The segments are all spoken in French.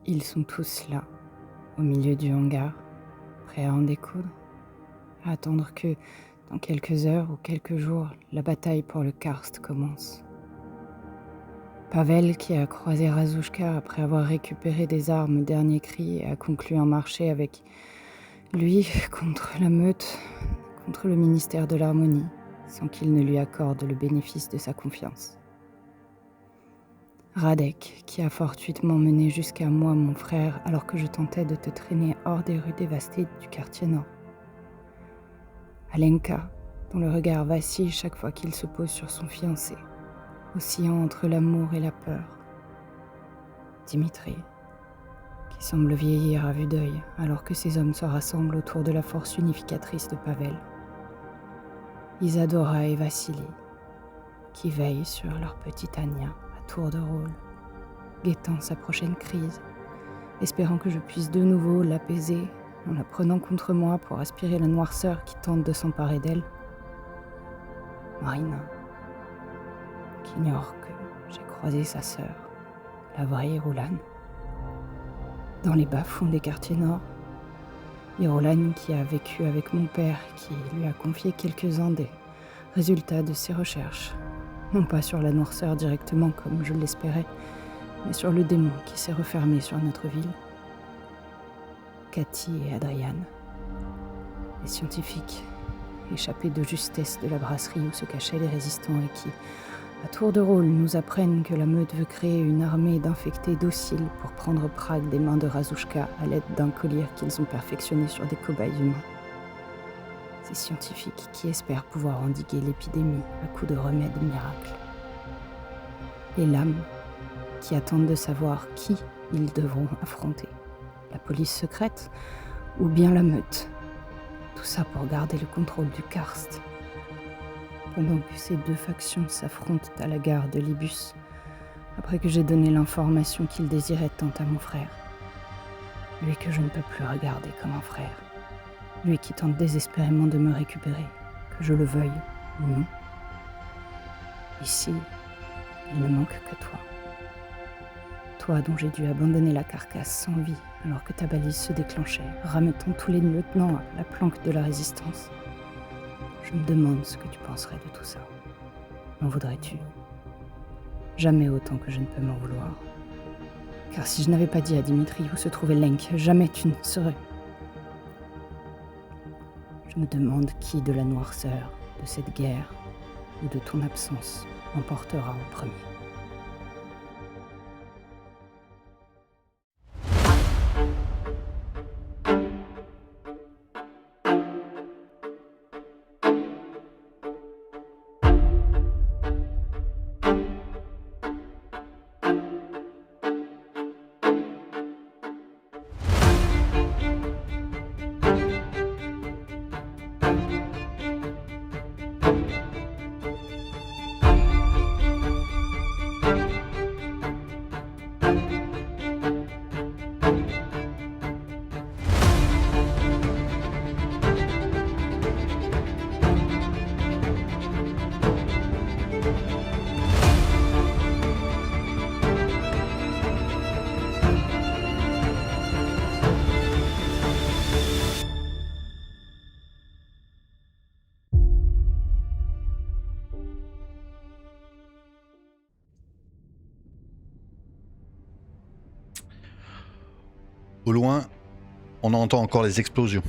Ils sont tous là, au milieu du hangar, prêts à en découdre, à attendre que, dans quelques heures ou quelques jours, la bataille pour le karst commence. Pavel, qui a croisé Razouchka après avoir récupéré des armes au dernier cri et a conclu un marché avec lui contre la meute, contre le ministère de l'Harmonie, sans qu'il ne lui accorde le bénéfice de sa confiance. Radek, qui a fortuitement mené jusqu'à moi mon frère alors que je tentais de te traîner hors des rues dévastées du quartier nord. Alenka, dont le regard vacille chaque fois qu'il se pose sur son fiancé, oscillant entre l'amour et la peur. Dimitri, qui semble vieillir à vue d'œil alors que ces hommes se rassemblent autour de la force unificatrice de Pavel. Isadora et Vassili, qui veillent sur leur petite Anya à tour de rôle, guettant sa prochaine crise, espérant que je puisse de nouveau l'apaiser en la prenant contre moi pour aspirer la noirceur qui tente de s'emparer d'elle. Marina, qui ignore que j'ai croisé sa sœur, la vraie Irulan, dans les bas-fonds des quartiers nord. Irulan qui a vécu avec mon père, qui lui a confié quelques-uns des résultats de ses recherches, non pas sur la noirceur directement comme je l'espérais, mais sur le démon qui s'est refermé sur notre ville. Cathy et Adrian, les scientifiques, échappés de justesse de la brasserie où se cachaient les résistants et qui, à tour de rôle, nous apprennent que la meute veut créer une armée d'infectés dociles pour prendre Prague des mains de Razouchka à l'aide d'un collier qu'ils ont perfectionné sur des cobayes humains. Ces scientifiques qui espèrent pouvoir endiguer l'épidémie à coups de remèdes miracles. Les lames qui attendent de savoir qui ils devront affronter. La police secrète ou bien la meute. Tout ça pour garder le contrôle du karst. Pendant que ces deux factions s'affrontent à la gare de Libus, après que j'ai donné l'information qu'il désirait tant à mon frère. Lui que je ne peux plus regarder comme un frère. Lui qui tente désespérément de me récupérer, que je le veuille ou non. Ici, il ne manque que toi. Toi dont j'ai dû abandonner la carcasse sans vie alors que ta balise se déclenchait, rameutant tous les lieutenants à la planque de la résistance. Je me demande ce que tu penserais de tout ça. M'en voudrais-tu? Jamais autant que je ne peux m'en vouloir. Car si je n'avais pas dit à Dimitri où se trouvait Lenk, jamais tu ne serais. Je me demande qui de la noirceur, de cette guerre, ou de ton absence, emportera en premier. Au loin, on entend encore les explosions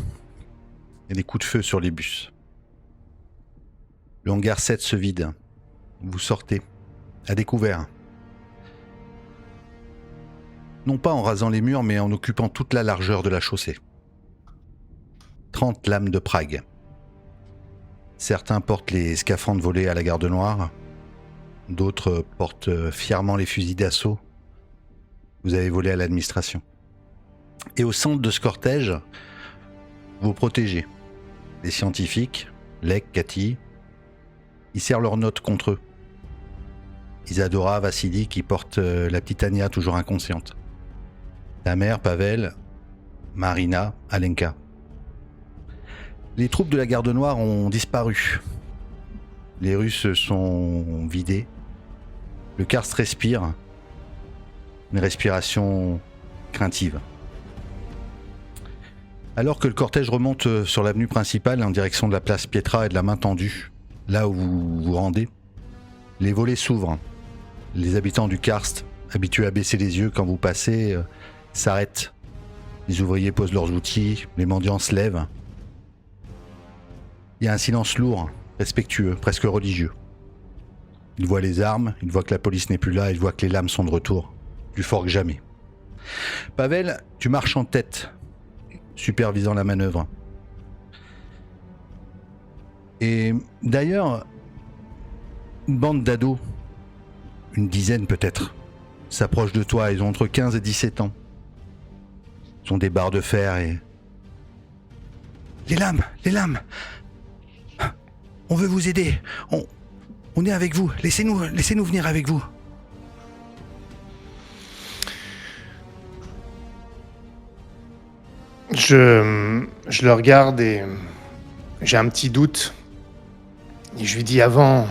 et des coups de feu sur les bus. Le hangar 7 se vide. Vous sortez, à découvert. Non pas en rasant les murs, mais en occupant toute la largeur de la chaussée. 30 lames de Prague. Certains portent les scaphandres volés à la Garde Noire. D'autres portent fièrement les fusils d'assaut. Vous avez volé à l'administration. Et au centre de ce cortège, vos protégés, les scientifiques, Lek, Cathy, ils serrent leurs notes contre eux. Isadora, Vassili qui porte la petite Anya toujours inconsciente. Ta mère, Pavel, Marina, Alenka. Les troupes de la Garde Noire ont disparu. Les rues se sont vidées. Le karst respire. Une respiration craintive. Alors que le cortège remonte sur l'avenue principale en direction de la place Pietra et de la main tendue, là où vous vous rendez, les volets s'ouvrent. Les habitants du karst, habitués à baisser les yeux quand vous passez, s'arrêtent. Les ouvriers posent leurs outils, les mendiants se lèvent. Il y a un silence lourd, respectueux, presque religieux. Ils voient les armes, ils voient que la police n'est plus là, ils voient que les lames sont de retour, plus fort que jamais. Pavel, tu marches en tête, supervisant la manœuvre. Et d'ailleurs, une bande d'ados, une dizaine peut-être, s'approche de toi. Ils ont entre 15 et 17 ans. Ils ont des barres de fer et... Les lames! On veut vous aider. On est avec vous. Laissez-nous venir avec vous. Je le regarde et j'ai un petit doute. Et je lui dis avant,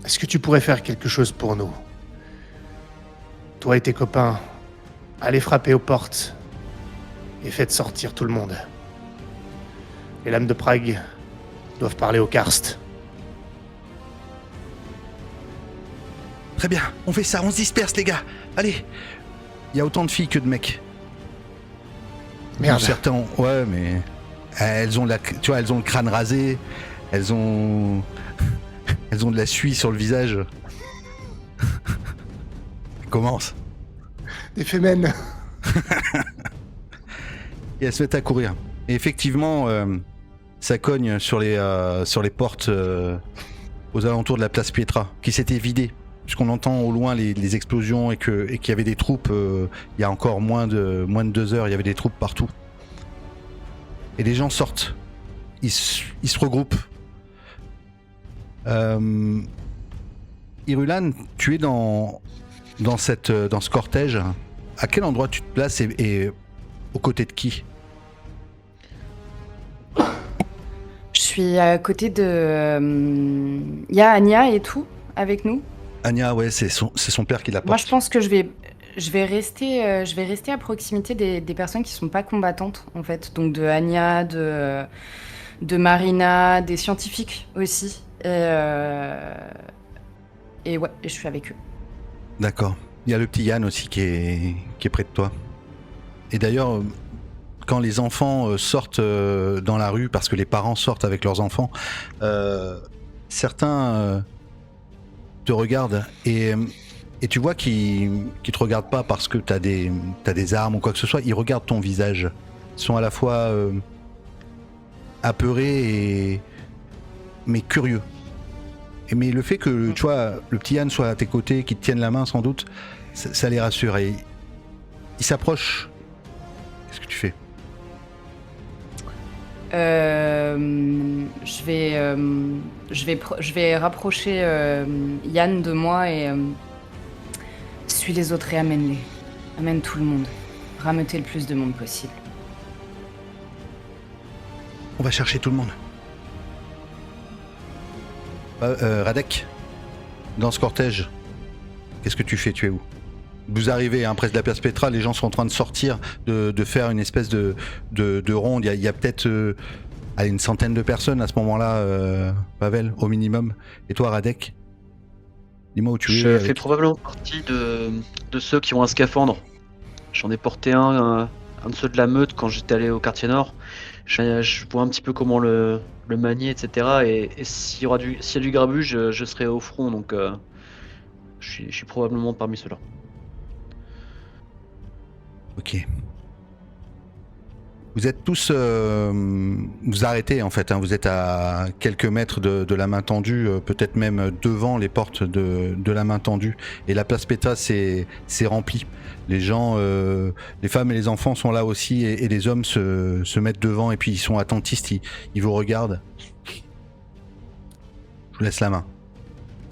est-ce que tu pourrais faire quelque chose pour nous? Toi et tes copains, allez frapper aux portes et faites sortir tout le monde. Les lames de Prague doivent parler au karst. Très bien, on fait ça, on se disperse les gars. Allez. Il y a autant de filles que de mecs. Merde. Certains, ouais, mais elles ont elles ont le crâne rasé, elles ont de la suie sur le visage. Commence. Des fémènes. Et elles se mettent à courir. Et effectivement, ça cogne sur les portes aux alentours de la place Pietra, qui s'était vidée. Puisqu'on entend au loin les explosions et qu'il y avait des troupes, il y a encore moins de 2 heures, il y avait des troupes partout. Et les gens sortent. Ils se regroupent. Irulan, tu es dans ce cortège. À quel endroit tu te places et aux côtés de qui? Je suis à côté de... Il y a Anya et tout avec nous. Anya, ouais, c'est son père qui la porte. Moi, je pense que je vais rester à proximité des personnes qui sont pas combattantes, en fait. Donc de Anya, de Marina, des scientifiques aussi. Et ouais, je suis avec eux. D'accord. Il y a le petit Yann aussi qui est près de toi. Et d'ailleurs, quand les enfants sortent dans la rue, parce que les parents sortent avec leurs enfants, certains te regardent et tu vois qu'ils te regardent pas parce que t'as des armes ou quoi que ce soit. Ils regardent ton visage. Ils sont à la fois apeurés mais curieux. Mais le fait que, tu vois, le petit Yann soit à tes côtés, qu'il te tienne la main sans doute, ça les rassure. Et il s'approche. Qu'est-ce que tu fais? Je vais rapprocher Yann de moi et suis les autres et amène-les. Amène tout le monde. Rameuter le plus de monde possible. On va chercher tout le monde. Radek, dans ce cortège, qu'est-ce que tu fais? Tu es où? Vous arrivez près de la place Pietra, les gens sont en train de sortir, de faire une espèce de ronde. Il y a peut-être une centaine de personnes à ce moment-là, Pavel, au minimum. Et toi, Radek, dis-moi où tu es. Je fais probablement partie de ceux qui ont un scaphandre. J'en ai porté un de ceux de la meute quand j'étais allé au quartier nord. Je vois un petit peu comment le manier, etc. Et s'il y a du grabuge, je serai au front, donc je suis probablement parmi ceux-là. Ok. Vous êtes tous... vous arrêtez en fait, vous êtes à quelques mètres de la main tendue, peut-être même devant les portes de la main tendue. Et la place Pietra c'est rempli. Les gens, les femmes et les enfants sont là aussi et les hommes se mettent devant et puis ils sont attentistes, ils vous regardent. Je vous laisse la main.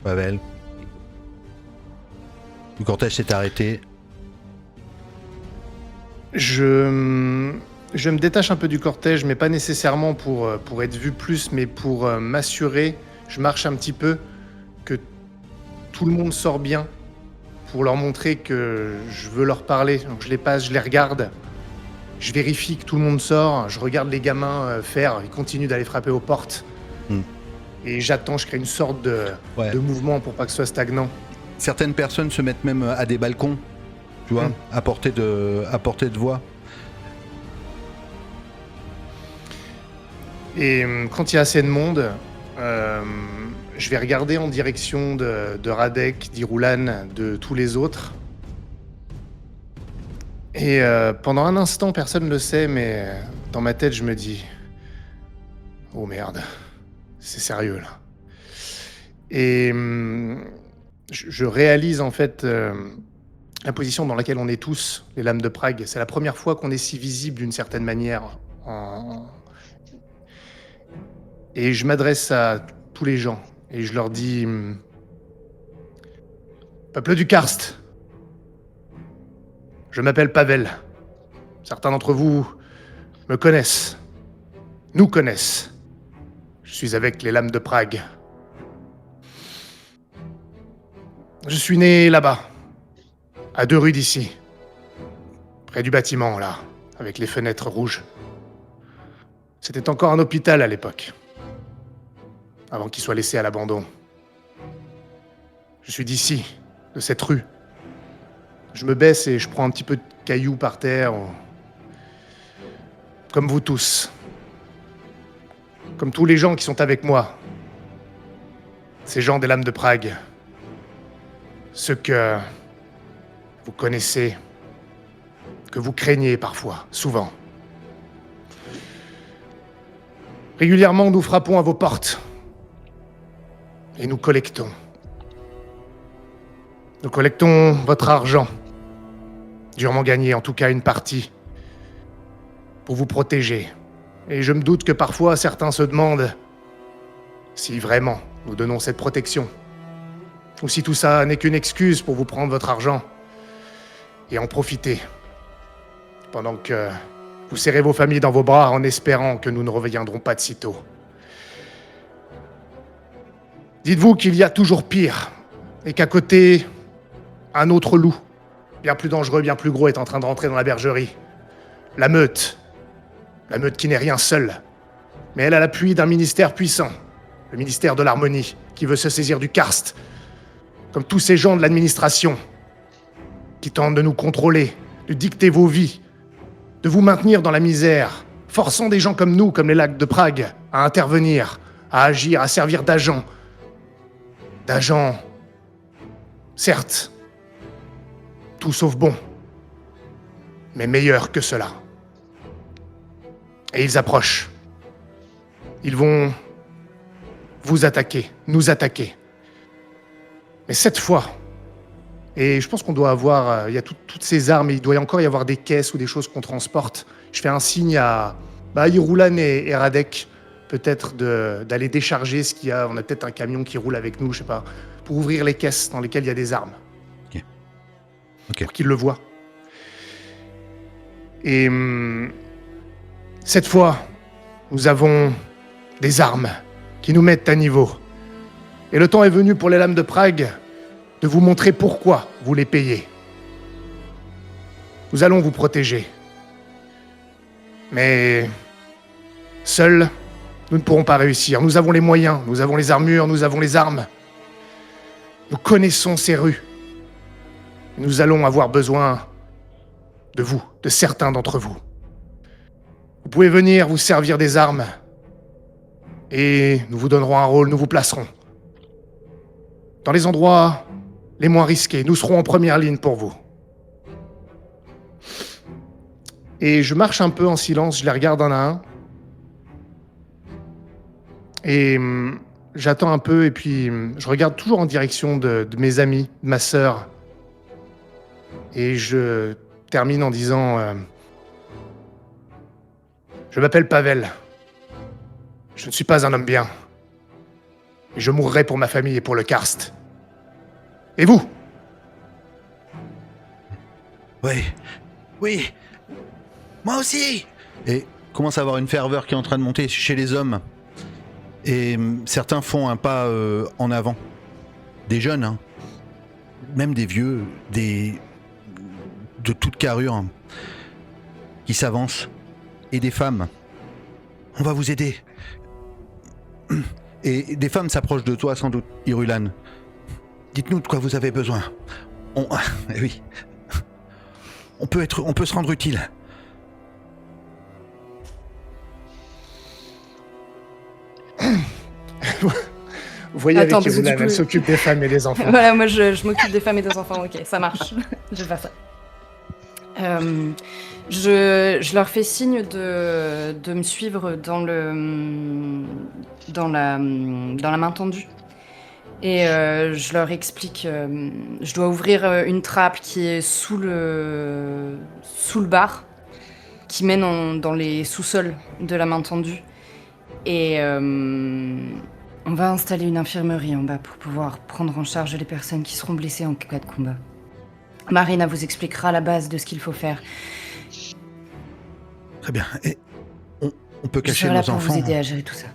Pavel. Le cortège s'est arrêté. Je me détache un peu du cortège, mais pas nécessairement pour être vu plus, mais pour m'assurer, je marche un petit peu, que tout le monde sort bien, pour leur montrer que je veux leur parler. Donc je les passe, je les regarde. Je vérifie que tout le monde sort. Je regarde les gamins faire. Ils continuent d'aller frapper aux portes. Et j'attends, je crée une sorte de mouvement pour pas que ce soit stagnant. Certaines personnes se mettent même à des balcons, tu vois, à portée de voix. Et quand il y a assez de monde, je vais regarder en direction de Radek, d'Irulan, de tous les autres. Et pendant un instant, personne ne le sait, mais dans ma tête, je me dis « Oh merde, c'est sérieux là ». Et je réalise en fait la position dans laquelle on est tous, les lames de Prague. C'est la première fois qu'on est si visible d'une certaine manière. Et je m'adresse à tous les gens et je leur dis « Peuple du Karst, je m'appelle Pavel. Certains d'entre vous me connaissent, nous connaissent. Je suis avec les lames de Prague. Je suis né là-bas, à 2 rues d'ici, près du bâtiment, là, avec les fenêtres rouges. C'était encore un hôpital à l'époque, avant qu'il soit laissé à l'abandon. Je suis d'ici, de cette rue. Je me baisse et je prends un petit peu de cailloux par terre, comme vous tous. Comme tous les gens qui sont avec moi. Ces gens des lames de Prague. Ceux que vous connaissez, que vous craignez parfois, souvent. Régulièrement, nous frappons à vos portes. Et nous collectons. Nous collectons votre argent. Durement gagné, en tout cas une partie. Pour vous protéger. Et je me doute que parfois, certains se demandent si vraiment nous donnons cette protection. Ou si tout ça n'est qu'une excuse pour vous prendre votre argent et en profiter. Pendant que vous serrez vos familles dans vos bras en espérant que nous ne reviendrons pas de sitôt. Dites-vous qu'il y a toujours pire et qu'à côté, un autre loup, bien plus dangereux, bien plus gros, est en train de rentrer dans la bergerie. La meute. La meute qui n'est rien seule. Mais elle a l'appui d'un ministère puissant. Le ministère de l'Harmonie, qui veut se saisir du Karst. Comme tous ces gens de l'administration, qui tentent de nous contrôler, de dicter vos vies, de vous maintenir dans la misère, forçant des gens comme nous, comme les lacs de Prague, à intervenir, à agir, à servir d'agents. D'agents, certes, tout sauf bons, mais meilleurs que cela. Et ils approchent. Ils vont vous attaquer, nous attaquer. Mais cette fois, et je pense qu'on doit avoir, il y a toutes ces armes, et il doit encore y avoir des caisses ou des choses qu'on transporte. Je fais un signe à Irulan et Radek, peut-être d'aller décharger ce qu'il y a. On a peut-être un camion qui roule avec nous, je sais pas, pour ouvrir les caisses dans lesquelles il y a des armes. Ok. Pour qu'ils le voient. Et cette fois, nous avons des armes qui nous mettent à niveau. Et le temps est venu pour les lames de Prague de vous montrer pourquoi vous les payez. Nous allons vous protéger. Mais seuls, nous ne pourrons pas réussir. Nous avons les moyens, nous avons les armures, nous avons les armes. Nous connaissons ces rues. Nous allons avoir besoin de vous, de certains d'entre vous. Vous pouvez venir vous servir des armes et nous vous donnerons un rôle, nous vous placerons. Dans les endroits les moins risqués, nous serons en première ligne pour vous. Et je marche un peu en silence, je les regarde un à un. Et j'attends un peu et puis je regarde toujours en direction de mes amis, de ma sœur. Et je termine en disant je m'appelle Pavel. Je ne suis pas un homme bien. Et je mourrai pour ma famille et pour le Karst. Et vous ? Oui. Moi aussi. Et commence à avoir une ferveur qui est en train de monter chez les hommes. Et certains font un pas en avant. Des jeunes, hein. même des vieux, de toute carrure, qui s'avancent, et des femmes. On va vous aider. Et des femmes s'approchent de toi, sans doute, Irulan. Dites-nous de quoi vous avez besoin. Oui. On peut se rendre utile. Vous voyez Attends, avec parce que Irulan, du coup- elle s'occupe des femmes et des enfants. Voilà, moi je m'occupe des femmes et des enfants, ok, ça marche. Je vais faire ça. Je leur fais signe de me suivre dans la main tendue. Et je leur explique, je dois ouvrir une trappe qui est sous le bar, qui mène dans les sous-sols de la main tendue. Et on va installer une infirmerie en bas pour pouvoir prendre en charge les personnes qui seront blessées en cas de combat. Marina vous expliquera la base de ce qu'il faut faire. Très bien. Et on peut Je cacher serai là nos pour enfants. vous aider à gérer tout ça.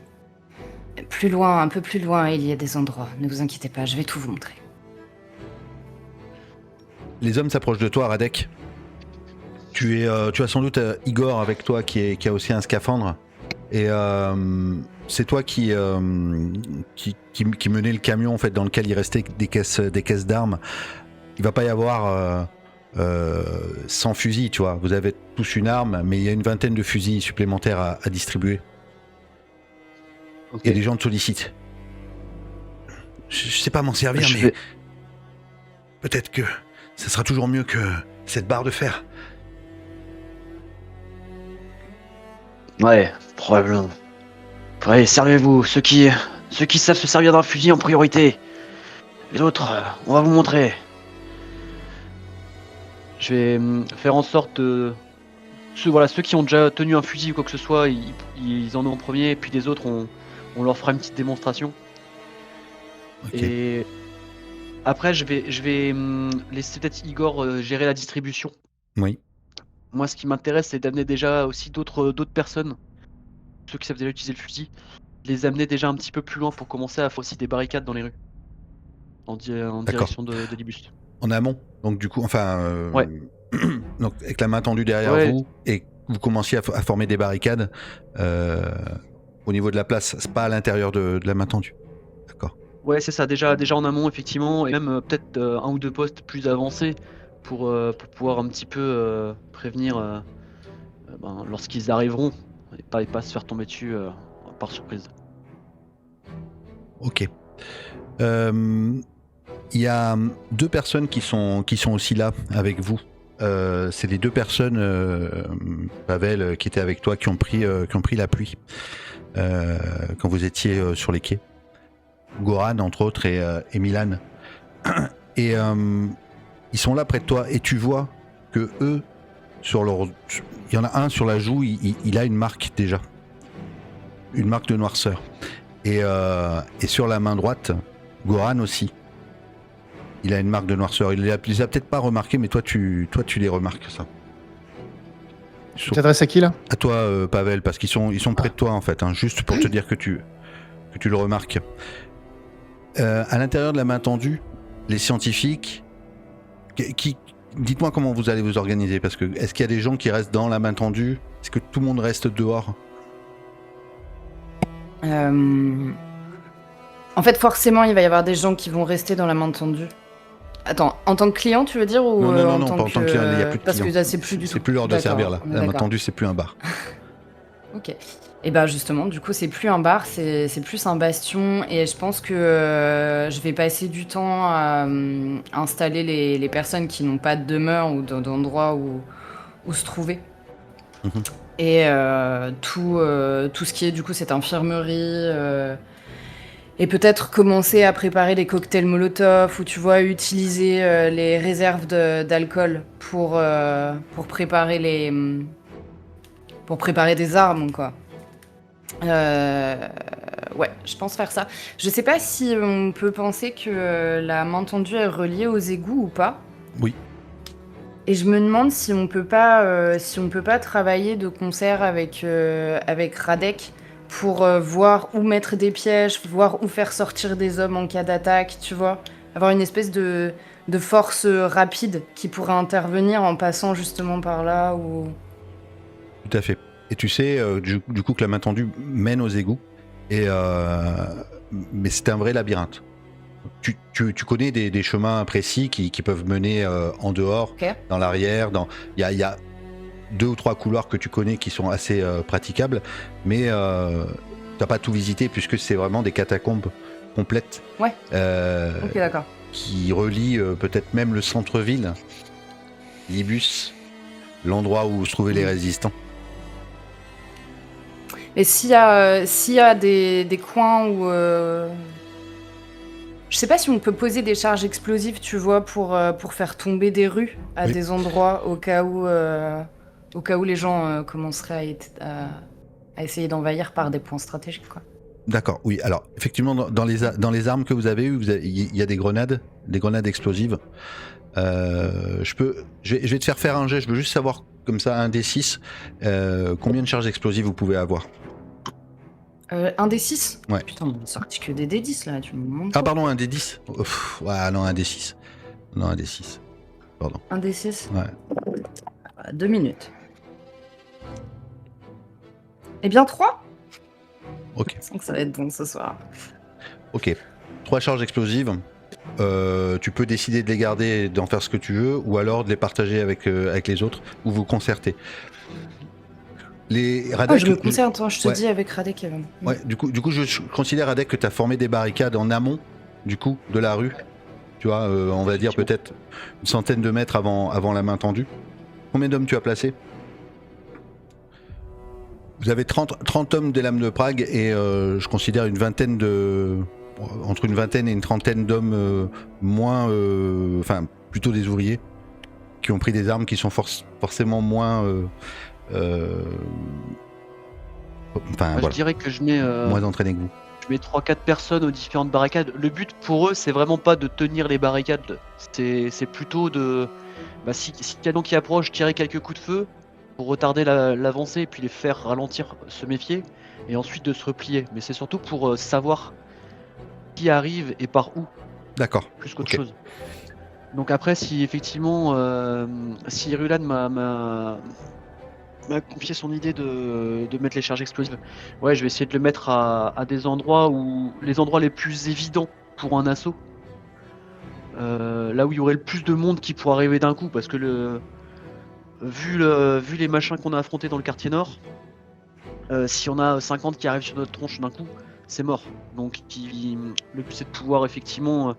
Plus loin, un peu plus loin, il y a des endroits. Ne vous inquiétez pas, je vais tout vous montrer. Les hommes s'approchent de toi, Radek. Tu as sans doute Igor avec toi qui a aussi un scaphandre. Et c'est toi qui menait le camion en fait dans lequel il restait des caisses d'armes. Il va pas y avoir 100 fusils, tu vois. Vous avez tous une arme, mais il y a une vingtaine de fusils supplémentaires à distribuer. Ok. Et les gens te sollicitent. Je sais pas m'en servir, Je mais vais- peut-être que ça sera toujours mieux que cette barre de fer. Ouais, probablement. Ouais, servez-vous. Ceux qui savent se servir d'un fusil en priorité. Les autres, on va vous montrer. Je vais faire en sorte de... Ceux qui ont déjà tenu un fusil ou quoi que ce soit, ils en ont en premier, et puis les autres, on leur fera une petite démonstration. Ok. Et après, je vais laisser peut-être Igor gérer la distribution. Oui. Moi, ce qui m'intéresse, c'est d'amener déjà aussi d'autres personnes, ceux qui savent déjà utiliser le fusil, les amener déjà un petit peu plus loin pour commencer à faire aussi des barricades dans les rues, en direction de Libus. En amont. Donc du coup, enfin, Ouais. donc avec la main tendue derrière Ouais. vous et vous commenciez à former des barricades au niveau de la place. C'est pas à l'intérieur de la main tendue. D'accord. Ouais, c'est ça, déjà en amont, effectivement, et même peut-être un ou deux postes plus avancés pour pouvoir un petit peu prévenir lorsqu'ils arriveront, et pas se faire tomber dessus par surprise. Ok. Il y a deux personnes qui sont aussi là avec vous. C'est les deux personnes, Pavel, qui étaient avec toi, qui ont pris la pluie quand vous étiez sur les quais. Goran, entre autres, et Milan. Et ils sont là près de toi, et tu vois que eux, il y en a un sur la joue, il a une marque déjà. Une marque de noirceur. Et sur la main droite, Goran aussi. Il a une marque de noirceur. Il les a peut-être pas remarqué, mais toi tu les remarques, ça. Tu t'adresses à qui là? À toi, Pavel, parce qu'ils sont près de toi en fait, hein, juste pour te dire que tu le remarques. À l'intérieur de la main tendue, les scientifiques, dites-moi comment vous allez vous organiser, parce que est-ce qu'il y a des gens qui restent dans la main tendue? Est-ce que tout le monde reste dehors? En fait, forcément, il va y avoir des gens qui vont rester dans la main tendue. Attends, en tant que client, tu veux dire, ou Non, en pas tant en tant que client, il n'y a plus de Parce que clients. là, c'est plus du tout. C'est plus l'heure de D'accord, servir là. on est La main d'accord. tendue, c'est plus un bar. Ok. Et bah justement, du coup, c'est plus un bar, c'est plus un bastion. Et je pense que je vais passer du temps à installer les personnes qui n'ont pas de demeure ou d'endroit où se trouver. Mhm. Et tout ce qui est du coup cette infirmerie. Et peut-être commencer à préparer des cocktails Molotov ou tu vois, utiliser les réserves d'alcool pour préparer des armes, quoi. Ouais, je pense faire ça. Je sais pas si on peut penser que la main tendue est reliée aux égouts ou pas. Oui. Et je me demande si on peut pas travailler de concert avec Radek pour voir où mettre des pièges, voir où faire sortir des hommes en cas d'attaque, tu vois. avoir une espèce de force rapide qui pourrait intervenir en passant justement par là ou... Tout à fait. Et tu sais, du coup, que la main tendue mène aux égouts. Mais c'est un vrai labyrinthe. Tu connais des chemins précis qui peuvent mener en dehors, dans l'arrière. Il y a 2 ou 3 couloirs que tu connais qui sont assez praticables, mais t'as pas tout visité puisque c'est vraiment des catacombes complètes. Ouais. Ok, d'accord. Qui relient peut-être même le centre-ville, Libus, l'endroit où se trouvaient les résistants. Et s'il y a des coins où... Je sais pas si on peut poser des charges explosives, tu vois, pour faire tomber des rues à des endroits au cas où les gens commenceraient à essayer d'envahir par des points stratégiques, quoi. D'accord, oui. Alors, effectivement, dans les armes que vous avez eues, il y a des grenades explosives. Je vais te faire un jet, je veux juste savoir, comme ça, un D6, combien de charges explosives vous pouvez avoir. Un D6 ? Ouais. Putain, on ne sortit que des D10 là, tu me montres. Ah, pardon, un D10 ouais, non, un D6. Non, un D6. Pardon. Un D6 ? Ouais. 2 minutes. Eh bien, 3 ? Ok. Je sens que ça va être bon ce soir. Ok. 3 charges explosives. Tu peux décider de les garder et d'en faire ce que tu veux, ou alors de les partager avec les autres, ou vous concerter. Les Radek, je me concerte, je te dis avec Radek et Ouais, du coup, je considère, Radek, que tu as formé des barricades en amont, du coup, de la rue. Tu vois, on va dire peut-être une centaine de mètres avant la main tendue. Combien d'hommes tu as placés ? Vous avez 30 hommes des Lames de Prague et je considère entre une vingtaine et une trentaine d'hommes plutôt des ouvriers qui ont pris des armes qui sont forcément moins Voilà. Je dirais que je mets moins entraînés que vous. Je mets 3-4 personnes aux différentes barricades. Le but pour eux, c'est vraiment pas de tenir les barricades. C'est plutôt de... si canon qui approche, tirer quelques coups de feu pour retarder l'avancée et puis les faire ralentir, se méfier, et ensuite de se replier. Mais c'est surtout pour savoir qui arrive et par où. D'accord. Plus qu'autre chose. Donc après, si effectivement, si Irulan m'a confié son idée de mettre les charges explosives, ouais, je vais essayer de le mettre à des endroits les endroits les plus évidents pour un assaut. Là où il y aurait le plus de monde qui pourrait arriver d'un coup, parce que vu les machins qu'on a affrontés dans le quartier nord, si on a 50 qui arrivent sur notre tronche d'un coup, c'est mort. Donc le but c'est de pouvoir effectivement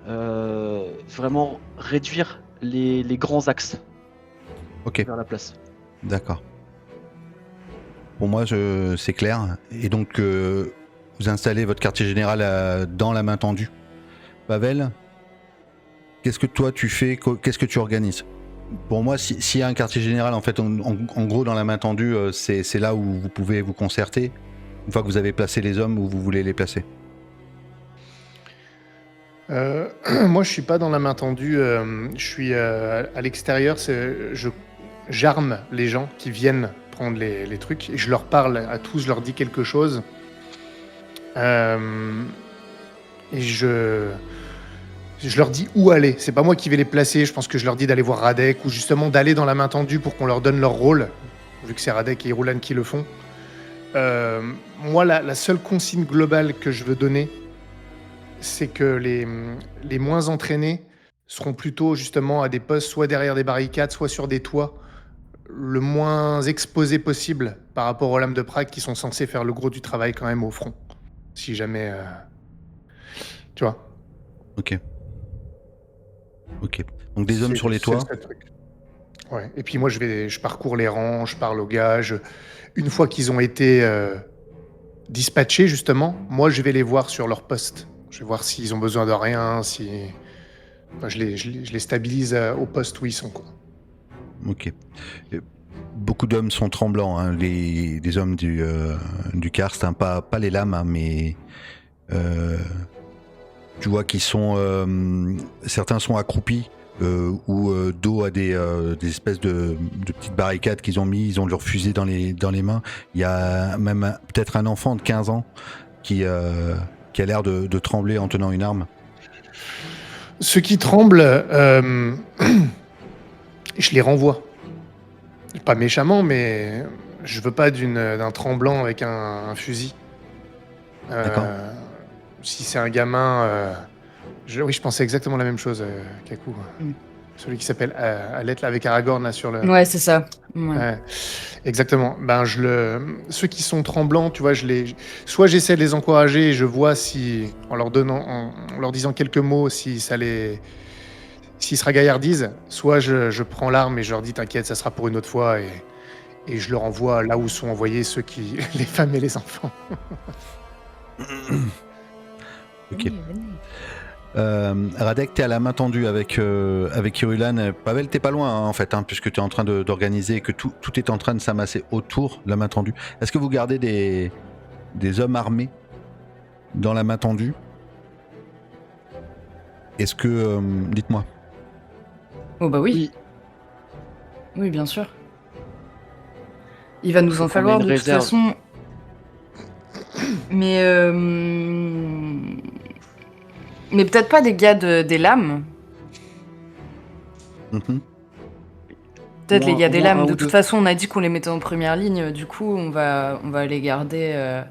vraiment réduire les grands axes vers la place. D'accord. Pour moi, c'est clair. Et donc, vous installez votre quartier général dans la main tendue. Pavel, qu'est-ce que toi tu fais ? Qu'est-ce que tu organises ? Pour moi, s'il y a un quartier général, en fait, en gros, dans la main tendue, c'est là où vous pouvez vous concerter, une fois que vous avez placé les hommes où vous voulez les placer. Moi, je suis pas dans la main tendue. Je suis à l'extérieur. J'arme les gens qui viennent prendre les trucs et je leur parle à tous. Je leur dis quelque chose. Et je leur dis où aller. C'est pas moi qui vais les placer. Je pense que je leur dis d'aller voir Radek ou justement d'aller dans la main tendue pour qu'on leur donne leur rôle, vu que c'est Radek et Irulan qui le font. Moi, la seule consigne globale que je veux donner, c'est que les moins entraînés seront plutôt justement à des postes soit derrière des barricades, soit sur des toits, le moins exposés possible par rapport aux Lames de Prague qui sont censés faire le gros du travail quand même au front. Si jamais... Tu vois. Ok. Donc des hommes sur les toits. Ouais. Et puis moi, je parcours les rangs, je parle aux gars. Une fois qu'ils ont été dispatchés, justement, moi, je vais les voir sur leur poste. Je vais voir s'ils ont besoin de rien, je les stabilise au poste où ils sont, quoi. Ok. Beaucoup d'hommes sont tremblants, hein, les hommes du Karst, hein, pas les lames, hein, mais tu vois qu'ils sont... certains sont accroupis ou dos à des espèces de petites barricades qu'ils ont mis, ils ont leur fusée dans les mains. Il y a même peut-être un enfant de 15 ans qui a l'air de trembler en tenant une arme. Ceux qui tremblent, je les renvoie. Pas méchamment, mais je veux pas d'un tremblant avec un fusil. D'accord. Si c'est un gamin, oui, je pensais exactement la même chose, Kaku. Mm. Celui qui s'appelle Alette, là, avec Aragorn, là, sur le... Ouais, c'est ça. Ouais. Ouais, exactement. Ben, ceux qui sont tremblants, tu vois, soit j'essaie de les encourager et je vois si, en leur disant quelques mots, si s'ils se ragaillardisent, soit je prends l'arme et je leur dis t'inquiète, ça sera pour une autre fois et je leur envoie là où sont envoyés les femmes et les enfants. Ok. Venez, venez. Radek, t'es à la main tendue avec Irulan. Pavel, t'es pas loin en fait, puisque t'es en train d'organiser et que tout est en train de s'amasser autour, la main tendue. Est-ce que vous gardez des hommes armés dans la main tendue? Est-ce que... dites-moi. Oh bah oui. Oui, bien sûr. Il va nous Faut en qu'on ait falloir une de toute réserve. façon. Mais peut-être pas des gars des lames. Mhm. Peut-être les gars Au des moins lames. un De ou toute deux. façon, on a dit qu'on les mettait en première ligne. Du coup, on va les garder.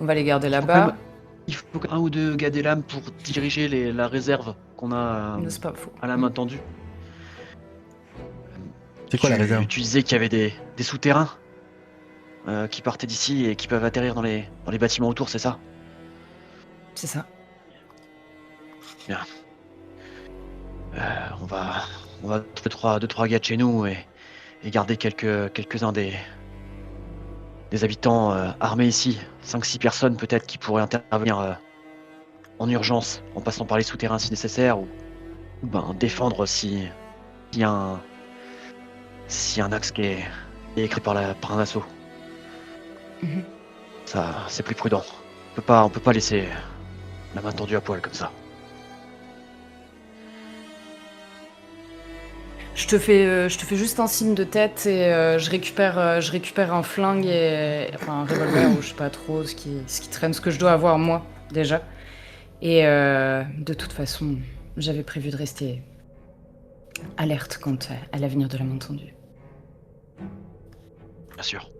On va les garder là-bas. Il faut qu'un ou deux gars des lames pour diriger la réserve qu'on a C'est pas faux. à la main tendue. C'est quoi la réserve? Tu disais qu'il y avait des souterrains qui partaient d'ici et qui peuvent atterrir dans les bâtiments autour, c'est ça? C'est ça. On va trouver deux, trois gars de chez nous et garder quelques-uns des habitants armés ici. 5-6 personnes peut-être qui pourraient intervenir en urgence en passant par les souterrains si nécessaire ou défendre s'il y a un axe qui est écrit par un assaut. Mhm. Ça, c'est plus prudent. On peut pas laisser la main tendue à poil comme ça. Je te fais juste un signe de tête et je récupère un flingue enfin un revolver ou je sais pas trop ce qui traîne, ce que je dois avoir moi déjà. Et de toute façon, j'avais prévu de rester alerte quant à l'avenir de la main tendue. Bien sûr.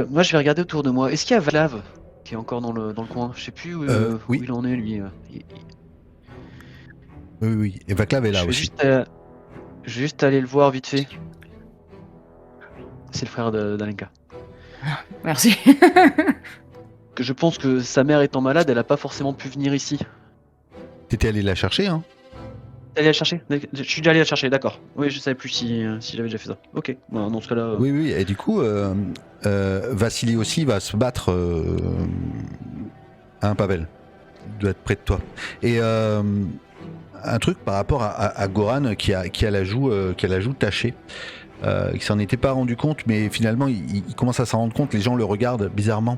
Moi, je vais regarder autour de moi. Est-ce qu'il y a Vlav qui est encore dans le coin? Je sais plus où Oui. il en est lui. Oui. Et Vaclav est là Je vais aussi. juste aller le voir vite fait. C'est le frère d'Alenka. Merci. Que je pense que sa mère étant malade, elle a pas forcément pu venir ici. T'étais allé la chercher, hein? T'es allé la chercher? Je suis déjà allé la chercher, d'accord. Oui, je savais plus si j'avais déjà fait ça. Ok, dans ce cas-là. Oui. Et du coup, Vassili aussi va se battre. Pavel doit être près de toi. Et un truc par rapport à Goran qui a la joue tachée. Il s'en était pas rendu compte, mais finalement il commence à s'en rendre compte. Les gens le regardent bizarrement.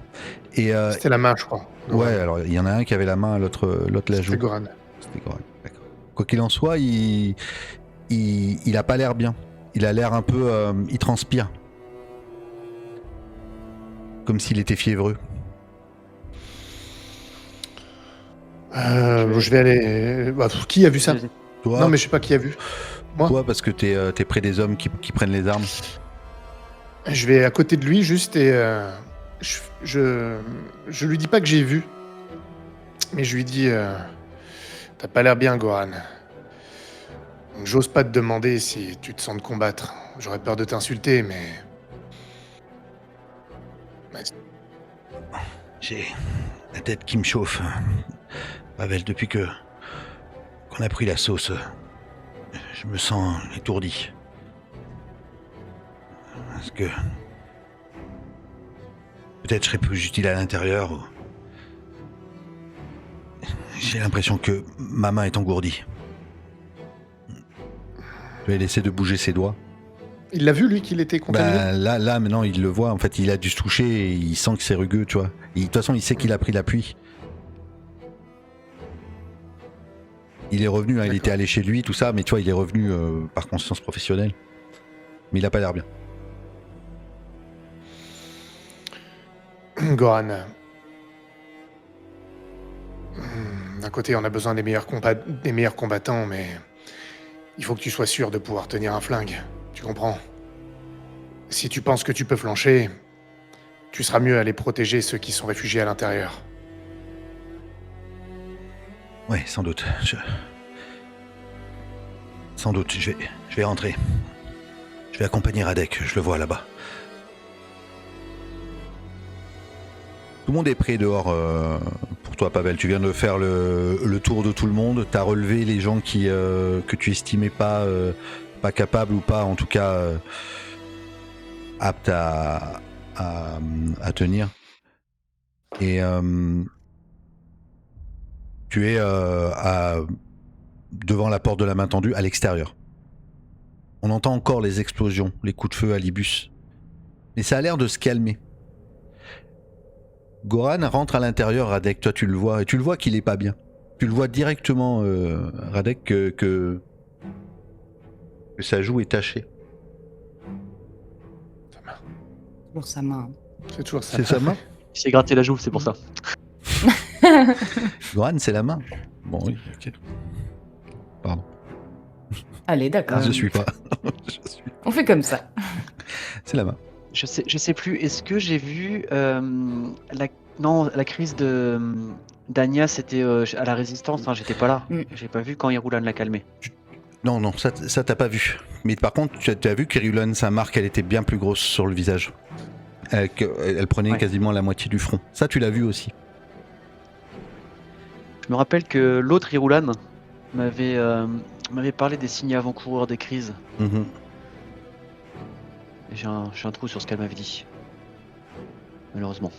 Et C'était la main, je crois. ouais, alors il y en a un qui avait la main, l'autre la joue. C'était Goran. C'était Goran. D'accord. Quoi qu'il en soit, il a pas l'air bien. Il a l'air un peu, il transpire, comme s'il était fiévreux. Je vais aller. Qui a vu ça? Toi, Non, mais je sais pas qui a vu. Moi, toi parce que t'es près des hommes qui prennent les armes. je vais à côté de lui juste et je lui dis pas que j'ai vu, mais je lui dis t'as pas l'air bien, Goran. Donc, j'ose pas te demander si tu te sens de combattre. J'aurais peur de t'insulter, mais J'ai la tête qui me chauffe. Pavel, depuis qu'on a pris la sauce, je me sens étourdi. Est-ce que peut-être je serais plus utile à l'intérieur ou... J'ai l'impression que ma main est engourdie. Je vais laisser de bouger ses doigts. il l'a vu lui qu'il était contaminé. Là, maintenant, il le voit. En fait, il a dû se toucher et il sent que c'est rugueux, tu vois. De toute façon, il sait qu'il a pris la pluie. Il est revenu, il était allé chez lui, tout ça, mais tu vois, il est revenu par conscience professionnelle. Mais il a pas l'air bien. Goran, D'un côté, on a besoin des meilleurs combattants, mais il faut que tu sois sûr de pouvoir tenir un flingue. Tu comprends? Si tu penses que tu peux flancher, tu seras mieux à aller protéger ceux qui sont réfugiés à l'intérieur. Ouais, sans doute. Sans doute, je vais rentrer. Je vais accompagner Radek, je le vois là-bas. Tout le monde est prêt dehors pour toi, Pavel. Tu viens de faire le tour de tout le monde. Tu as relevé les gens que tu estimais pas capables ou pas, en tout cas, aptes à tenir. Et tu es devant la porte de la main tendue, à l'extérieur. On entend encore les explosions, les coups de feu à l'ibus. Mais ça a l'air de se calmer. Goran rentre à l'intérieur, Radek, toi tu le vois, et tu le vois qu'il est pas bien. Tu le vois directement, Radek, que sa joue est tachée. Sa main. Pour sa main. C'est toujours ça. C'est sa main? Il s'est gratté la joue, c'est pour ça. Goran, c'est la main. Bon, oui, ok. Pardon. Allez, d'accord. Je suis pas. On fait comme ça. C'est la main. Je sais plus, est-ce que j'ai vu la crise de d'Anya, c'était à la résistance, hein, j'étais pas là. J'ai pas vu quand Irulan l'a calmé. Non, ça t'as pas vu. Mais par contre, tu as vu qu'Irulan, sa marque, elle était bien plus grosse sur le visage. Elle prenait quasiment la moitié du front. Ça, tu l'as vu aussi. Je me rappelle que l'autre Irulan m'avait parlé des signes avant-coureurs des crises. Mm-hmm. J'ai un trou sur ce qu'elle m'avait dit. Malheureusement.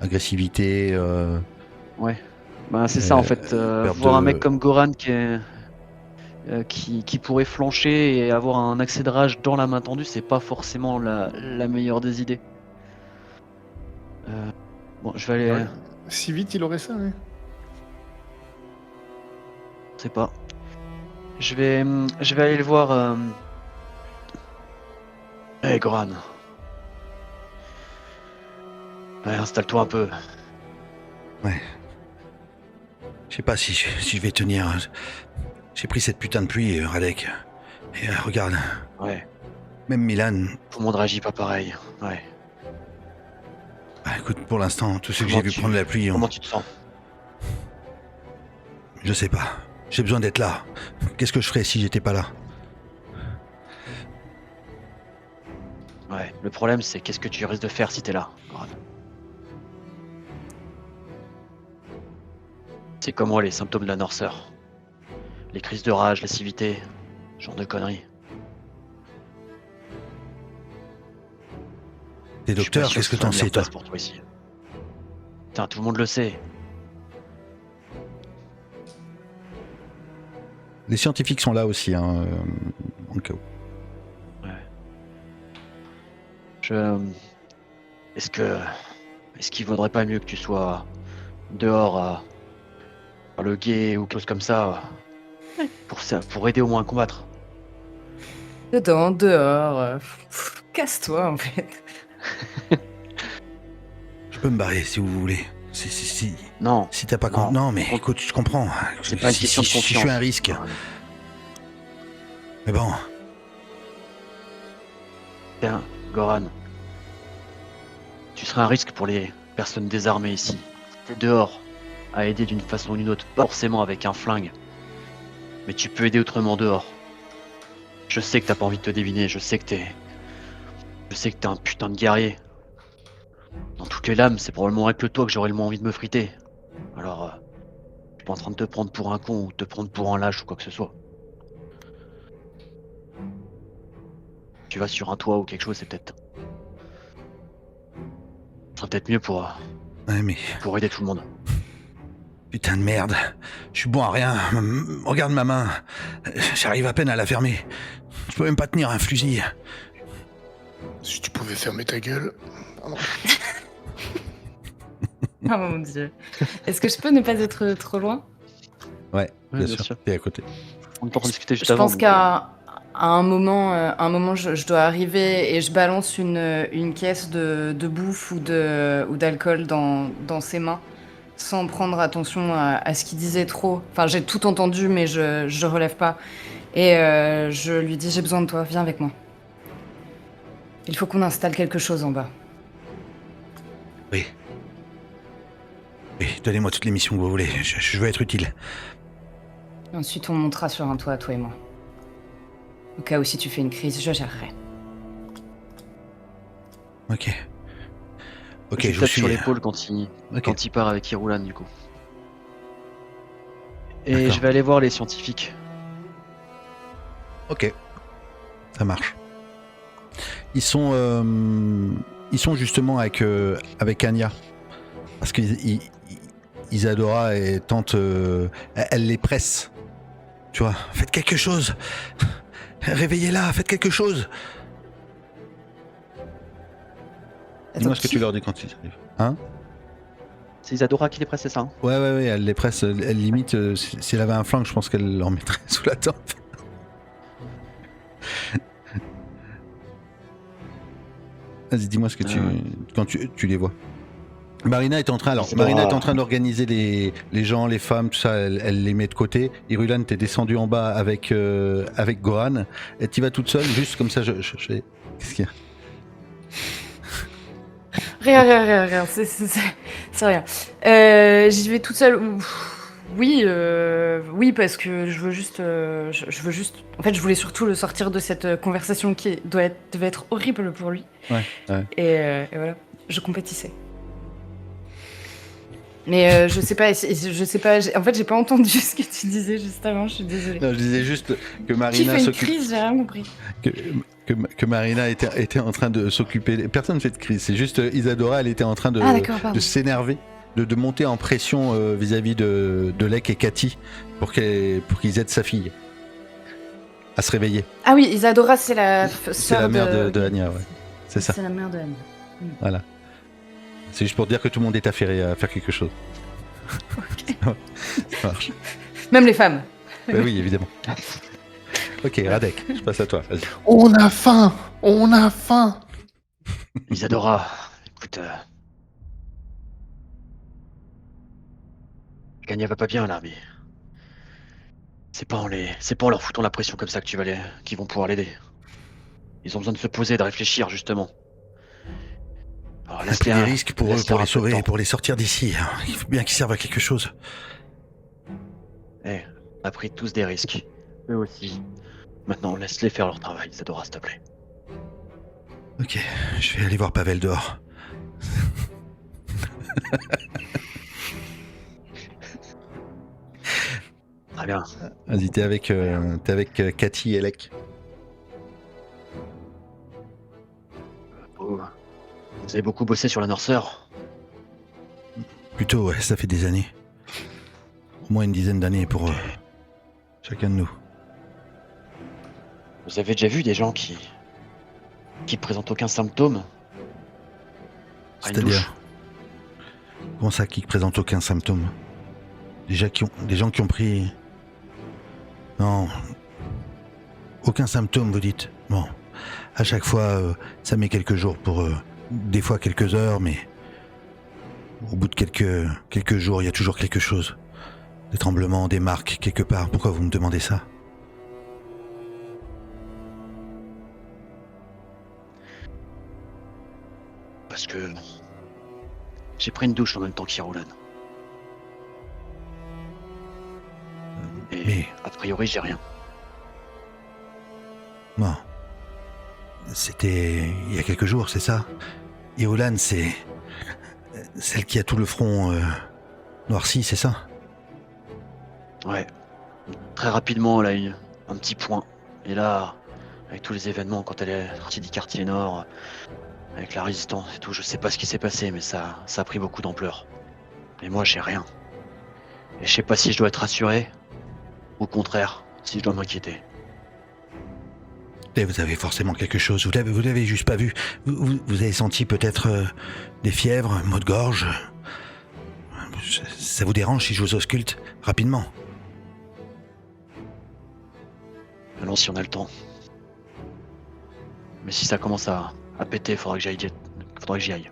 Agressivité. Ouais. Bah, c'est ça en fait. Voir un mec comme Goran qui pourrait flancher et avoir un accès de rage dans la main tendue, c'est pas forcément la meilleure des idées. Bon, je vais aller. Ouais. Si vite il aurait ça, oui. Je sais pas. Je vais aller le voir. Hey Goran. Ouais, installe-toi un peu. Ouais. Je sais pas si je vais tenir. J'ai pris cette putain de pluie, Radek. Et regarde. Ouais. Même Milan. Tout le monde réagit pas pareil. Ouais. Bah, écoute, pour l'instant, tous ceux que j'ai vu prendre la pluie. Comment tu te sens? Je sais pas. J'ai besoin d'être là. Qu'est-ce que je ferais si j'étais pas là? Ouais. Le problème, c'est qu'est-ce que tu risques de faire si t'es là, Goran. C'est comme moi les symptômes de la noirceur. Les crises de rage, l'acidité, genre de conneries. T'es docteur, qu'est-ce que t'en sais, toi? Pour toi ici. Putain, tout le monde le sait. Les scientifiques sont là aussi, hein, en cas où. Est-ce qu'il vaudrait pas mieux que tu sois dehors à le guet ou quelque chose comme ça pour aider au moins à combattre? Dedans, dehors. Casse-toi en fait. Je peux me barrer si vous voulez. Si Non. Si t'as pas non, mais écoute, je comprends. C'est pas une question de confiance. Si je suis un risque. Mais bon. Tiens, Goran. Tu seras un risque pour les personnes désarmées ici. T'es dehors à aider d'une façon ou d'une autre, pas forcément avec un flingue. Mais tu peux aider autrement dehors. Je sais que t'as pas envie de te deviner, je sais que t'es un putain de guerrier. Dans toutes les lames, c'est probablement avec le toi que j'aurais le moins envie de me friter. Alors, je suis pas en train de te prendre pour un con ou te prendre pour un lâche ou quoi que ce soit. Tu vas sur un toit ou quelque chose, c'est peut-être... Ce sera peut-être mieux pour aider tout le monde. Putain de merde. Je suis bon à rien. Regarde ma main. J'arrive à peine à la fermer. Je peux même pas tenir un fusil. Si tu pouvais fermer ta gueule. Pardon. Oh mon dieu. Est-ce que je peux ne pas être trop loin? Ouais, bien sûr. T'es à côté. On peut en discuter juste Je avant. pense qu'à un moment, je dois arriver et je balance une caisse de bouffe ou d'alcool dans ses mains. sans prendre attention à ce qu'il disait trop. Enfin, j'ai tout entendu, mais je relève pas. Et je lui dis, j'ai besoin de toi, viens avec moi. Il faut qu'on installe quelque chose en bas. Oui. Oui, donnez-moi toutes les missions que vous voulez. Je veux être utile. Ensuite, on montera sur un toit, toi et moi. Au cas où si tu fais une crise, je gérerai. Ok. Ok, Je je lui vous tape suis. sur l'épaule quand il part avec Irulan, du coup. Et D'accord. je vais aller voir les scientifiques. Ok. Ça marche. Ils sont justement avec Anya. Parce qu'Isadora tente... elle les presse. Tu vois, faites quelque chose. Réveillez-la, faites quelque chose. Dis-moi ce que tu leur dis quand ils arrivent. Hein? C'est Isadora qui les presse, c'est ça, hein? Ouais, elle les presse. Elle limite, si elle avait un flingue, je pense qu'elle leur mettrait sous la tente. Vas-y, dis-moi ce que quand tu les vois. Marina est en train d'organiser les gens, les femmes, tout ça, elle les met de côté. Irulan, t'es descendu en bas avec Gohan. Et t'y vas toute seule, juste comme ça, Qu'est-ce qu'il y a? Rien, c'est rien. J'y vais toute seule. Oui, parce que je veux juste. En fait, je voulais surtout le sortir de cette conversation qui devait être horrible pour lui. Ouais. Et voilà, je compétissais. Mais je sais pas. En fait, j'ai pas entendu ce que tu disais juste avant. Je suis désolée. Non, je disais juste que Qui Marina fait une s'occupe. crise, j'ai rien compris. Que Marina était en train de s'occuper. Personne ne fait de crise. C'est juste Isadora, elle était en train Ah, d'accord, pardon. de s'énerver, de monter en pression vis-à-vis de Lek et Cathy pour qu'ils aident sa fille à se réveiller. Ah oui, Isadora, c'est la C'est la mère de Anya, ouais. C'est ça. C'est la mère de Anya. Voilà. C'est juste pour dire que tout le monde est affairé à faire quelque chose. Ok. Ça marche. Même les femmes. Bah oui, évidemment. Ok, Radek, je passe à toi. Vas-y. On a faim. On a faim. Isadora, écoute... Gagna va pas bien, là, mais... C'est pas en leur foutant la pression comme ça qu'ils vont pouvoir l'aider. Ils ont besoin de se poser, de réfléchir, justement. Alors, On a pris des risques pour eux, laisse-leur pour un les peu de sauver, temps. pour les sortir d'ici. Il faut bien qu'ils servent à quelque chose. On a pris tous des risques. Eux aussi. Maintenant, laisse-les faire leur travail, Isadora, s'il te plaît. Ok, je vais aller voir Pavel dehors. Très bien. Vas-y, t'es avec Cathy et Lek. Vous avez beaucoup bossé sur la noirceur. Plutôt, ouais, ça fait des années. Au moins une dizaine d'années pour chacun de nous. Vous avez déjà vu des gens qui présentent aucun symptôme à une douche? C'est-à-dire, comment ça, qui présente aucun symptôme? Des gens qui ont pris... Non. Aucun symptôme, vous dites. Bon. À chaque fois, ça met quelques jours pour... des fois quelques heures, mais... Au bout de quelques jours, il y a toujours quelque chose. Des tremblements, des marques, quelque part. Pourquoi vous me demandez ça? Parce que... j'ai pris une douche en même temps qu'Irulan. Et Mais... a priori, j'ai rien. Bon. C'était il y a quelques jours, c'est ça? Irulan, c'est... celle qui a tout le front noirci, c'est ça? Ouais. Très rapidement, elle a eu un petit point. Et là, avec tous les événements, quand elle est sortie du quartier nord, avec la résistance et tout, je sais pas ce qui s'est passé, mais ça a pris beaucoup d'ampleur. Et moi, j'ai rien. Et je sais pas si je dois être rassuré, ou au contraire, si je dois m'inquiéter. Et vous avez forcément quelque chose, vous l'avez juste pas vu. Vous avez senti peut-être des fièvres, maux de gorge. Ça vous dérange si je vous ausculte rapidement? Allons si on a le temps. Mais si ça commence à péter, faudra que j'y aille.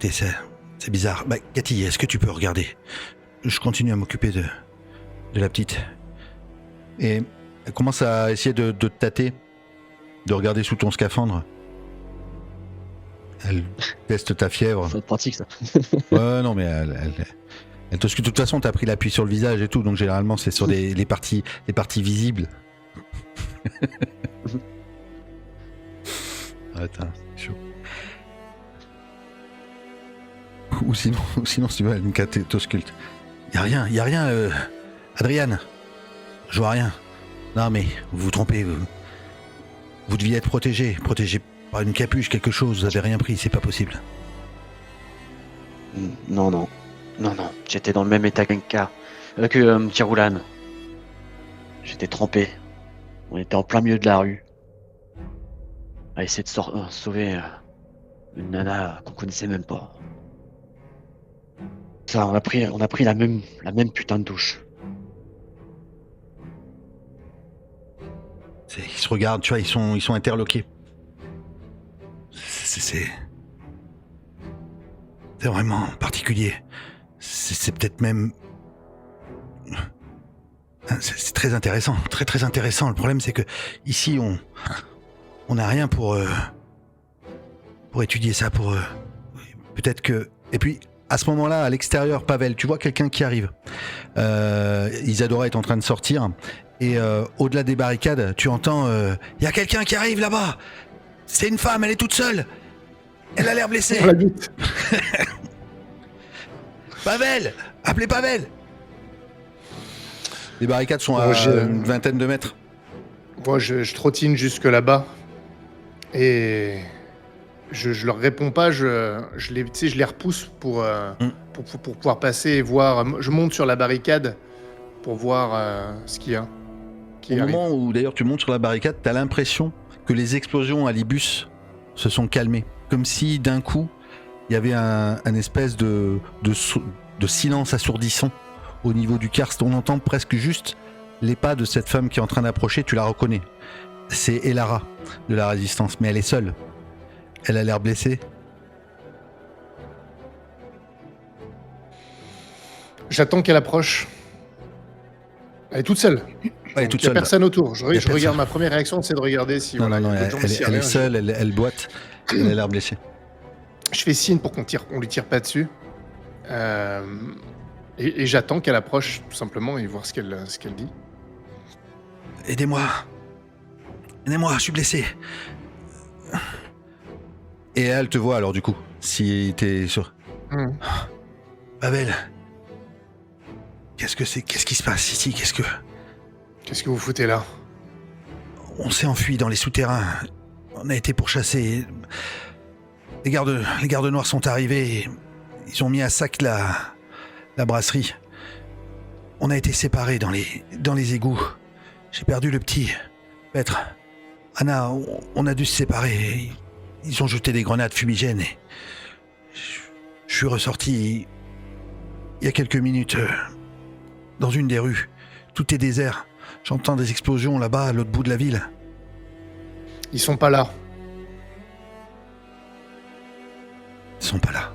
Écoutez, C'est bizarre. Bah, Cathy, est-ce que tu peux regarder? Je continue à m'occuper de la petite. Et elle commence à essayer de te tâter, de regarder sous ton scaphandre. Elle teste ta fièvre. Ça va être pratique, ça. Ouais, non, mais elle te... De toute façon, t'as pris l'appui sur le visage et tout, donc généralement, c'est sur les parties visibles. Attends, c'est chaud. Ou sinon, si tu veux, elle me t'ausculte. Y a rien, Adriane. Je vois rien. Non, mais vous vous trompez. Vous deviez être protégé par une capuche, quelque chose. Vous avez rien pris, c'est pas possible. Non. J'étais dans le même état que Tiroulan. J'étais trempé. On était en plein milieu de la rue. À essayer de sauver une nana qu'on connaissait même pas. Ça, on a pris la même putain de douche. Ils se regardent, tu vois, ils sont interloqués. C'est vraiment particulier. C'est peut-être même... C'est très intéressant, très intéressant. Le problème, c'est que ici, on n'a rien pour étudier ça, peut-être que... Et puis, à ce moment-là, à l'extérieur, Pavel, tu vois quelqu'un qui arrive. Isadora est en train de sortir. Et au-delà des barricades, tu entends... y a quelqu'un qui arrive là-bas. C'est une femme, elle est toute seule. Elle a l'air blessée. On la bute. Pavel, appelez Pavel. Les barricades sont à une vingtaine de mètres. Moi, je trottine jusque là-bas. Et je leur réponds pas. Je les repousse pour pouvoir passer et voir. Je monte sur la barricade pour voir ce qu'il y a. Au moment où d'ailleurs tu montes sur la barricade, t'as l'impression que les explosions à l'Ibus se sont calmées. Comme si d'un coup, il y avait un espèce de silence assourdissant au niveau du karst. On entend presque juste les pas de cette femme qui est en train d'approcher, tu la reconnais. C'est Elara de la Résistance, mais elle est seule. Elle a l'air blessée. J'attends qu'elle approche. Elle est toute seule. Elle est toute Il n'y a seule. personne autour. Je personne. regarde, ma première réaction, c'est de regarder si... Non, voilà, non, il y a d'autres gens, s'il y a elle est rien, seule, elle boite. Elle a l'air blessée. Je fais signe pour on lui tire pas dessus. Et j'attends qu'elle approche, tout simplement, et voir ce qu'elle dit. Aidez-moi, je suis blessé. Et elle te voit alors du coup, si t'es sûr. Pavel, qu'est-ce que c'est? Qu'est-ce qui se passe ici? Qu'est-ce que vous foutez là? On s'est enfui dans les souterrains. On a été pourchassés. Les gardes noirs sont arrivés. Ils ont mis à sac la brasserie. On a été séparés dans les égouts. J'ai perdu le petit. Petre. Anna, on a dû se séparer. Ils ont jeté des grenades fumigènes et... Je suis ressorti il y a quelques minutes dans une des rues. Tout est désert. J'entends des explosions là-bas, à l'autre bout de la ville. Ils sont pas là. Ils sont pas là.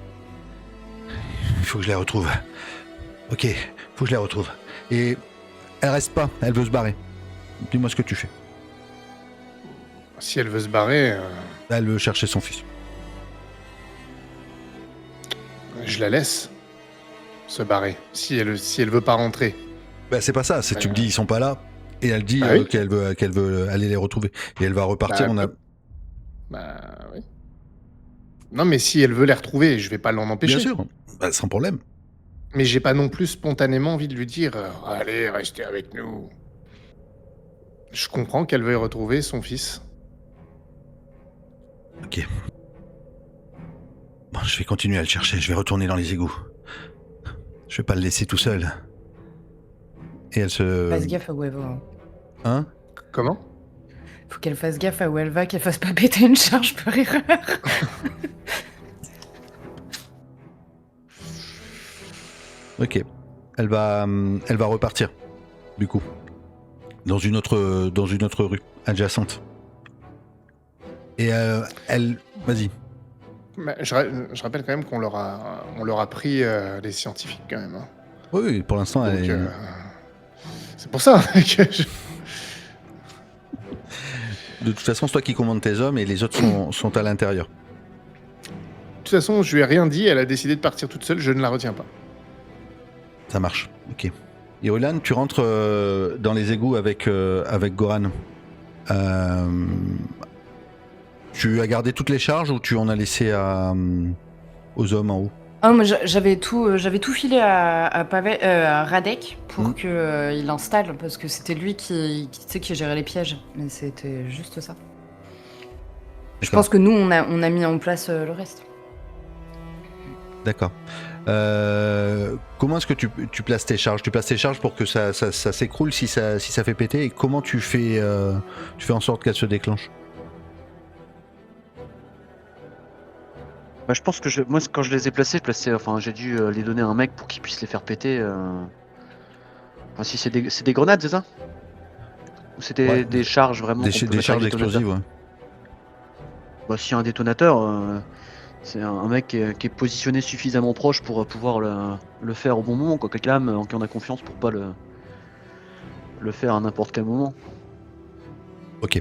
Il faut que je les retrouve. Ok, faut que je les retrouve. Et elle reste pas, elle veut se barrer. Dis-moi ce que tu fais. Si elle veut se barrer... Elle veut chercher son fils. Je la laisse se barrer, si elle veut pas rentrer. Bah c'est pas ça, c'est tu me dis ils sont pas là, et elle dit oui. qu'elle veut aller les retrouver. Et elle va repartir, oui. Non mais si elle veut les retrouver, je vais pas l'en empêcher. Bien sûr, sans problème. Mais j'ai pas non plus spontanément envie de lui dire « Allez, restez avec nous ». Je comprends qu'elle veuille retrouver son fils. Ok. Bon, je vais continuer à le chercher, je vais retourner dans les égouts. Je vais pas le laisser tout seul. Et elle se... Fasse gaffe à où elle va. Hein? Comment? Faut qu'elle fasse gaffe à où elle va, qu'elle fasse pas péter une charge par erreur. Ok. Elle va repartir, du coup. Dans une autre rue, adjacente. Et elle... Vas-y. Mais je rappelle quand même qu'on leur a pris les scientifiques quand même, hein. Oui, pour l'instant, Donc, elle c'est pour ça que de toute façon, c'est toi qui commandes tes hommes et les autres sont à l'intérieur. De toute façon, je lui ai rien dit, elle a décidé de partir toute seule, je ne la retiens pas. Ça marche, ok. Irulan, tu rentres dans les égouts avec Goran. Tu as gardé toutes les charges ou tu en as laissé aux hommes en haut? Ah, moi, j'avais tout filé à Radek pour qu'il installe, parce que c'était lui qui gérait les pièges. Mais c'était juste ça. Je pense que nous, on a mis en place le reste. D'accord. Comment est-ce que tu places tes charges? Tu places tes charges pour que ça s'écroule si ça fait péter, et comment tu fais en sorte qu'elles se déclenchent? Bah, je pense que moi, quand je les ai placés, j'ai dû les donner à un mec pour qu'il puisse les faire péter. Enfin, si c'est des grenades, c'est ça? Ou c'était Ouais. des charges vraiment qu'on peut Des mettre charges avec un détonateur? explosives, ouais. Bah, s'il y a un détonateur, c'est un mec qui est positionné suffisamment proche pour pouvoir le faire au bon moment, quoi. Quelqu'un en qui on a confiance pour pas le faire à n'importe quel moment. Ok.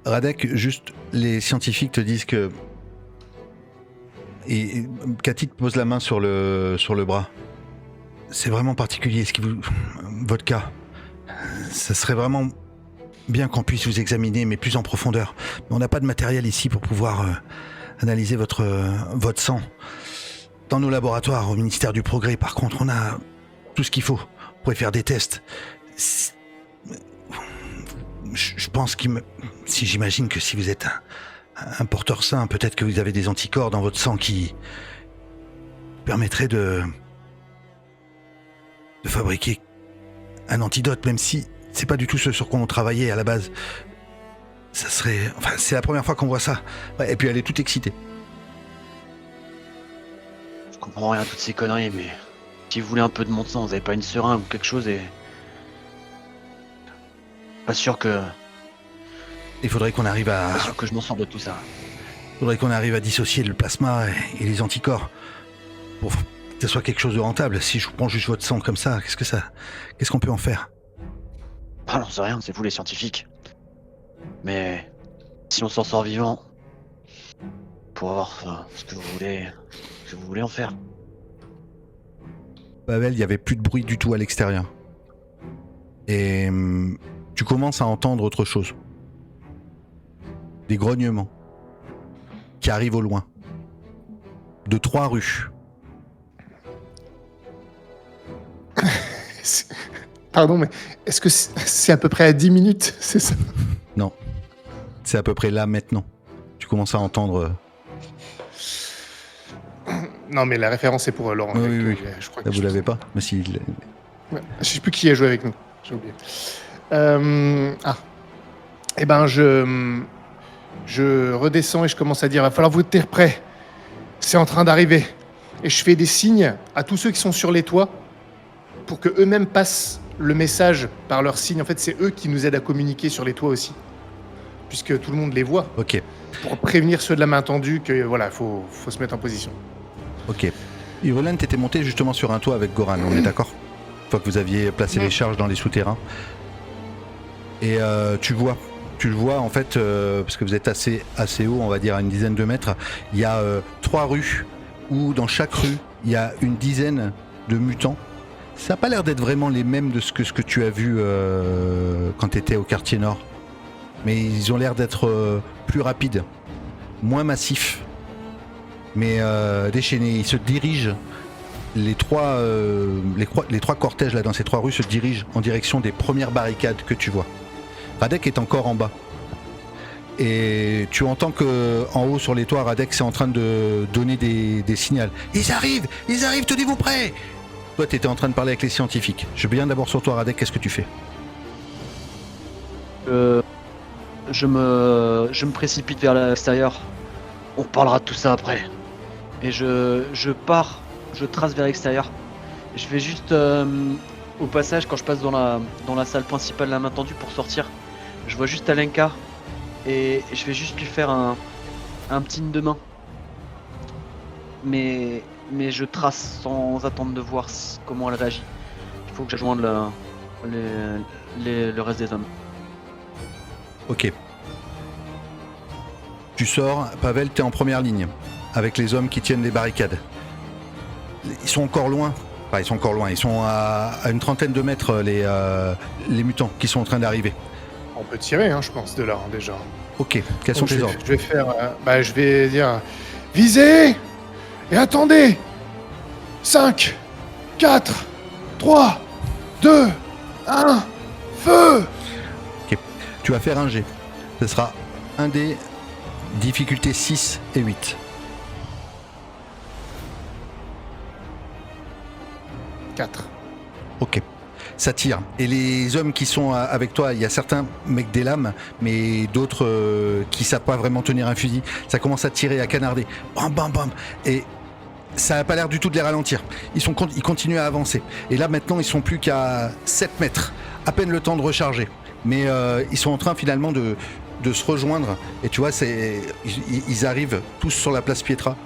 Radek, juste, les scientifiques te disent que... Et Cathy te pose la main sur le bras. C'est vraiment particulier, votre cas. Ça serait vraiment bien qu'on puisse vous examiner, mais plus en profondeur. Mais on n'a pas de matériel ici pour pouvoir analyser votre sang. Dans nos laboratoires, au ministère du Progrès, par contre, on a tout ce qu'il faut. Vous pouvez faire des tests. Je pense si j'imagine que si vous êtes un porteur sain, peut-être que vous avez des anticorps dans votre sang qui permettraient de fabriquer un antidote, même si c'est pas du tout ce sur quoi on travaillait à la base. Ça serait... Enfin, c'est la première fois qu'on voit ça. Ouais, et puis elle est toute excitée. Je comprends rien à toutes ces conneries, mais si vous voulez un peu de mon sang, vous avez pas une seringue ou quelque chose et... Pas sûr que Il faudrait qu'on arrive à... je m'en sors de tout ça. Faudrait qu'on arrive à dissocier le plasma et les anticorps pour que ce soit quelque chose de rentable. Si je prends juste votre sang comme ça, qu'est-ce qu'on peut en faire? Ah non, c'est rien, c'est vous les scientifiques. Mais si on s'en sort vivant, pour avoir ce que vous voulez en faire. Pavel, il n'y avait plus de bruit du tout à l'extérieur. Et tu commences à entendre autre chose. Des grognements qui arrivent au loin. De 3 rues. Pardon, mais est-ce que c'est à peu près à 10 minutes, c'est ça? Non. C'est à peu près là maintenant. Tu commences à entendre... Non, mais la référence est pour Laurent. Oui. Je crois Là, que vous l'avez pas? Mais si... Ouais, je sais plus qui a joué avec nous. J'ai oublié. Eh ben, je redescends et je commence à dire, va falloir vous tenir prêts. C'est en train d'arriver. Et je fais des signes à tous ceux qui sont sur les toits pour que eux-mêmes passent le message par leurs signes. En fait, c'est eux qui nous aident à communiquer sur les toits aussi, puisque tout le monde les voit. Ok. Pour prévenir ceux de la main tendue que voilà, faut se mettre en position. Ok. Irulan, t'étais monté justement sur un toit avec Goran, on est d'accord? Une fois que vous aviez placé les charges dans les souterrains. Et tu le vois en fait, parce que vous êtes assez haut, on va dire à une dizaine de mètres, il y a 3 rues, où dans chaque rue, il y a une dizaine de mutants. Ça n'a pas l'air d'être vraiment les mêmes de ce que tu as vu quand tu étais au quartier nord. Mais ils ont l'air d'être plus rapides, moins massifs, mais déchaînés. Ils se dirigent, les trois cortèges là dans ces 3 rues se dirigent en direction des premières barricades que tu vois. Radek est encore en bas. Et tu entends que en haut sur les toits, Radek c'est en train de donner des signaux. Ils arrivent, tenez-vous prêts. Toi, tu étais en train de parler avec les scientifiques. Je viens d'abord sur toi, Radek, qu'est-ce que tu fais? Je me précipite vers l'extérieur. On parlera de tout ça après. Et je pars, je trace vers l'extérieur. Je vais juste au passage, quand je passe dans la salle principale, la main tendue pour sortir, je vois juste Alenka et je vais juste lui faire un un petit de main. Mais je trace sans attendre de voir comment elle réagit. Il faut que je rejoigne le reste des hommes. Ok. Tu sors, Pavel, t'es en première ligne, avec les hommes qui tiennent les barricades. Ils sont encore loin. Enfin, ils sont encore loin. Ils sont à une trentaine de mètres, les mutants qui sont en train d'arriver. On peut tirer, hein, je pense, de là, hein, déjà. Ok, quels sont Donc, tes ordres? je vais faire... je vais dire... Visez et attendez 5, 4, 3, 2, 1, feu! Tu vas faire un G. Ce sera un dé, difficulté 6 et 8. 4. Ok. Ça tire. Et les hommes qui sont avec toi, il y a certains mecs des lames, mais d'autres qui savent pas vraiment tenir un fusil. Ça commence à tirer, à canarder. Bam, bam, bam. Et ça n'a pas l'air du tout de les ralentir. Ils continuent à avancer. Et là, maintenant, ils sont plus qu'à 7 mètres. À peine le temps de recharger. Mais ils sont en train, finalement, de se rejoindre. Et tu vois, ils arrivent tous sur la place Pietra.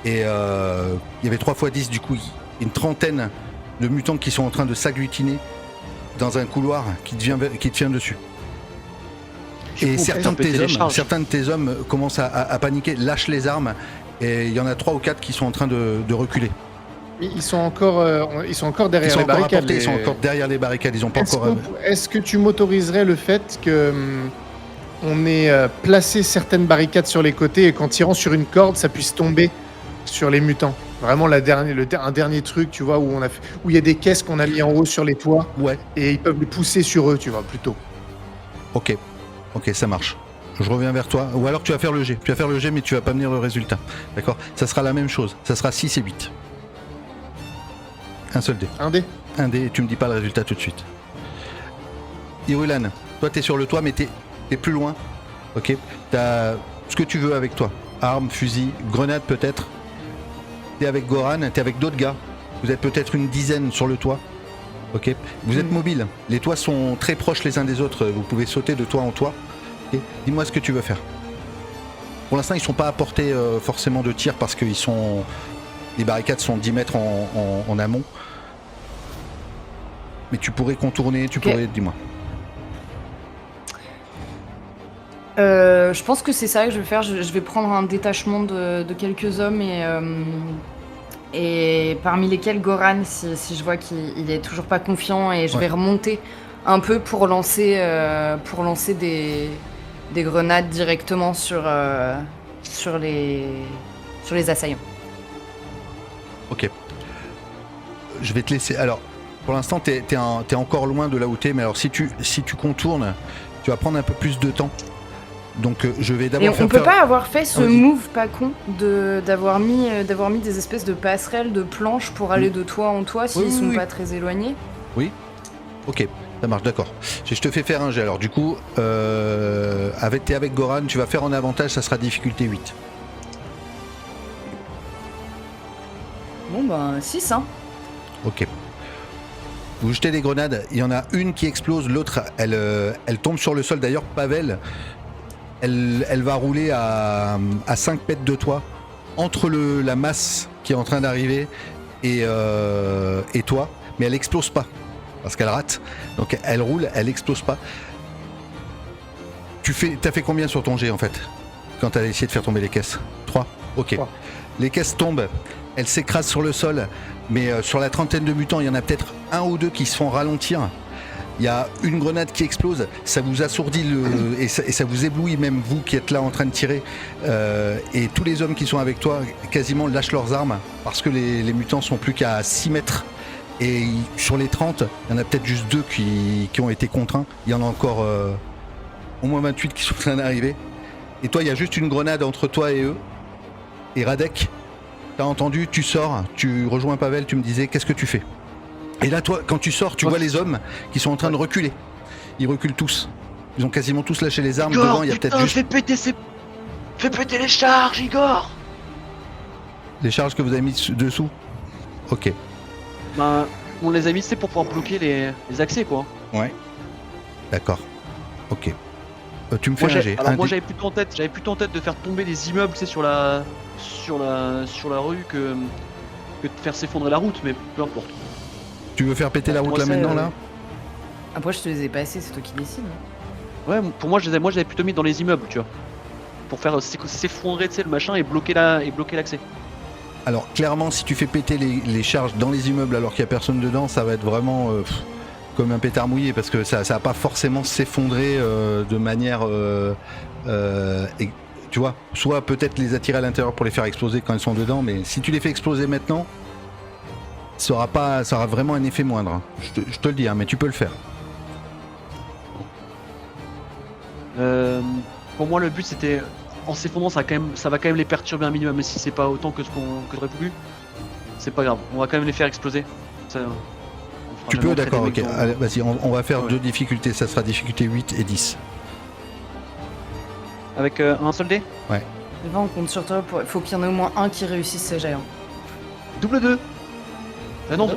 Et il y avait 3 x 10, du coup, une trentaine de mutants qui sont en train de s'agglutiner dans un couloir qui te vient dessus. Et certains de tes hommes commencent à paniquer, lâchent les armes, et il y en a 3 ou 4 qui sont en train de reculer. Ils sont encore derrière les barricades. Ils sont encore derrière les barricades, ils ont pas encore... Est-ce que tu m'autoriserais le fait que on ait placé certaines barricades sur les côtés et qu'en tirant sur une corde, ça puisse tomber sur les mutants? Vraiment un dernier truc, tu vois, où il y a des caisses qu'on a mis en haut sur les toits. Ouais. Et ils peuvent les pousser sur eux, tu vois, plutôt. Ok, ça marche. Je reviens vers toi. Ou alors tu vas faire le G. Tu vas faire le G, mais tu vas pas venir le résultat. D'accord? Ça sera la même chose. Ça sera 6 et 8. Un seul dé. Un dé? Un dé, et tu me dis pas le résultat tout de suite. Irulan, toi t'es sur le toit, mais t'es plus loin. Ok? T'as ce que tu veux avec toi. Armes, fusil, grenades peut-être. T'es avec Goran, t'es avec d'autres gars. Vous êtes peut-être une dizaine sur le toit. Ok. Vous êtes mobile. Les toits sont très proches les uns des autres. Vous pouvez sauter de toit en toit. Okay. Dis-moi ce que tu veux faire. Pour l'instant, ils sont pas à portée forcément de tir parce que les barricades sont 10 mètres en amont. Mais tu pourrais contourner, dis-moi. Je pense que c'est ça que je vais faire. Je vais prendre un détachement de quelques hommes et parmi lesquels Goran, si je vois qu'il est toujours pas confiant, et je vais remonter un peu pour lancer des grenades directement sur les assaillants. Ok. Je vais te laisser. Alors, pour l'instant, t'es encore loin de là où t'es, mais alors si tu contournes, tu vas prendre un peu plus de temps. Donc je vais d'abord on peut pas avoir fait ce move pas con d'avoir mis des espèces de passerelles, de planches pour aller de toit en toit s'ils sont pas très éloignés. Oui. Ok, ça marche, d'accord. Je te fais faire un jet. Alors du coup, t'es avec Goran, tu vas faire en avantage, ça sera difficulté 8. Bon ben 6 hein. Ok. Vous jetez des grenades, il y en a une qui explose, l'autre elle tombe sur le sol. D'ailleurs, Pavel, elle va rouler à 5 mètres de toi, entre la masse qui est en train d'arriver et toi, mais elle explose pas, parce qu'elle rate. Donc elle roule, elle explose pas. T'as fait combien sur ton jet en fait, quand t'as essayé de faire tomber les caisses? 3. Ok. 3. Les caisses tombent, elles s'écrasent sur le sol, mais sur la trentaine de mutants, il y en a peut-être un ou deux qui se font ralentir. Il y a une grenade qui explose, ça vous assourdit et ça vous éblouit, même vous qui êtes là en train de tirer. Et tous les hommes qui sont avec toi quasiment lâchent leurs armes parce que les mutants sont plus qu'à 6 mètres. Et sur les 30, il y en a peut-être juste 2 qui ont été contraints. Il y en a encore au moins 28 qui sont en train d'arriver. Et toi, il y a juste une grenade entre toi et eux. Et Radek, t'as entendu, tu sors, tu rejoins Pavel, tu me disais, qu'est-ce que tu fais? Et là, toi, quand tu sors, tu vois les hommes qui sont en train de reculer. Ils reculent tous. Ils ont quasiment tous lâché les armes. Igor, devant, il y a peut-être juste... Fais péter les charges, Igor. Les charges que vous avez mis dessous? Ok. Bah, on les a mis, c'est pour pouvoir bloquer les accès, quoi. Ouais. D'accord. Ok. Tu me fais un jet. Alors moi j'avais plutôt en tête de faire tomber les immeubles, tu sais, sur la rue que de faire s'effondrer la route, mais peu importe. Tu veux faire péter la route là maintenant là? Après, je te les ai passés, c'est toi qui décides. Ouais, pour moi j'avais plutôt mis dans les immeubles, tu vois, pour faire s'effondrer, tu sais, le machin et bloquer l'accès. Alors clairement, si tu fais péter les charges dans les immeubles alors qu'il n'y a personne dedans, ça va être vraiment comme un pétard mouillé, parce que ça va pas forcément s'effondrer de manière... tu vois, soit peut-être les attirer à l'intérieur pour les faire exploser quand ils sont dedans, mais si tu les fais exploser maintenant, ça aura vraiment un effet moindre. Hein. Je te le dis, hein, mais tu peux le faire. Pour moi le but c'était, en s'effondrant ça va quand même les perturber un minimum, mais si c'est pas autant que ce qu'on aurait voulu, c'est pas grave, on va quand même les faire exploser. Ça, tu peux, d'accord, ok. Allez, vas-y, on va faire deux difficultés, ça sera difficulté 8 et 10. Avec un seul dé? Ouais. Et ben, on compte sur toi, faut qu'il y en ait au moins un qui réussisse ce jet. Double 2.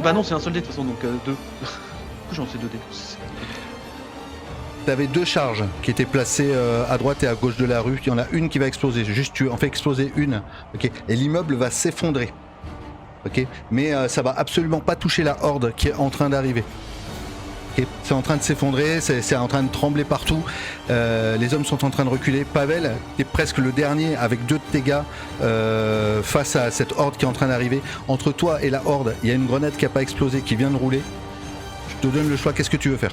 Bah non, c'est un seul dé de toute façon, donc 2. Pourquoi j'en sais 2 dés? T'avais deux charges qui étaient placées à droite et à gauche de la rue. Il y en a une qui va exploser. Juste, tu en fais exploser une. Ok. Et l'immeuble va s'effondrer. Ok. Mais ça va absolument pas toucher la horde qui est en train d'arriver. Ok. C'est en train de s'effondrer. C'est en train de trembler partout. Les hommes sont en train de reculer. Pavel, t'es presque le dernier avec 2 de tes gars face à cette horde qui est en train d'arriver. Entre toi et la horde, il y a une grenade qui a pas explosé, qui vient de rouler. Je te donne le choix. Qu'est-ce que tu veux faire?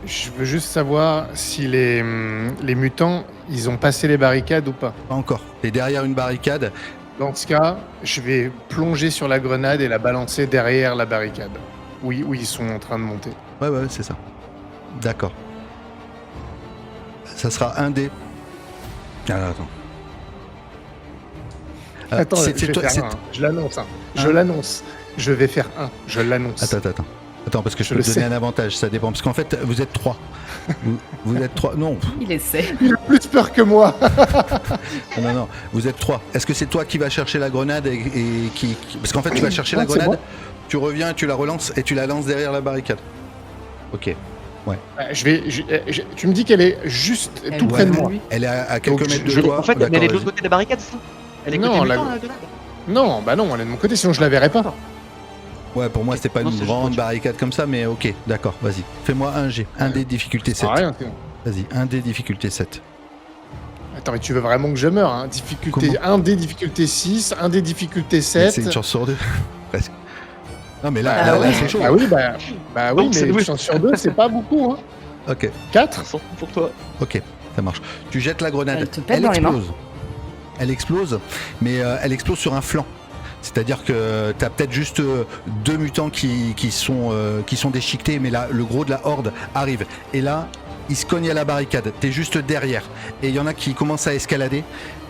Je veux juste savoir si les mutants, ils ont passé les barricades ou pas. Pas encore. T'es derrière une barricade. Dans ce cas, je vais plonger sur la grenade et la balancer derrière la barricade. Où ils sont en train de monter. Ouais, c'est ça. D'accord. Ça sera un dé. Alors, attends. Je l'annonce. Je l'annonce. Je vais faire un. Je l'annonce. Attends, parce que je peux te donner un avantage, ça dépend. Parce qu'en fait, vous êtes 3. Vous êtes 3. Non. Il essaie. Il a plus peur que moi. Non. Vous êtes 3. Est-ce que c'est toi qui vas chercher la grenade et qui... Parce qu'en fait, tu vas chercher la grenade, tu reviens, tu la relances et tu la lances derrière la barricade. Ok. Ouais. Tu me dis qu'elle est juste tout près de moi. Elle est à quelques mètres de toi. En fait, elle est de l'autre côté de la barricade, c'est ça? Elle est côté mutant, là, Non, bah non, elle est de mon côté, sinon je la verrais pas. Ouais, pour moi, c'était pas une grande barricade comme ça, mais ok, d'accord, vas-y. Fais-moi un G, un dé difficulté 7. Vas-y, un dé difficulté 7. Attends, mais tu veux vraiment que je meure, hein? Difficulté 1 dé difficulté 6, 1 dé difficulté 7. C'est une chance sur 2, presque. Non, mais là, c'est chaud. Bah oui, mais une chance sur 2, c'est pas beaucoup, hein. Ok. 4 pour toi. Ok, ça marche. Tu jettes la grenade, Elle te pète dans les mains. Elle explose, mais elle explose sur un flanc. C'est-à-dire que t'as peut-être juste 2 mutants qui sont déchiquetés, mais là, le gros de la horde arrive. Et là, ils se cognent à la barricade. T'es juste derrière. Et il y en a qui commencent à escalader.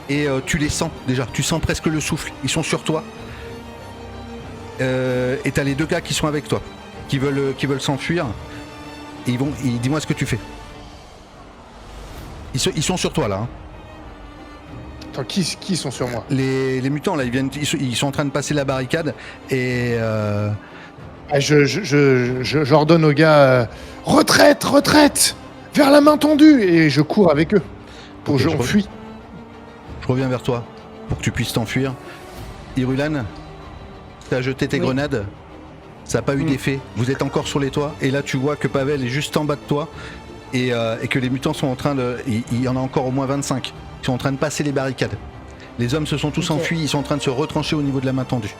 Et tu les sens déjà. Tu sens presque le souffle. Ils sont sur toi. Et t'as les 2 gars qui sont avec toi, qui veulent s'enfuir. Et dis-moi ce que tu fais. Ils sont sur toi là. Hein. Attends, qui sont sur moi? Les mutants là, ils sont en train de passer la barricade et j'ordonne aux gars retraite vers la main tendue et je cours avec eux. On fuit. Je reviens vers toi pour que tu puisses t'enfuir. Irulan, t'as jeté tes grenades, ça n'a pas eu d'effet. Vous êtes encore sur les toits et là tu vois que Pavel est juste en bas de toi et que les mutants sont en train de... Il y en a encore au moins 25. Ils sont en train de passer les barricades. Les hommes se sont tous enfuis, ils sont en train de se retrancher au niveau de la main tendue.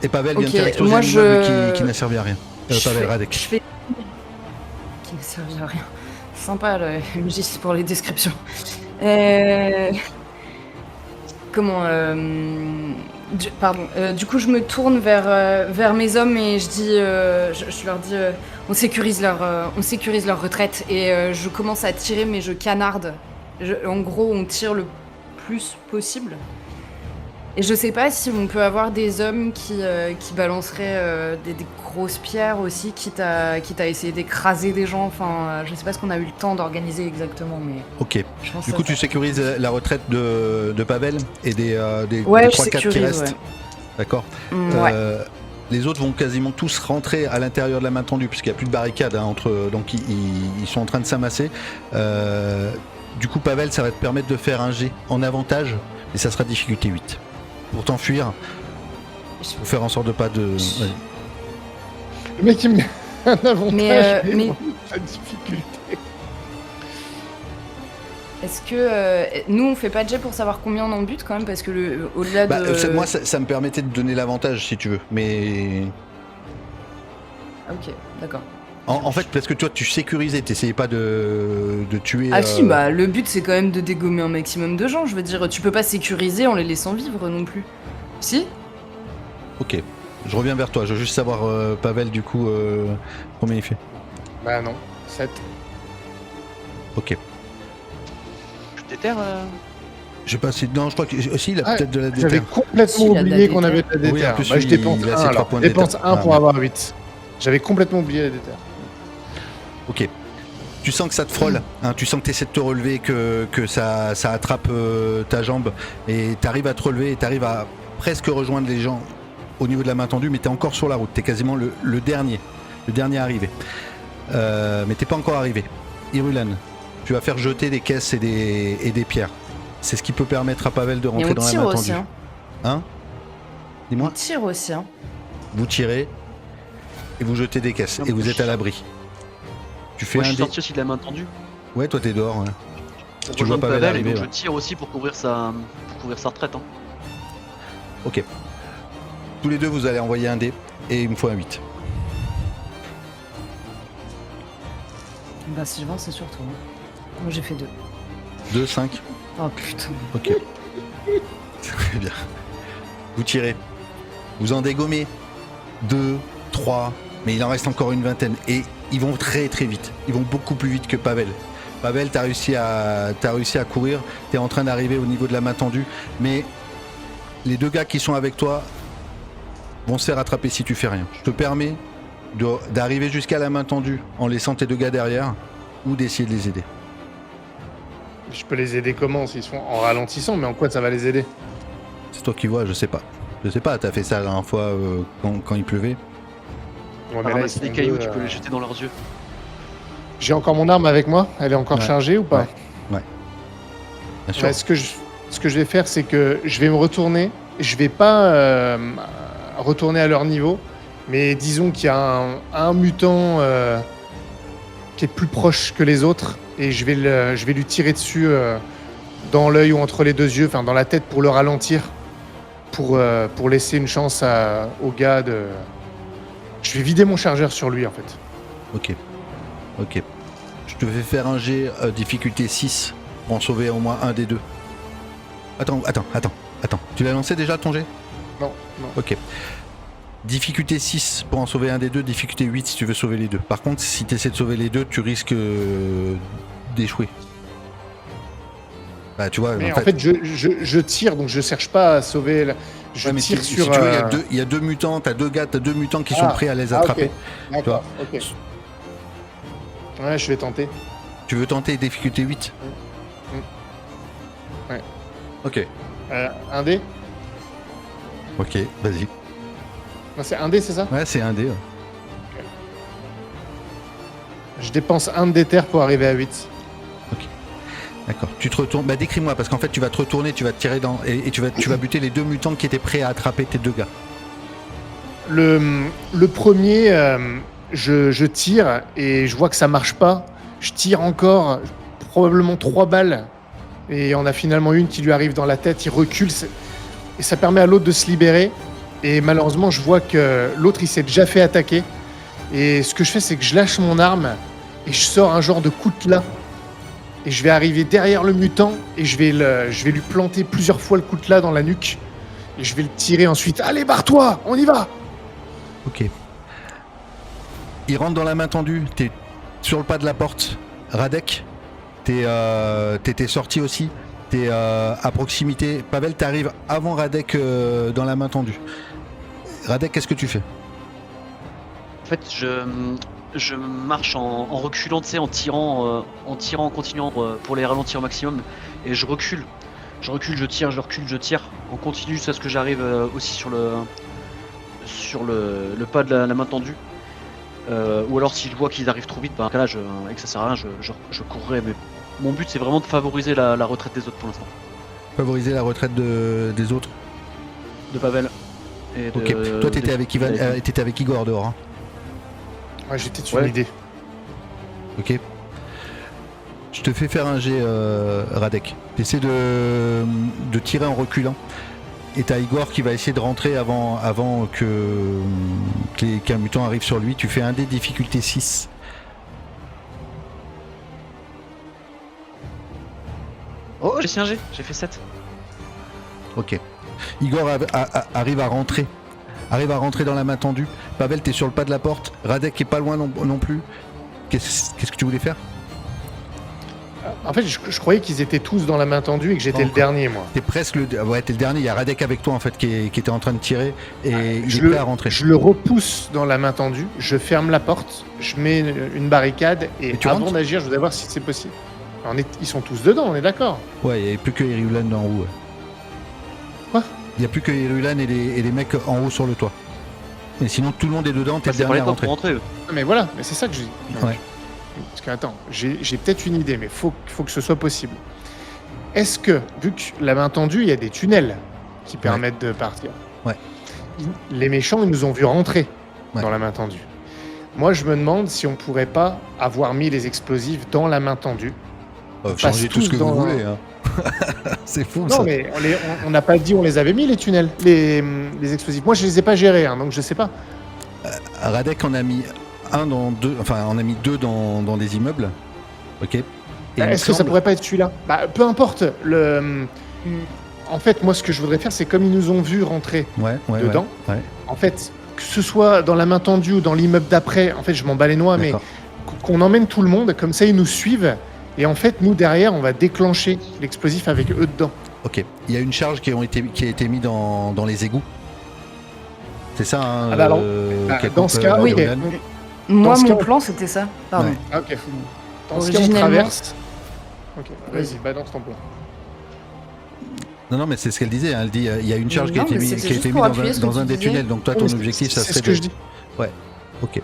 Et Pavel vient de faire exploser un immeuble qui n'a servi à rien. Pavel Radek. Qui n'a servi à rien. Sympa le MJ pour les descriptions. Du coup, je me tourne vers mes hommes et je dis, je leur dis, on sécurise leur retraite et je commence à tirer, mais je canarde. En gros, on tire le plus possible. Et je sais pas si on peut avoir des hommes qui balanceraient des grosses pierres aussi, quitte à essayer d'écraser des gens. Enfin, je sais pas ce qu'on a eu le temps d'organiser exactement, mais... Ok. Du coup, tu sécurises la retraite de Pavel et des 3-4 qui restent. Ouais. D'accord. Les autres vont quasiment tous rentrer à l'intérieur de la main tendue, puisqu'il n'y a plus de barricade entre eux, donc ils sont en train de s'amasser. Du coup, Pavel, ça va te permettre de faire un jet en avantage, et ça sera difficulté 8. Pour t'enfuir, pour faire en sorte de pas de... Vas-y. Le mec, il me met un avantage, Mais la difficulté. est-ce que nous on fait pas de jet pour savoir combien on en bute quand même parce que au-delà de. Moi, ça me permettait de donner l'avantage, si tu veux, mais... Ah, ok, d'accord. En fait, parce que toi, tu sécurisais, t'essayais pas de tuer... Ah si, bah le but c'est quand même de dégommer un maximum de gens. Je veux dire, tu peux pas sécuriser en les laissant vivre non plus. Si? Ok, je reviens vers toi, je veux juste savoir, Pavel, du coup, combien il fait. Bah non, 7. Ok. Tu déterres Je sais pas si... Non, je crois que... Si, il a peut-être de la J'avais déterre. complètement Si, il a de la oublié qu'on déterre. avait de la déterre. Oui, en plus, Bah, je lui, dépense il a 1 ses alors. 3 points Je de dépense déterre. 1 pour Ah, avoir 8. J'avais complètement oublié la déterre. Ok. Tu sens que ça te frôle, hein, tu sens que tu essaies de te relever, que ça attrape ta jambe, et tu arrives à te relever, et tu arrives à presque rejoindre les gens au niveau de la main tendue, mais tu es encore sur la route, tu es quasiment le dernier arrivé. Mais t'es pas encore arrivé. Irulan, tu vas faire jeter des caisses et des pierres. C'est ce qui peut permettre à Pavel de Et rentrer on dans la tire main aussi, tendue. hein. Hein Dis-moi. On tire aussi, hein. Vous tirez et vous jetez des caisses, Non, et vous mais êtes à l'abri. Tu fais Moi je un suis dé... sorti aussi de la main tendue Ouais, toi t'es dehors, ouais. pour Tu vois rejoindre Pavel Pavel et arriver, donc ouais. je tire aussi pour couvrir sa retraite. Hein. Ok. Tous les deux, vous allez envoyer un dé, et il me faut un 8. Bah Sylvain c'est surtout. Hein. Moi j'ai fait 2. 2, 5. Oh putain. Ok. Très bien. Vous tirez. Vous en dégommez 2, 3, mais il en reste encore une vingtaine. Et ils vont très très vite. Ils vont beaucoup plus vite que Pavel. Pavel, t'as réussi à courir. T'es en train d'arriver au niveau de la main tendue. Mais les deux gars qui sont avec toi vont se faire attraper si tu fais rien. Je te permets d'arriver jusqu'à la main tendue en laissant tes deux gars derrière, ou d'essayer de les aider. Je peux les aider comment s'ils sont en ralentissant, mais en quoi ça va les aider? C'est toi qui vois, je sais pas. Je sais pas, t'as fait ça la dernière fois quand il pleuvait. Ouais, mais Par là, ils ramasser sont des cailloux, deux, tu peux les jeter dans leurs yeux. J'ai encore mon arme avec moi? Elle est encore Ouais. chargée ou pas? Bien sûr. Ouais, ce que je vais faire, c'est que je vais me retourner. Je vais pas retourner à leur niveau, mais disons qu'il y a un mutant qui est plus proche que les autres, et je vais lui tirer dessus dans l'œil ou entre les deux yeux, enfin dans la tête pour le ralentir, pour laisser une chance au gars de... Je vais vider mon chargeur sur lui en fait. Ok. Je te fais faire un jet difficulté 6 pour en sauver au moins un des deux. Attends. Tu l'as lancé déjà ton jet? Non. Ok. Difficulté 6 pour en sauver un des deux, difficulté 8 si tu veux sauver les deux. Par contre, si tu essaies de sauver les deux, tu risques d'échouer. Bah, tu vois, Mais en fait, je tire, donc je cherche pas à sauver... Je ouais, mais tire si sur... tu veux, il y a deux mutants, t'as deux mutants qui sont prêts à les attraper. Ok. D'accord, ok. Ouais, je vais tenter. Tu veux tenter difficulté 8? Ouais. Ok. Un dé? Ok, vas-y. Non, c'est un dé, c'est ça? Ouais, c'est un dé. Ouais. Je dépense un de déter pour arriver à 8. D'accord. Tu te retournes. Bah décris-moi, parce qu'en fait tu vas te retourner, tu vas te tirer dans. Et tu vas buter les deux mutants qui étaient prêts à attraper tes deux gars. Le premier, je tire et je vois que ça marche pas. Je tire encore, probablement 3 balles. Et on a finalement une qui lui arrive dans la tête, il recule. Et ça permet à l'autre de se libérer. Et malheureusement, je vois que l'autre, il s'est déjà fait attaquer. Et ce que je fais, c'est que je lâche mon arme et je sors un genre de coutelas. Et je vais arriver derrière le mutant et je vais lui planter plusieurs fois le coutelas dans la nuque. Et je vais le tirer ensuite. Allez, barre-toi, on y va! Ok. Il rentre dans la main tendue, t'es sur le pas de la porte. Radek, t'étais sorti aussi. T'es à proximité. Pavel, t'arrives avant Radek dans la main tendue. Radek, qu'est-ce que tu fais? En fait, je marche en reculant, tu sais, en tirant, en continuant pour les ralentir au maximum. Et je recule. Je recule, je tire, je recule, je tire. On continue jusqu'à ce que j'arrive aussi sur le pas de la main tendue. Ou alors si je vois qu'ils arrivent trop vite, et que ça sert à rien, je courrai. Mais mon but c'est vraiment de favoriser la retraite des autres pour l'instant. Favoriser la retraite des autres. De Pavel. Et Ok. Toi t'étais avec Ivan, t'étais avec Igor dehors. Hein. Ouais, j'étais sur une idée. Ok. Je te fais faire un jet, Radek. T'essaies de tirer en reculant. Et t'as Igor qui va essayer de rentrer avant qu'un mutant arrive sur lui. Tu fais un dé difficulté 6. Oh, j'ai fait un G, j'ai fait 7. Ok. Igor arrive à rentrer. Arrive à rentrer dans la main tendue. Pavel, t'es sur le pas de la porte. Radek est pas loin non plus. Qu'est-ce que tu voulais faire? En fait, je croyais qu'ils étaient tous dans la main tendue et que j'étais le dernier, moi. T'es presque t'es le dernier. Il y a Radek avec toi en fait qui était en train de tirer et il est prêt à rentrer. Je le repousse dans la main tendue, je ferme la porte, je mets une barricade et avant d'agir, je voudrais voir si c'est possible. Ils sont tous dedans, on est d'accord? Ouais, il n'y a plus que Irulan en haut. Quoi? Il n'y a plus que Irulan et les mecs en haut sur le toit. Et sinon tout le monde est dedans, t'es le dernier à rentrer. Mais voilà, mais c'est ça que je dis. Ouais. Parce que attends, j'ai peut-être une idée, mais faut que ce soit possible. Est-ce que, vu que la main tendue, il y a des tunnels qui permettent de partir. Ouais. Les méchants, ils nous ont vu rentrer dans la main tendue. Moi, je me demande si on pourrait pas avoir mis les explosifs dans la main tendue. Changez tout ce que vous voulez. Hein. C'est fou. Non, ça. mais on n'a pas dit on les avait mis les tunnels, les explosifs. Moi, je les ai pas gérés, hein, donc je sais pas. Radek en a mis on a mis deux dans des immeubles. Ok. Et est-ce que ça pourrait pas être celui-là? Peu importe. En fait, moi, ce que je voudrais faire, c'est comme ils nous ont vus rentrer dedans. Ouais. En fait, que ce soit dans la main tendue ou dans l'immeuble d'après, en fait, je m'en bats les noix, mais qu'on emmène tout le monde, comme ça, ils nous suivent. Et en fait, nous, derrière, on va déclencher l'explosif avec eux dedans. Ok. Il y a une charge qui a été mise dans les égouts. C'est ça, hein, dans ce cas, oui. Moi, mon plan, c'était ça. Pardon. Ouais. Ok. Dans ce cas, on traverse. Ok, vas-y, balance ton plan. Non, mais c'est ce qu'elle disait. Hein. Elle dit il y a une charge qui a été mise dans un des tunnels. Donc toi, ton objectif, ça serait. C'est ce que je dis. Ouais. Ok.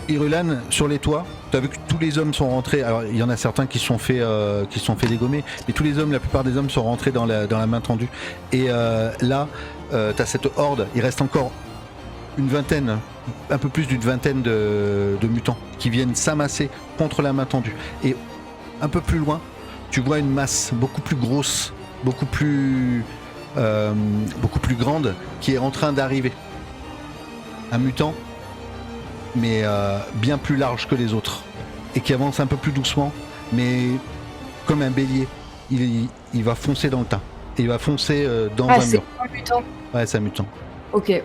Irulan, sur les toits, tu as vu que tous les hommes sont rentrés. Alors, il y en a certains qui se sont fait dégommer, mais tous les hommes, la plupart des hommes sont rentrés dans la main tendue. Et là, tu as cette horde. Il reste encore une vingtaine, un peu plus d'une vingtaine de mutants qui viennent s'amasser contre la main tendue. Et un peu plus loin, tu vois une masse beaucoup plus grosse, beaucoup plus grande, qui est en train d'arriver. Un mutant, mais bien plus large que les autres, et qui avance un peu plus doucement, mais comme un bélier. Il va foncer dans le tas, et il va foncer dans un mur. C'est un mutant. Ouais, c'est un mutant. Ok.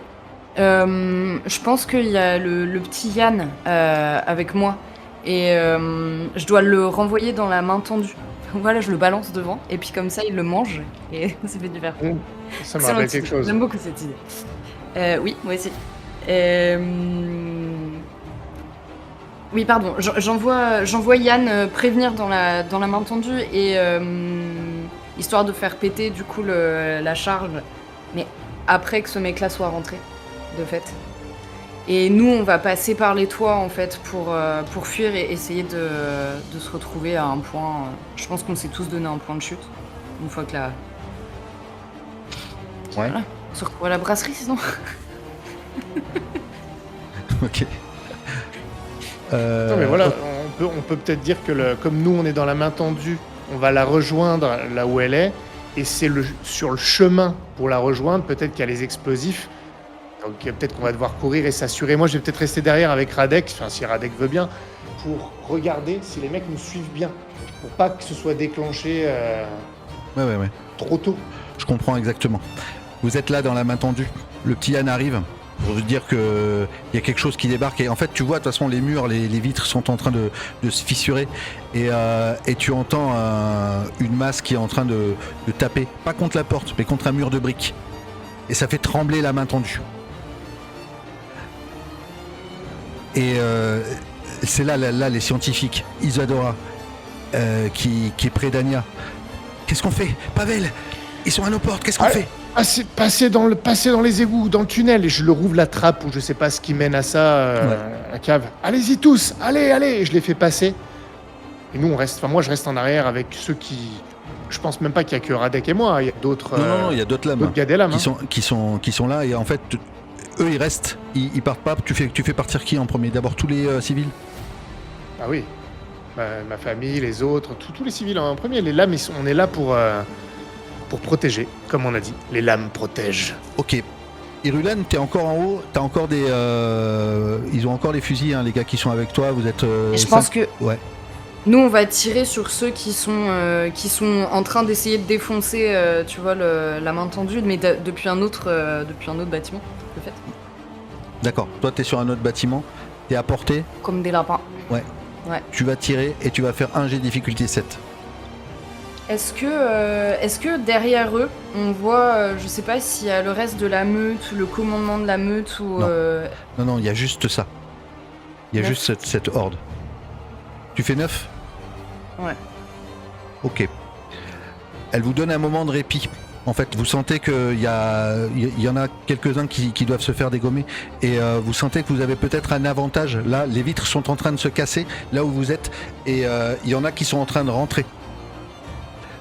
Je pense qu'il y a le petit Yann avec moi, et je dois le renvoyer dans la main tendue. Voilà, je le balance devant, et puis comme ça, il le mange, et ça fait divers. Ça me rappelle quelque chose. J'aime beaucoup cette idée. Oui, moi aussi. Oui, pardon. J'envoie Yann prévenir dans la main tendue, et histoire de faire péter du coup la charge, mais après que ce mec-là soit rentré, de fait. Et nous, on va passer par les toits en fait pour fuir et essayer de se retrouver à un point. Je pense qu'on s'est tous donné un point de chute une fois que la. Ouais. Voilà. On se retrouve à la brasserie sinon. Ok. Non mais voilà, on peut peut-être dire que comme nous on est dans la main tendue, on va la rejoindre là où elle est, et c'est sur le chemin pour la rejoindre, peut-être qu'il y a les explosifs, donc peut-être qu'on va devoir courir et s'assurer. Moi je vais peut-être rester derrière avec Radek, enfin si Radek veut bien, pour regarder si les mecs nous suivent bien, pour pas que ce soit déclenché Ouais. trop tôt. Je comprends exactement. Vous êtes là dans la main tendue, le petit Yann arrive. Pour vous dire qu'il y a quelque chose qui débarque, et en fait tu vois de toute façon les murs, les vitres sont en train de se fissurer, et tu entends une masse qui est en train de taper, pas contre la porte mais contre un mur de briques, et ça fait trembler la main tendue. Et c'est là les scientifiques, Isadora qui est près d'Anya. Qu'est-ce qu'on fait? Pavel, ils sont à nos portes, qu'est-ce qu'on fait? Passez dans les égouts, dans le tunnel, et je le rouvre la trappe, ou je sais pas ce qui mène à ça, la cave. Allez-y tous, allez, et je les fais passer. Et nous, moi je reste en arrière avec ceux qui... Je pense même pas qu'il y a que Radek et moi, il y a d'autres... Non, il y a d'autres lames. D'autres gars des lames, qui sont là, et en fait, eux, ils restent, ils partent pas. Tu fais partir qui en premier? D'abord tous les civils? Ah oui, ma famille, les autres, tous les civils en premier. Les lames, on est là pour protéger, comme on a dit. Les lames protègent. Ok. Irulan, t'es encore en haut, t'as encore des... ils ont encore les fusils, hein, les gars qui sont avec toi, vous êtes... Et je pense que Ouais. nous, on va tirer sur ceux qui sont en train d'essayer de défoncer, tu vois, la main tendue, mais depuis un autre bâtiment, le fait. D'accord, toi t'es sur un autre bâtiment, t'es à portée, Comme des lapins. tu vas tirer et tu vas faire un jet difficulté 7. Est-ce que derrière eux, on voit, je sais pas s'il y a le reste de la meute, le commandement de la meute ou... Non, il y a juste ça. Il y a 9. juste cette horde. Tu fais 9 ? Ouais. Ok. Elle vous donne un moment de répit. En fait, vous sentez qu'il y en a quelques-uns qui doivent se faire dégommer. Et vous sentez que vous avez peut-être un avantage. Là, les vitres sont en train de se casser, là où vous êtes. Et il y en a qui sont en train de rentrer.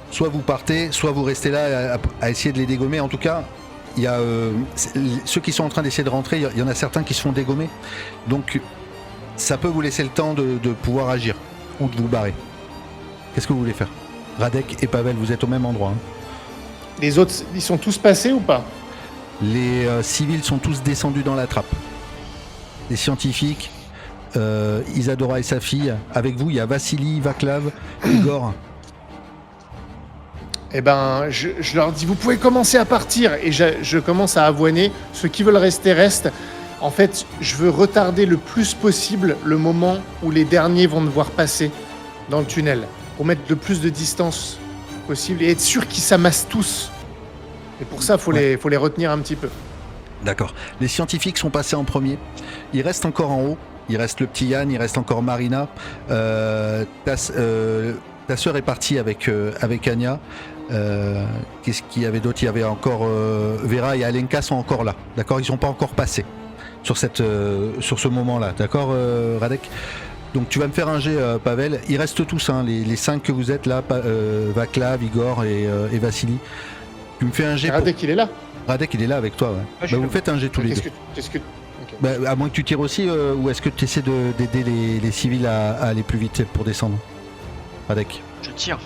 Soit vous partez, soit vous restez là à essayer de les dégommer. En tout cas, il y a ceux qui sont en train d'essayer de rentrer, il y en a certains qui se font dégommer. Donc, ça peut vous laisser le temps de pouvoir agir ou de vous barrer. Qu'est-ce que vous voulez faire? Radek et Pavel, vous êtes au même endroit. Hein. Les autres, ils sont tous passés ou pas? Les civils sont tous descendus dans la trappe. Les scientifiques, Isadora et sa fille. Avec vous, il y a Vassili, Vaclav, Igor. Eh ben, je leur dis, vous pouvez commencer à partir. Et je commence à avoiner. Ceux qui veulent rester, restent. En fait, je veux retarder le plus possible le moment où les derniers vont devoir passer dans le tunnel. Pour mettre le plus de distance possible et être sûr qu'ils s'amassent tous. Et pour ça, faut les retenir un petit peu. D'accord. Les scientifiques sont passés en premier. Il reste encore en haut. Il reste le petit Yann, il reste encore Marina. Ta sœur est partie avec Anya. Qu'est-ce qu'il y avait d'autre? Il y avait encore Vera et Alenka sont encore là. D'accord, ils sont pas encore passés sur ce moment-là. D'accord, Radek. Donc tu vas me faire un jet, Pavel. Ils restent tous, hein, les 5 que vous êtes là, Vaclav, Igor et Vassili. Tu me fais un jet. Radek, il est là. Radek, il est là avec toi. Ouais. Vous faites un jet tous les deux. Okay. À moins que tu tires aussi, ou est-ce que tu essaies d'aider les civils à aller plus vite pour descendre? Radek. Je tire,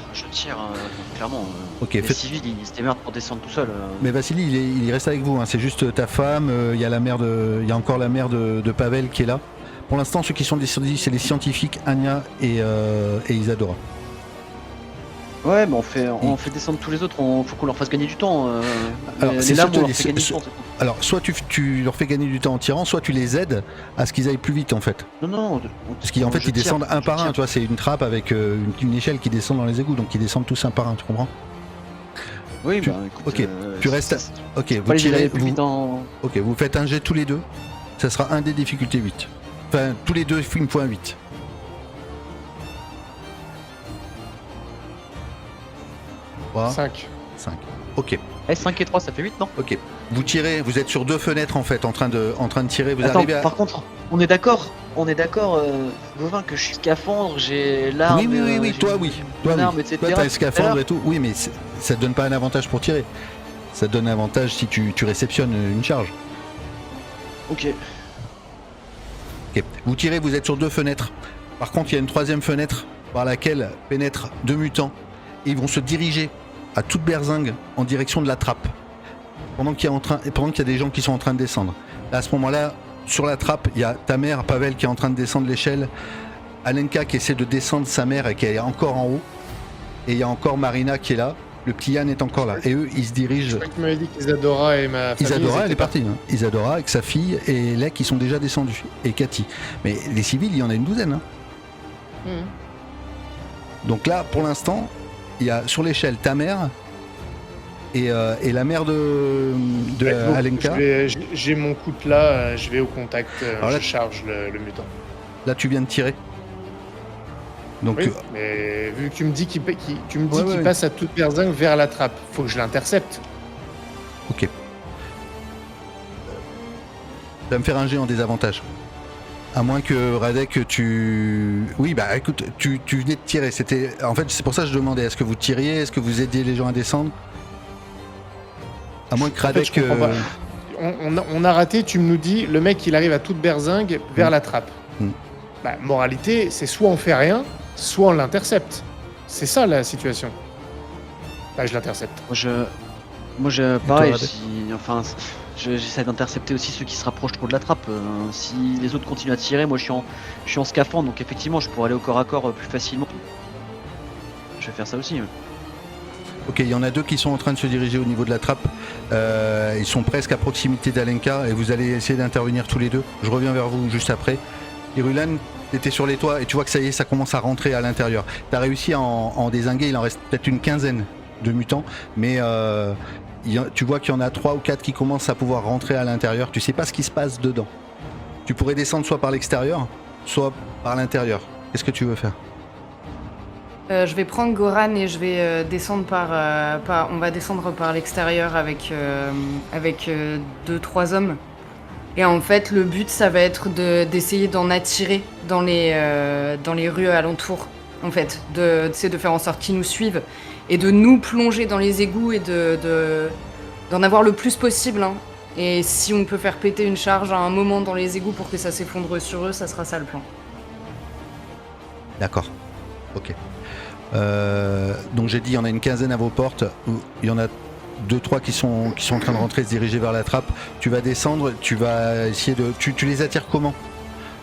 clairement. Ok, les civils, ils se démerdent pour descendre tout seul. Mais Vassili, il reste avec vous. Hein. C'est juste ta femme. Il y a encore la mère de Pavel qui est là. Pour l'instant, ceux qui sont descendus, c'est les scientifiques, Anya et Isadora. Ouais, mais on fait descendre tous les autres. Faut qu'on leur fasse gagner du temps. Alors, c'est là, surtout on leur fait gagner du temps. Alors, soit tu leur fais gagner du temps en tirant, soit tu les aides à ce qu'ils aillent plus vite en fait. Non. Parce qu'en fait, ils descendent un par un. Tu vois, c'est une trappe avec une échelle qui descend dans les égouts, donc ils descendent tous un par un. Tu comprends? Oui, écoute. Ok, tu restes. Ok, vous tirez. Ok, vous faites un jet tous les deux. Ça sera un des difficultés 8. Enfin, tous les deux, une fois 8. Wow. 5. Ok. 5 et 3, ça fait 8, non? Ok. Vous tirez, vous êtes sur 2 fenêtres en fait, en train de tirer. Vous Attends, arrivez à... par contre, on est d'accord, Gauvin, que je suis scaphandre, j'ai l'arme. Oui, toi oui. Toi, etc. Toi, t'as un scaphandre et tout. Oui, mais ça te donne pas un avantage pour tirer. Ça te donne un avantage si tu réceptionnes une charge. Ok. Vous tirez, vous êtes sur 2 fenêtres. Par contre, il y a une 3e fenêtre par laquelle pénètrent 2 mutants. Et ils vont se diriger à toute berzingue en direction de la trappe. Pendant qu'il y a des gens qui sont en train de descendre. Là, à ce moment-là, sur la trappe, il y a ta mère, Pavel, qui est en train de descendre l'échelle. Alenka qui essaie de descendre sa mère et qui est encore en haut. Et il y a encore Marina qui est là. Le petit Yann est encore là. Et eux, ils se dirigent... Je crois que tu m'avais dit qu'Isadora et ma famille... Isadora, elle est partie. Hein. Isadora avec sa fille et Lek, qui sont déjà descendus. Et Cathy. Mais les civils, il y en a une douzaine. Hein. Donc là, pour l'instant, il y a sur l'échelle ta mère et la mère de Alenka. J'ai mon coutelas, je vais au contact, là, je charge le mutant. Là, tu viens de tirer. Donc, oui, mais vu que tu me dis qu'il passe à toute berzingue vers la trappe, faut que je l'intercepte. Ok. Tu vas me faire un jet en désavantage. À moins que Radek, Oui, bah écoute, tu venais de tirer. En fait, c'est pour ça que je demandais, est-ce que vous tiriez? Est-ce que vous aidiez les gens à descendre? À moins que Radek... En fait, je comprends pas. On a raté, tu nous dis, le mec il arrive à toute berzingue vers la trappe. Bah, moralité, c'est soit on fait rien, soit on l'intercepte. C'est ça la situation. Bah, je l'intercepte. Moi, pareil, Radek j'essaie d'intercepter aussi ceux qui se rapprochent trop de la trappe. Si les autres continuent à tirer, moi je suis en scaphandre, donc effectivement je pourrais aller au corps à corps plus facilement. Je vais faire ça aussi. Ok, il y en a deux qui sont en train de se diriger au niveau de la trappe. Ils sont presque à proximité d'Alenka et vous allez essayer d'intervenir tous les deux. Je reviens vers vous juste après. Irulan, t'étais sur les toits et tu vois que ça y est, ça commence à rentrer à l'intérieur. T'as réussi à en dézinguer, il en reste peut-être une quinzaine de mutants, mais tu vois qu'il y en a 3 ou 4 qui commencent à pouvoir rentrer à l'intérieur. Tu sais pas ce qui se passe dedans. Tu pourrais descendre soit par l'extérieur, soit par l'intérieur. Qu'est-ce que tu veux faire? Je vais prendre Goran et je vais descendre on va descendre par l'extérieur avec 2-3 hommes. Et en fait, le but, ça va être d'essayer d'en attirer dans les rues alentours. En fait, de faire en sorte qu'ils nous suivent et de nous plonger dans les égouts et d'en avoir le plus possible. Hein. Et si on peut faire péter une charge à un moment dans les égouts pour que ça s'effondre sur eux, ça sera ça le plan. D'accord. Ok. Donc j'ai dit, il y en a une quinzaine à vos portes. Il y en a 2-3 qui sont en train de rentrer, se diriger vers la trappe. Tu vas descendre, tu vas essayer de... Tu les attires comment?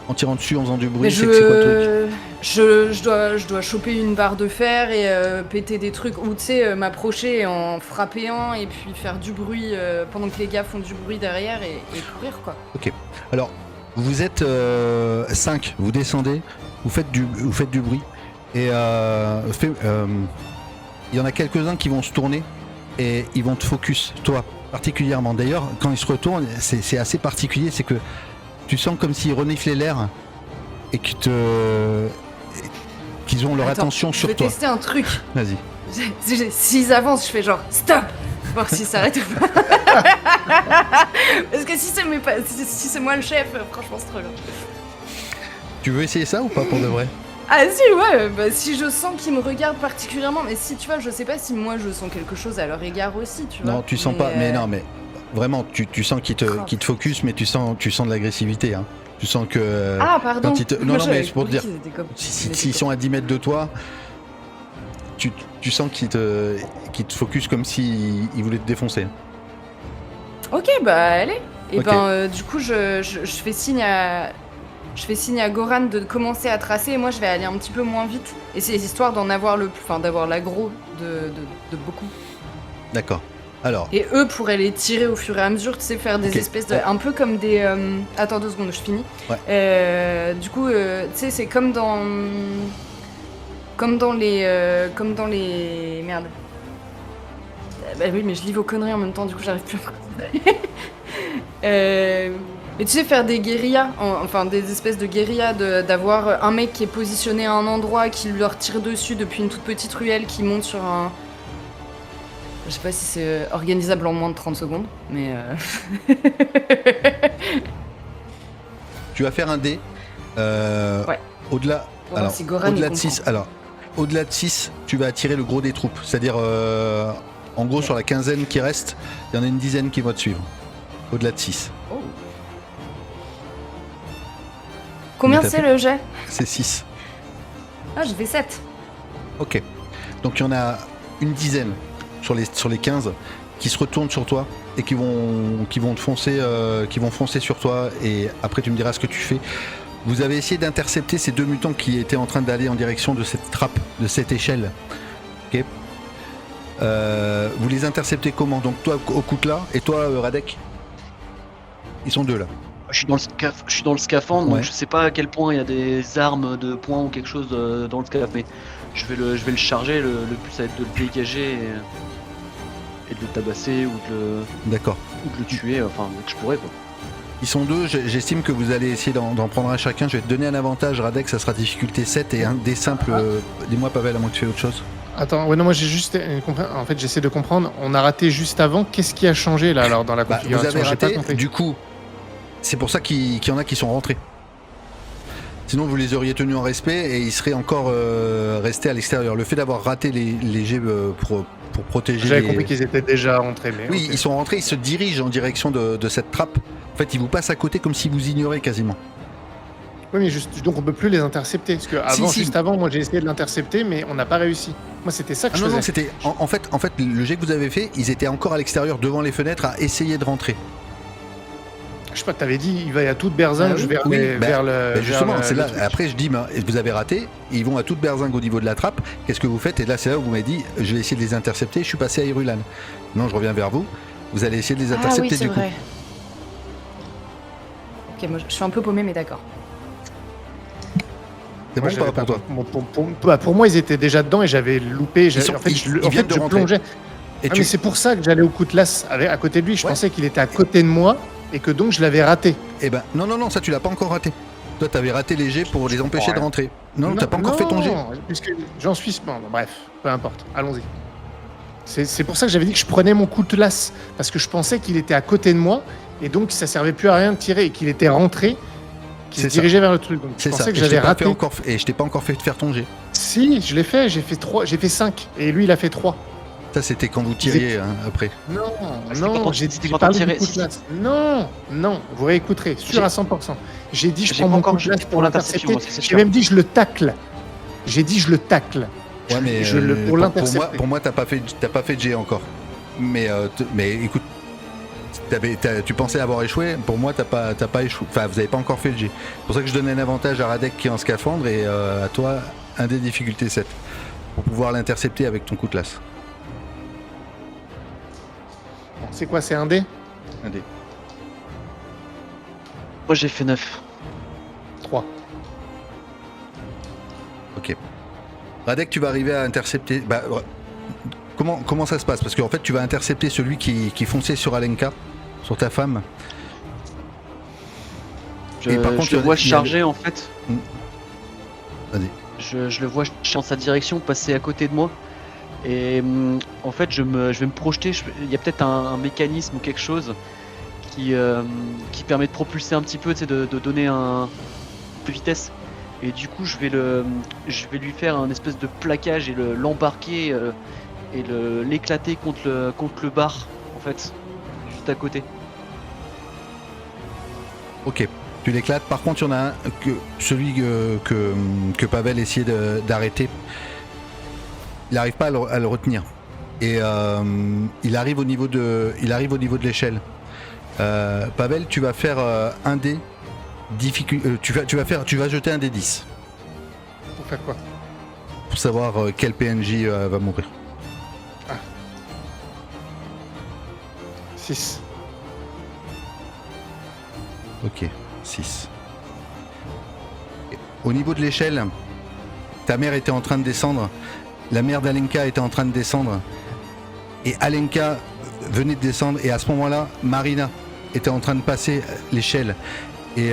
En tirant dessus, en faisant du bruit? C'est quoi le truc? Je dois choper une barre de fer et péter des trucs, ou tu sais, m'approcher et en frapper un et puis faire du bruit pendant que les gars font du bruit derrière et courir quoi. Ok. Alors, vous êtes 5, vous descendez, vous faites du bruit et il y en a quelques-uns qui vont se tourner et ils vont te focus, toi particulièrement. D'ailleurs, quand ils se retournent, c'est assez particulier, c'est que tu sens comme s'ils reniflaient l'air et qu'ils ont leur attention sur toi. Je vais tester un truc. Vas-y. S'ils avancent, je fais genre stop, voir s'ils s'arrêtent ou pas. Parce que si c'est moi le chef, franchement c'est trop long. Tu veux essayer ça ou pas pour de vrai? Ah si, ouais, bah, si je sens qu'ils me regardent particulièrement, mais si tu vois, je sais pas si moi je sens quelque chose à leur égard aussi, tu vois. Non, tu sens pas, mais non, mais vraiment, tu sens qu'ils te focus, mais tu sens de l'agressivité, hein. Tu sens que... Ah, pardon. Non, mais c'est pour te dire, S'ils s'ils sont à 10 mètres de toi, tu sens qu'ils te focus comme s'ils voulaient te défoncer. Ok, bah allez. Et Ok. du coup, je fais signe à Goran de commencer à tracer et moi je vais aller un petit peu moins vite. Et c'est histoire d'avoir l'aggro de beaucoup. D'accord. Alors, Et eux pourraient les tirer au fur et à mesure, tu sais, faire des Ok. espèces de... Un peu comme des... Attends 2 secondes, je finis. Ouais. Du coup, tu sais, c'est comme dans les... Merde. Bah oui, mais je lis vos conneries en même temps, du coup j'arrive plus à me mais tu sais, faire des guérillas, enfin des espèces de guérillas, d'avoir un mec qui est positionné à un endroit, qui leur tire dessus depuis une toute petite ruelle, qui monte sur un... Je sais pas si c'est organisable en moins de 30 secondes, mais... tu vas faire un dé. Ouais. Au-delà... Pour voir Alors, si Goran au-delà y de 6, comprend. au-delà de 6, tu vas attirer le gros des troupes. C'est-à-dire, en gros, sur la quinzaine qui reste, il y en a une dizaine qui vont te suivre. Au-delà de 6. Oh. Combien Mais t'as c'est le jet? C'est 6. Ah, j'ai fait 7. Ok. Donc il y en a une dizaine sur les 15 qui se retournent sur toi et qui vont te foncer, qui vont foncer sur toi, et après tu me diras ce que tu fais. Vous avez essayé d'intercepter ces 2 mutants qui étaient en train d'aller en direction de cette trappe, de cette échelle. Ok. Vous les interceptez comment? Donc toi Okutla et toi Radek. Ils sont 2 là. Je suis dans le scaphandre, Ouais. donc je sais pas à quel point il y a des armes de poing ou quelque chose dans le scaphandre, mais je vais le charger, le but ça va être de le dégager et de le tabasser ou D'accord. de le tuer, enfin dès que je pourrais quoi. Ils sont 2, j'estime que vous allez essayer d'en prendre un chacun. Je vais te donner un avantage, Radek, ça sera difficulté 7 et un des simples. Dis-moi Pavel, à moins que tu aies autre chose. Attends, ouais, non, moi j'ai juste. En fait, j'essaie de comprendre. On a raté juste avant. Qu'est-ce qui a changé là alors dans la Vous configuration? avez J'ai pas raté, compris. du coup, c'est pour ça qu'il y en a qui sont rentrés. Sinon, vous les auriez tenus en respect et ils seraient encore restés à l'extérieur. Le fait d'avoir raté les jets pour protéger. J'avais compris qu'ils étaient déjà rentrés, mais. Oui, ok. ils sont rentrés, ils se dirigent en direction de cette trappe. En fait, ils vous passent à côté comme s'ils vous ignoraient quasiment. Oui, mais donc on peut plus les intercepter. Parce que Si. juste avant, moi j'ai essayé de l'intercepter, mais on n'a pas réussi. Moi, c'était ça que Ah je non, faisais. non, c'était. En fait, le jet que vous avez fait, ils étaient encore à l'extérieur devant les fenêtres à essayer de rentrer. Je sais pas, t'avais dit, il va à toute berzingue Ah oui. vers, Oui, vers le. justement, vers c'est le là. truc. Après, je dis, vous avez raté. Ils vont à toute berzingue au niveau de la trappe. Qu'est-ce que vous faites? Et là, c'est là où vous m'avez dit, je vais essayer de les intercepter. Je suis passé à Irulan. Non, je reviens vers vous. Vous allez essayer de les Ah oui, intercepter c'est du coup. vrai. Ok, moi je suis un peu paumé, mais d'accord. C'est Moi, bon j'avais pas pour toi? pour moi, ils étaient déjà dedans et j'avais loupé. sont- En fait, ils je viennent de rentrer. plongeais. Et Ah, mais c'est pour ça que j'allais au Cutlass à côté de lui. Je Ouais. pensais qu'il était à côté de moi et que donc je l'avais raté. Eh ben, non, ça tu l'as pas encore raté. Toi, t'avais raté les jets pour les empêcher Ouais. de rentrer. Non, t'as pas encore fait ton jet. Puisque j'en suis. Bon, bref, peu importe. Allons-y. C'est pour ça que j'avais dit que je prenais mon Cutlass parce que je pensais qu'il était à côté de moi et donc ça servait plus à rien de tirer et qu'il était rentré, qu'il C'est se ça. dirigeait vers le truc. Donc je C'est ça. pensais que Et je j'avais t'ai pas raté. fait encore, et je t'ai pas encore fait faire ton jet. Si, je l'ai fait. J'ai fait 5 et lui il a fait 3. Ça, c'était quand vous tiriez après. Non, c'était non, quand- j'ai c'était dit quand parlé on du tirait- Cutlass. Non, vous réécouterez, sûr J'ai- à 100%. J'ai dit je j'ai prends pas mon encore Cutlass jeté pour pour l'interception, l'intercepter. moi, ça, c'est J'ai sûr. même dit je le tacle. J'ai dit je le tacle. Ouais, mais pour l'intercepter. pour moi, t'as pas fait de jet encore. Mais écoute, tu pensais avoir échoué. Pour moi, t'as pas échoué. Enfin, vous avez pas encore fait le jet. C'est pour ça que je donnais un avantage à Radek qui est en scaphandre et à toi un des difficultés 7 pour pouvoir l'intercepter avec ton Cutlass. Bon, c'est quoi, c'est un dé? Un dé. Moi j'ai fait 9. 3. Ok. Radek, tu vas arriver à intercepter. Comment ça se passe? Parce qu'en fait, tu vas intercepter celui qui fonçait sur Alenka, sur ta femme. Et par contre, Je le vois il y a charger en fait. Vas-y. Je le vois charger dans sa direction, passer à côté de moi. Et en fait, je vais me projeter. Il y a peut-être un mécanisme ou quelque chose qui permet de propulser un petit peu, tu sais, de donner un peu de vitesse. Et du coup, je vais lui faire un espèce de plaquage et l'embarquer et l'éclater contre le bar, en fait, juste à côté. Ok. Tu l'éclates. Par contre, il y en a un celui que Pavel essayait d'arrêter. Il n'arrive pas à le retenir. Et il arrive au niveau de l'échelle. Pavel, tu vas faire un dé. Tu vas jeter un dé 10 Pour faire quoi? pour savoir quel PNJ va mourir. 6. Ok, 6. Au niveau de l'échelle, ta mère était en train de descendre. La mère d'Alenka était en train de descendre. Et Alenka venait de descendre. Et à ce moment-là, Marina était en train de passer l'échelle. Et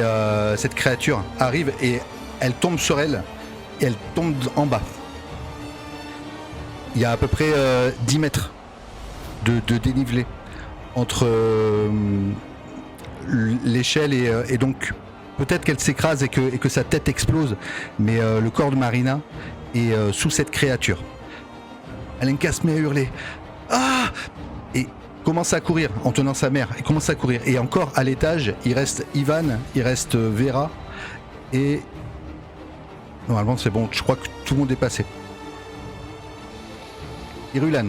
cette créature arrive et elle tombe sur elle. Et elle tombe en bas. Il y a à peu près 10 mètres de dénivelé entre l'échelle et donc peut-être qu'elle s'écrase et que sa tête explose, mais le corps de Marina est sous cette créature. Alenka se met à hurler. Ah! Et commence à courir en tenant sa mère. Il commence à courir. Et encore à l'étage, il reste Ivan, il reste Vera et normalement c'est bon, je crois que tout le monde est passé. Irulan,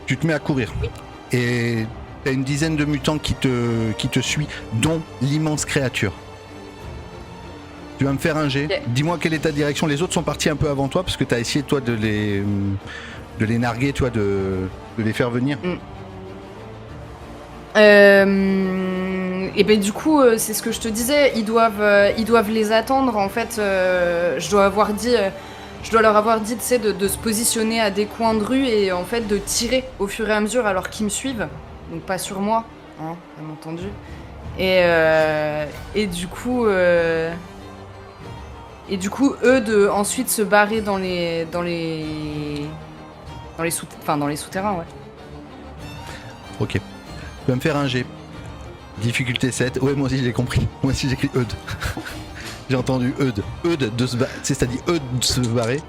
tu te mets à courir et t'as une dizaine de mutants qui te suit, dont l'immense créature. Tu vas me faire un jet. Yeah. Dis-moi quelle est ta direction. Les autres sont partis un peu avant toi parce que t'as essayé toi de les narguer, toi de les faire venir. Et ben du coup, c'est ce que je te disais, ils doivent les attendre. En fait, je dois leur avoir dit, tu sais, de se positionner à des coins de rue et en fait de tirer au fur et à mesure alors qu'ils me suivent. Donc pas sur moi, hein, bien entendu. Et du coup, Et du coup, eux de ensuite se barrer dans les souterrains, ouais. Ok. Tu vas me faire un G. Difficulté 7. Ouais, moi aussi j'ai compris. Moi aussi j'écris Eud. J'ai entendu Eud. Eud de se barrer. Tu sais, ça dit Eud de se barrer.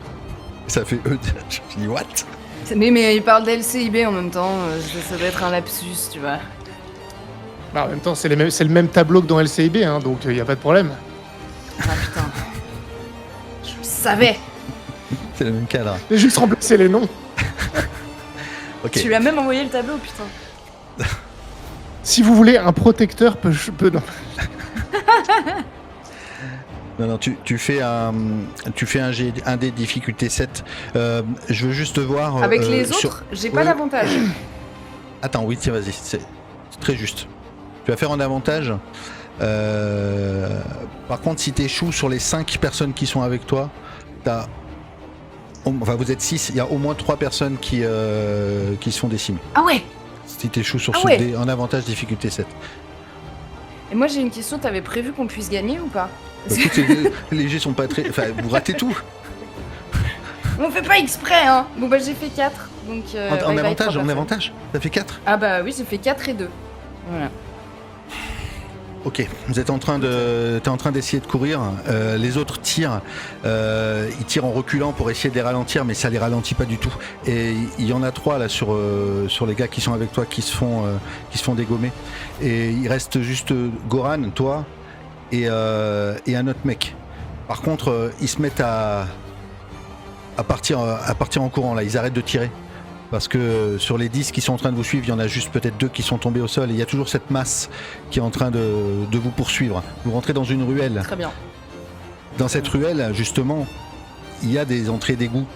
Ça fait Eud. Je dis what? Mais il parle d'LCIB en même temps, ça doit être un lapsus, tu vois. Bah, en même temps, c'est le même tableau que dans LCIB, hein, donc il n'y a pas de problème. Ah putain. Je le savais. C'est le même cadre. J'ai juste remplacé les noms. Ok. Tu lui as même envoyé le tableau, putain. Si vous voulez, un protecteur peut... Non. Non, tu fais un G, un des difficultés 7. Je veux juste voir. Avec les autres, j'ai pas Ouais. d'avantage. Attends, oui, tiens, vas-y. C'est très juste. Tu vas faire un avantage. Par contre, si t'échoues sur les 5 personnes qui sont avec toi, enfin, vous êtes 6, il y a au moins 3 personnes qui se font décimer. Ah ouais. Si t'échoues sur Ah ce ouais. dé, en avantage difficulté 7. Et moi j'ai une question, t'avais prévu qu'on puisse gagner ou pas? Bah, écoute, les G sont pas très. Enfin, vous ratez tout. On fait pas exprès, hein. Bon bah j'ai fait 4, donc... En bye bye, avantage, 3 en personnes. avantage. Ça fait 4. Ah bah oui, j'ai fait 4 et 2. Voilà. Ok, vous êtes en train t'es en train d'essayer de courir. Les autres tirent. Ils tirent en reculant pour essayer de les ralentir, mais ça les ralentit pas du tout. Et il y en a 3 là sur les gars qui sont avec toi qui se font dégommer. Et il reste juste Goran, toi et un autre mec. Par contre, ils se mettent à partir en courant là. Ils arrêtent de tirer. Parce que sur les 10 qui sont en train de vous suivre, il y en a juste peut-être 2 qui sont tombés au sol. Et il y a toujours cette masse qui est en train de vous poursuivre. Vous rentrez dans une ruelle. Très bien. Dans cette ruelle, justement, il y a des entrées d'égouts.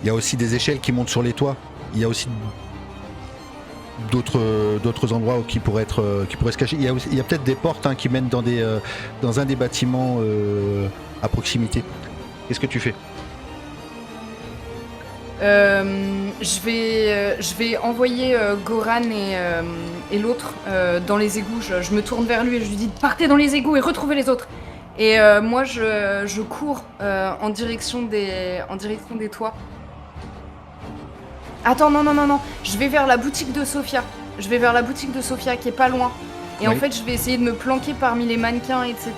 Il y a aussi des échelles qui montent sur les toits. Il y a aussi d'autres endroits qui pourraient se cacher. Il y a peut-être des portes qui mènent dans un des bâtiments à proximité. Qu'est-ce que tu fais ? Je vais envoyer Goran et l'autre dans les égouts. Je me tourne vers lui et je lui dis partez dans les égouts et retrouvez les autres. Et moi je cours en direction des toits. Attends, non. Je vais vers la boutique de Sophia. Je vais vers la boutique de Sophia qui est pas loin. Et Oui. en fait, je vais essayer de me planquer parmi les mannequins, etc.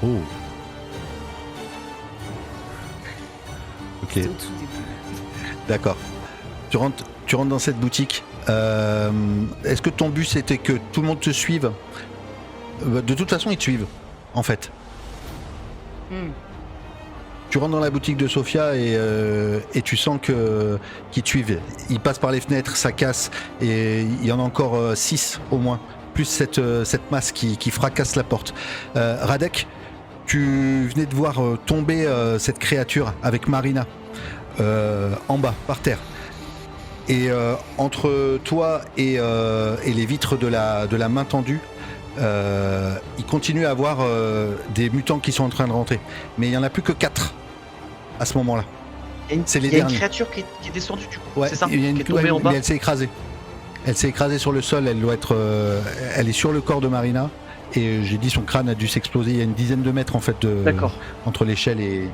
Oh. Ok. C'est au-dessous des poules. D'accord. Tu rentres dans cette boutique. Est-ce que ton but c'était que tout le monde te suive ? De toute façon, ils te suivent, en fait. Tu rentres dans la boutique de Sophia et tu sens qu'ils te suivent. Ils passent par les fenêtres, ça casse, et il y en a encore 6 au moins, plus cette masse qui fracasse la porte. Radek, tu venais de voir tomber cette créature avec Marina. En bas, par terre. Et entre toi et les vitres de la main tendue, il continue à avoir des mutants qui sont en train de rentrer. Mais il n'y en a plus que 4 à ce moment-là. C'est les Il y a une derniers. créature qui est descendue du coup, Ouais, c'est ça? il y a une Qui est tombée en bas. mais elle s'est écrasée. Elle s'est écrasée sur le sol, elle est sur le corps de Marina. Et j'ai dit son crâne a dû s'exploser. Il y a une dizaine de mètres en fait D'accord. entre l'échelle et...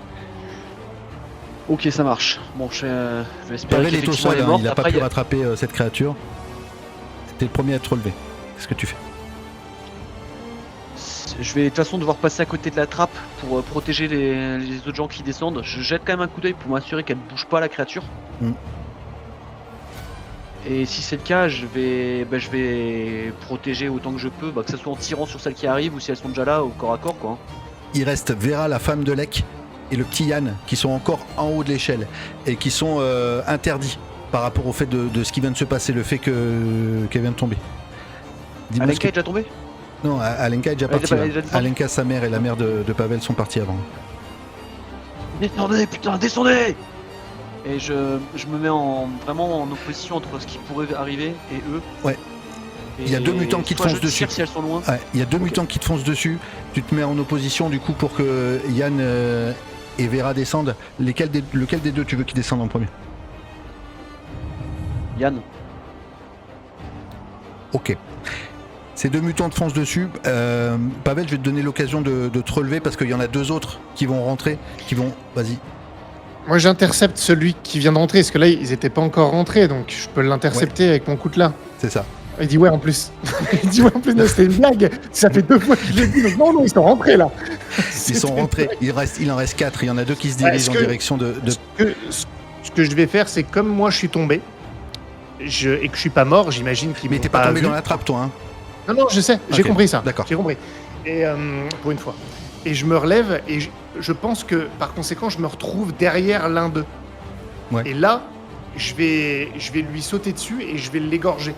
Ok, ça marche. Bon, je vais espérer Pavel est au qu'effectivement sol, elle est morte. il n'a pas Après, pu rattraper cette créature. T'es le premier à te relever. Qu'est-ce que tu fais ? je vais de toute façon devoir passer à côté de la trappe pour protéger les autres gens qui descendent. Je jette quand même un coup d'œil pour m'assurer qu'elle ne bouge pas la créature. Et si c'est le cas, je vais protéger autant que je peux, que ce soit en tirant sur celles qui arrivent ou si elles sont déjà là au corps à corps, quoi. Il reste Vera, la femme de Lek, et le petit Yann, qui sont encore en haut de l'échelle et qui sont interdits par rapport au fait de ce qui vient de se passer, le fait qu'elle vient de tomber. Dis-moi Alenka est déjà tombée? Non, Alenka est déjà Elle est partie. déjà- elle est déjà descendue. Alenka, sa mère et la mère de Pavel sont partis avant. Descendez, putain, descendez! Et je me mets vraiment en opposition entre ce qui pourrait arriver et eux. Ouais. Et Il y a 2 mutants qui te soit foncent je tire dessus. si elles sont loin. Ouais, il y a 2 mutants qui te foncent dessus. Tu te mets en opposition du coup pour que Yann et Vera descendent. Lequel des 2 tu veux qu'ils descendent en premier ? Yann. Ok. Ces 2 mutants te foncent dessus. Pavel, je vais te donner l'occasion de te relever parce qu'il y en a 2 autres qui vont rentrer, qui vont... Vas-y. Moi, j'intercepte celui qui vient de rentrer, parce que là, ils étaient pas encore rentrés, donc je peux l'intercepter avec mon coutelas. C'est ça. Il dit ouais en plus. Il dit ouais en plus, non, c'était une blague. Ça fait 2 fois que je l'ai dit, donc non, ils sont rentrés là. Ils sont rentrés. Il en reste 4. Il y en a 2 qui se dirigent en direction de... Ce que je vais faire, c'est comme moi je suis tombé, et que je suis pas mort, j'imagine qu'ils Mais m'ont t'es pas tombé vu. dans la trappe, toi, hein? Non, je sais, j'ai Ok, compris ça. d'accord. J'ai compris. Et pour une fois. Et je me relève et je pense que par conséquent, je me retrouve derrière l'un d'eux. Ouais. Et là, je vais lui sauter dessus et je vais l'égorger.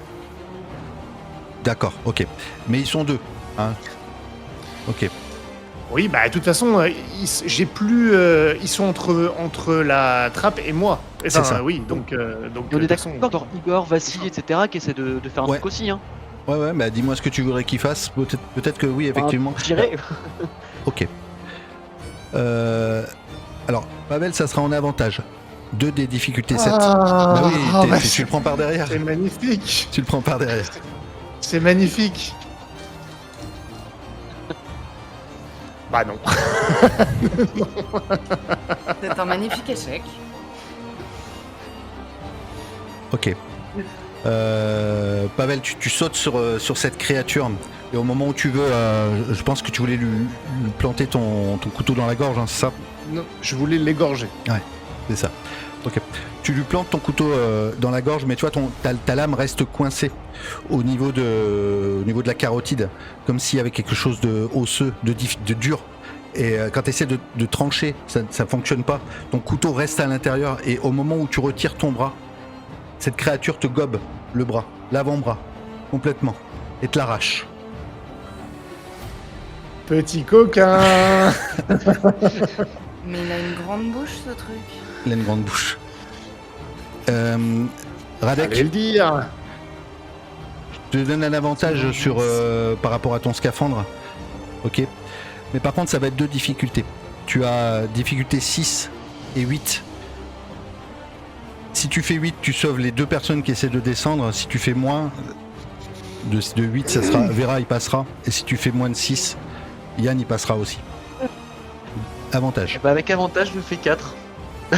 D'accord, ok. Mais ils sont 2, hein? Ok. Oui, bah de toute façon, j'ai plus. Ils sont entre la trappe et moi. Enfin, C'est ça. oui, donc. Et de on est toute façon, d'accord, Igor, Vassili, etc., qui essaient de faire un Ouais. truc aussi. Hein. Ouais, bah dis-moi ce que tu voudrais qu'ils fassent. Peut-être que oui, effectivement. Je dirais. Ok. Alors, Pavel, ça sera en avantage. 2 des difficultés 7. Bah oui, tu le prends par derrière. C'est magnifique. Tu le prends par derrière. C'est magnifique. Bah non. C'est un magnifique échec. Ok. Pavel, tu sautes sur cette créature. Et au moment où tu veux, je pense que tu voulais lui planter ton couteau dans la gorge, hein, c'est ça? Non, je voulais l'égorger. C'est ça. Ok. Tu lui plantes ton couteau dans la gorge, mais tu vois, ta lame reste coincée au niveau de la carotide, comme s'il y avait quelque chose de osseux, de dur. Et quand tu essaies de trancher, ça ne fonctionne pas. Ton couteau reste à l'intérieur, et au moment où tu retires ton bras, cette créature te gobe le bras, l'avant-bras, complètement, et te l'arrache. Petit coquin. Mais il a une grande bouche, ce truc. Il a une grande bouche. Radek, Allez le dire. je te donne un avantage par rapport à ton scaphandre. Ok. Mais par contre, ça va être 2 difficultés. Tu as difficulté 6 et 8. Si tu fais 8, tu sauves les 2 personnes qui essaient de descendre. Si tu fais moins de 8, ça sera Vera, il passera. Et si tu fais moins de 6, Yann, il passera aussi. Avantage. Bah, avec avantage, je fais 4. Oh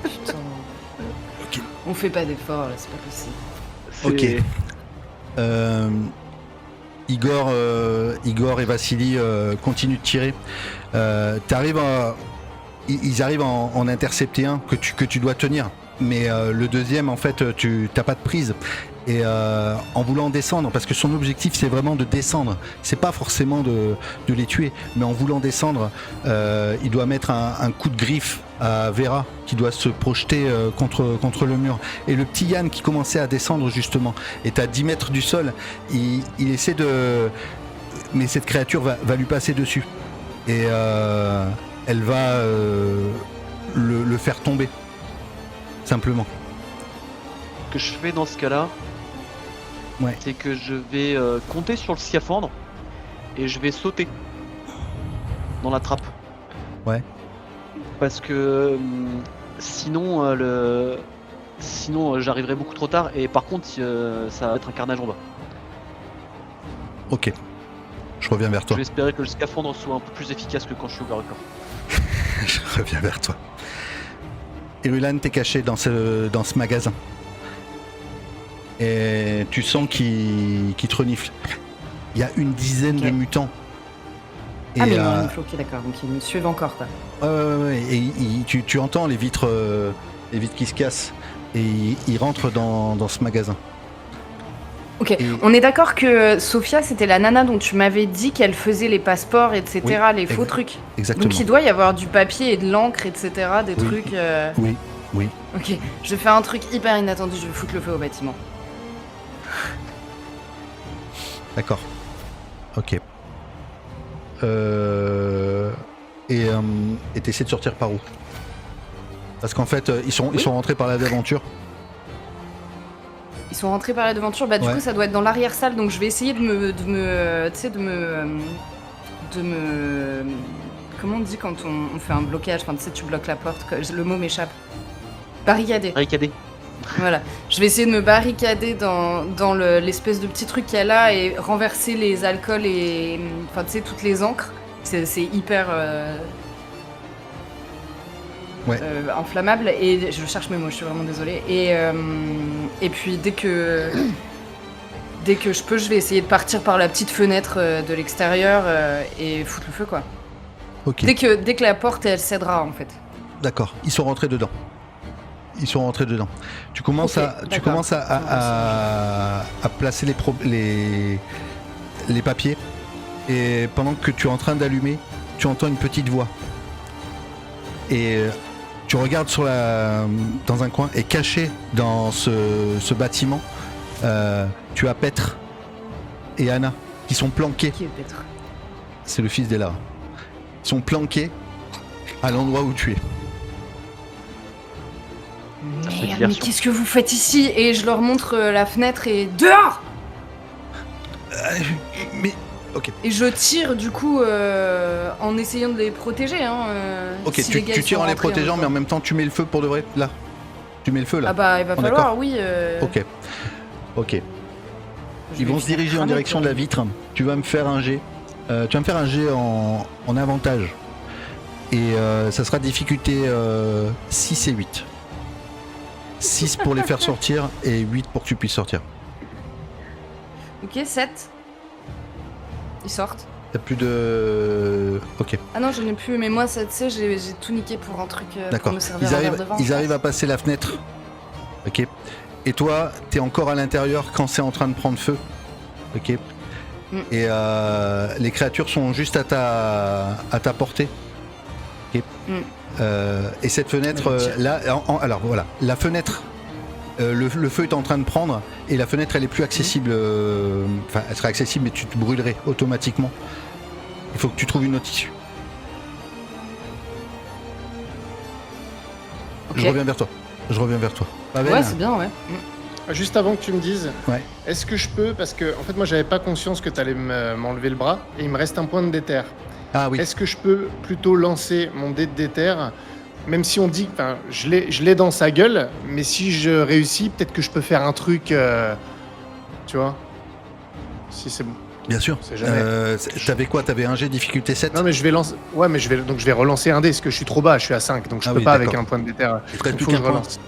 putain. Ok. On fait pas d'efforts, là, c'est pas possible. Ok. Igor et Vassili continuent de tirer. Ils arrivent à en intercepter un que tu dois tenir. Mais le deuxième, en fait, tu n'as pas de prise. Et en voulant descendre, parce que son objectif c'est vraiment de descendre, c'est pas forcément de les tuer, mais en voulant descendre, il doit mettre un coup de griffe à Vera qui doit se projeter contre le mur. Et le petit Yann qui commençait à descendre justement est à 10 mètres du sol, il essaie de... Mais cette créature va lui passer dessus. Et elle va le faire tomber, simplement. Ce que je fais dans ce cas-là, Ouais. c'est que je vais compter sur le scaphandre et je vais sauter dans la trappe. Ouais. Parce que sinon, j'arriverai beaucoup trop tard et par contre, ça va être un carnage en bas. Ok. Je reviens vers Je toi. vais espérer que le scaphandre soit un peu plus efficace que quand je suis au garde corps. Je reviens vers toi. Irulan, t'es caché dans ce magasin. Et tu sens qu'il te renifle. Il y a une dizaine de mutants. Et, Ah, mais non, il faut, ok, d'accord, donc ils me suivent encore, quoi. ouais. Et tu entends les vitres qui se cassent. Et ils rentrent dans ce magasin. Ok, Et- on est d'accord que Sophia, c'était la nana dont tu m'avais dit qu'elle faisait les passeports, etc., Oui, les faux trucs. Exactement. Donc il doit y avoir du papier et de l'encre, etc., des Oui. trucs... Oui. Ok, je fais un truc hyper inattendu, je vais foutre le feu au bâtiment. D'accord. Ok. Et t'essaies de sortir par où? Parce qu'en fait, ils sont rentrés par la d'aventure. Ils sont rentrés par la devanture, bah du Ouais. coup ça doit être dans l'arrière-salle, donc je vais essayer de me comment on dit quand on fait un blocage, enfin tu sais tu bloques la porte, le mot m'échappe. Barricader. Barricadé. Voilà. Je vais essayer de me barricader dans l'espèce de petit truc qu'il y a là et renverser les alcools et. Enfin, tu sais, toutes les encres. C'est hyper. Ouais. Inflammable. Et je cherche mes mots, je suis vraiment désolée. Et puis, dès que je peux, je vais essayer de partir par la petite fenêtre de l'extérieur et foutre le feu, quoi. Ok. Dès que la porte, elle cédera, en fait. D'accord. Ils sont rentrés dedans. Tu commences Ok, tu d'accord. commences à placer les papiers. Et pendant que tu es en train d'allumer, tu entends une petite voix. Et tu regardes dans un coin et caché dans ce bâtiment, tu as Petre et Anna qui sont planqués. Qui est Petre ? C'est le fils d'Elara. Ils sont planqués à l'endroit où tu es. fait Merde, mais diversion. qu'est-ce que vous faites ici ? Et je leur montre la fenêtre et dehors ! Mais ok. Et je tire du coup en essayant de les protéger. Hein, Ok, si les gars, tu ils tires sont en les rentrés protégeant, même mais en temps. même temps tu mets le feu pour de vrai. Là, tu mets le feu là. Ah bah il va On est falloir, d'accord. oui. Ok. je Ils vais vont les se diriger en cramer, direction de quoi. la vitre. Tu vas me faire un jet. Tu vas me faire un jet en avantage. Et ça sera difficulté 6 et 8. 6 pour les faire sortir et 8 pour que tu puisses sortir. Ok, 7. Ils sortent. T'as plus de... Ok, Ah non, j'en ai plus, mais moi, ça, tu sais, j'ai tout niqué pour un truc pour d'accord. me servir un verre de vin. Ils arrivent à passer la fenêtre. Ok. Et toi, t'es encore à l'intérieur quand c'est en train de prendre feu. Ok. Mm. Et les créatures sont juste à ta portée. Ok. Mm. Et cette fenêtre, là, alors voilà, la fenêtre, le feu est en train de prendre et la fenêtre, elle est plus accessible. Enfin, elle serait accessible, mais tu te brûlerais automatiquement. Il faut que tu trouves une autre issue. Ok. Je reviens vers toi. Pavel, Ouais, c'est bien, ouais. Juste avant que tu me dises, Ouais. est-ce que je peux, parce que en fait moi j'avais pas conscience que tu allais m'enlever le bras et il me reste un point de déter. Ah oui. Est-ce que je peux plutôt lancer mon dé de déter, même si on dit, enfin je l'ai dans sa gueule, mais si je réussis, peut-être que je peux faire un truc, tu vois, si c'est bon. Bien sûr. C'est jamais. T'avais quoi? T'avais un G difficulté 7? Non mais je vais lancer, ouais mais je vais relancer un dé parce que je suis trop bas, je suis à 5, donc je Ah peux oui, pas avec d'accord. un point de déter. Il te reste Donc, plus faut que qu'un je point. relance.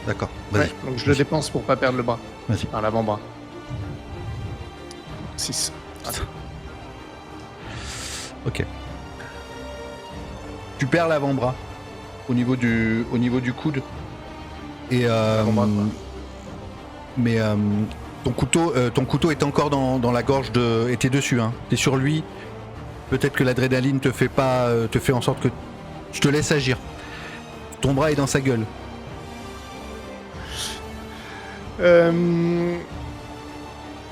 D'accord, vas-y. Ouais, donc je le dépense pour pas perdre le bras. Vas-y. Enfin, l'avant-bras. 6. Ok. Tu perds l'avant-bras au niveau du coude. Et L'avant-bras, quoi. mais ton couteau est encore dans la gorge de. Et t'es dessus, hein. T'es sur lui. Peut-être que l'adrénaline te fait en sorte que je te laisse agir. Ton bras est dans sa gueule.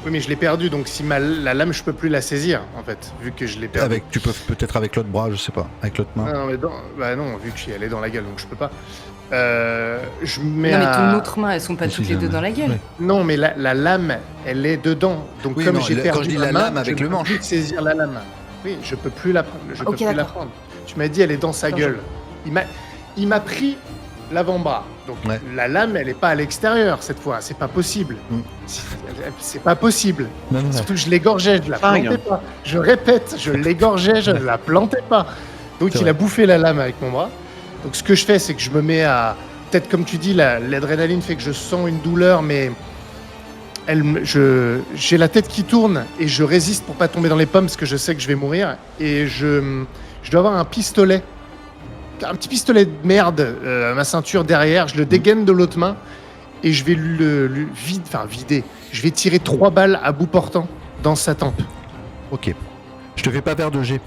Oui, mais je l'ai perdu, donc si la lame, je peux plus la saisir, en fait, vu que je l'ai perdu. Tu peux peut-être avec l'autre bras, je sais pas, avec l'autre main. Non, mais bah non, vu que elle est dans la gueule, donc je peux pas. Je mets Non, mais à... ton autre main, elles sont pas Je toutes suis les deux jamais. dans la gueule. Ouais. Non, mais la lame, elle est dedans. Donc Oui, comme non, j'ai quand perdu je dis la main, lame avec je le peux manche. plus saisir la lame. Oui, je peux plus la prendre. Je peux Ok, plus la d'accord. prendre. Tu m'as dit, elle est dans sa Attends, gueule. Il m'a pris l'avant-bras. Donc Ouais. la lame, elle est pas à l'extérieur cette fois. C'est pas possible. Mm. C'est pas possible. Non, non, Surtout que je l'égorgeais, je la Fringue. plantais pas. Je répète, je l'égorgeais, je ne la plantais pas. Donc C'est il vrai. a bouffé la lame avec mon bras. Donc ce que je fais, c'est que je me mets à... Peut-être comme tu dis, l'adrénaline fait que je sens une douleur, mais j'ai la tête qui tourne et je résiste pour pas tomber dans les pommes parce que je sais que je vais mourir. Et je dois avoir un pistolet. Un petit pistolet de merde à ma ceinture derrière. Je le dégaine de l'autre main et je vais vider. Je vais tirer 3 balles à bout portant dans sa tempe. Ok. Je te fais pas faire de G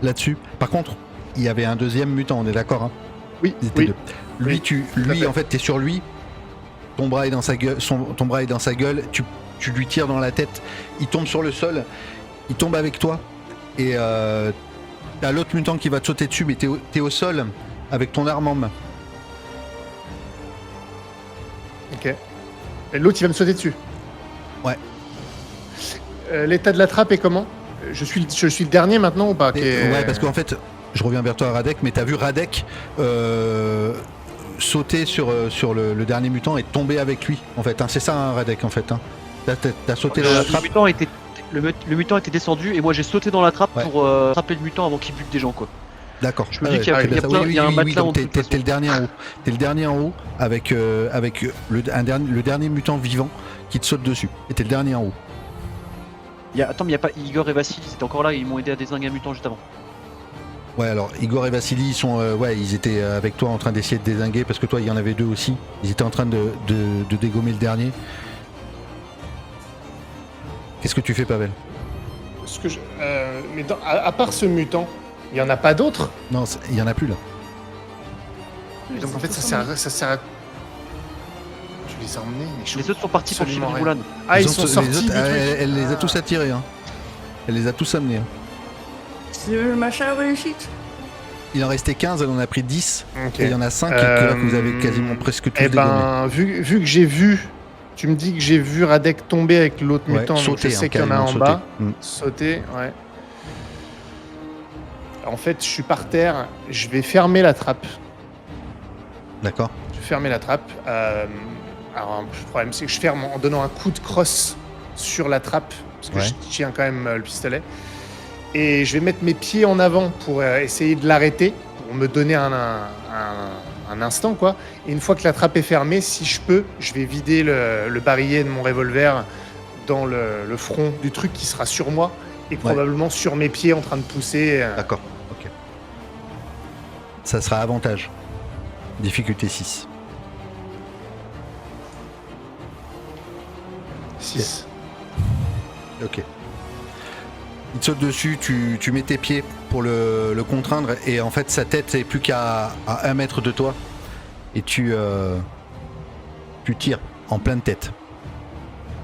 là-dessus. Par contre, il y avait un deuxième mutant, on est d'accord, hein? Oui, Ils étaient oui. deux. Lui, à fait. en fait, t'es sur lui. Ton bras est dans sa gueule. Ton bras est dans sa gueule. Tu lui tires dans la tête. Il tombe sur le sol. Il tombe avec toi. Et t'as l'autre mutant qui va te sauter dessus, mais t'es au sol avec ton arme en main. Ok. Et l'autre, il va me sauter dessus. Ouais. L'état de la trappe est comment? Je suis le dernier maintenant ou pas? Ouais, parce qu'en fait, je reviens vers toi, Radek, mais t'as vu Radek sauter sur le dernier mutant et tomber avec lui, en fait. Hein. C'est ça, hein, Radek, en fait. Hein. T'as sauté dans la trappe. Le mutant était descendu et moi j'ai sauté dans la trappe Ouais. pour attraper le mutant avant qu'il bute des gens, quoi. D'accord. Je me dis qu'il y a un matelas en dessous, de toute T'es le dernier en haut. T'es le dernier en haut avec le dernier mutant vivant qui te saute dessus. Et t'es le dernier en haut. Attends, mais il y a pas Igor et Vassili, c'était encore là, ils m'ont aidé à désinguer un mutant juste avant. Ouais, alors Igor et Vassili, ils étaient avec toi en train d'essayer de dézinguer parce que toi, il y en avait deux aussi. Ils étaient en train de dégommer le dernier. Qu'est-ce que tu fais, Pavel? Mais à part ce mutant, il y en a pas d'autres? Non, il y en a plus là. Donc en fait, ça sert à... Je les ai emmenés, mais je... Les autres sont partis pour Absolument suivre rien. Moulin. Ah, ils Les sont autres- sortis les autres, du truc. elle les a tous attirés. Hein. Elle les a tous amenés. Hein. C'est le machin réussite. Il en restait 15, elle en a pris 10. Ok. Et il y en a 5 que vous avez quasiment presque tous Eh dégommés. ben, vu que j'ai vu... Tu me dis que j'ai vu Radek tomber avec l'autre Ouais, mutant, donc sauter, je sais hein, qu'il y en a carrément en sauter. bas. Mm. Sauter, ouais. En fait, je suis par terre, je vais fermer la trappe. D'accord. Je vais fermer la trappe. Alors, le problème, c'est que je ferme en donnant un coup de crosse sur la trappe, parce que Ouais. je tiens quand même le pistolet. Et je vais mettre mes pieds en avant pour essayer de l'arrêter, pour me donner un instant, quoi. Et une fois que la trappe est fermée, si je peux, je vais vider le barillet de mon revolver dans le front du truc qui sera sur moi et probablement sur mes pieds en train de pousser. D'accord. Ok. Ça sera avantage. Difficulté 6. 6. Ok. Il te saute dessus, tu mets tes pieds pour le contraindre et en fait sa tête est plus qu'à 1 mètre de toi et tu tires en pleine tête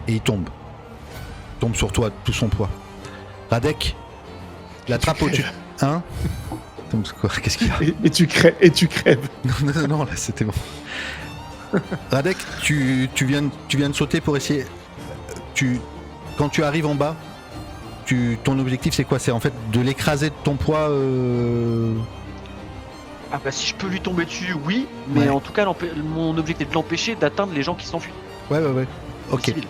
et il tombe. Il tombe sur toi tout son poids. Radek, la trappe au-dessus. Hein? Qu'est-ce qu'il y a? Et tu crèves. Non, là c'était bon. Radek, tu viens de sauter pour essayer. Quand tu arrives en bas, ton objectif c'est quoi? C'est en fait de l'écraser de ton poids. Ah bah si je peux lui tomber dessus, oui, mais Ouais. en tout cas mon objectif est de l'empêcher d'atteindre les gens qui s'enfuient. Ouais. les Ok. civils.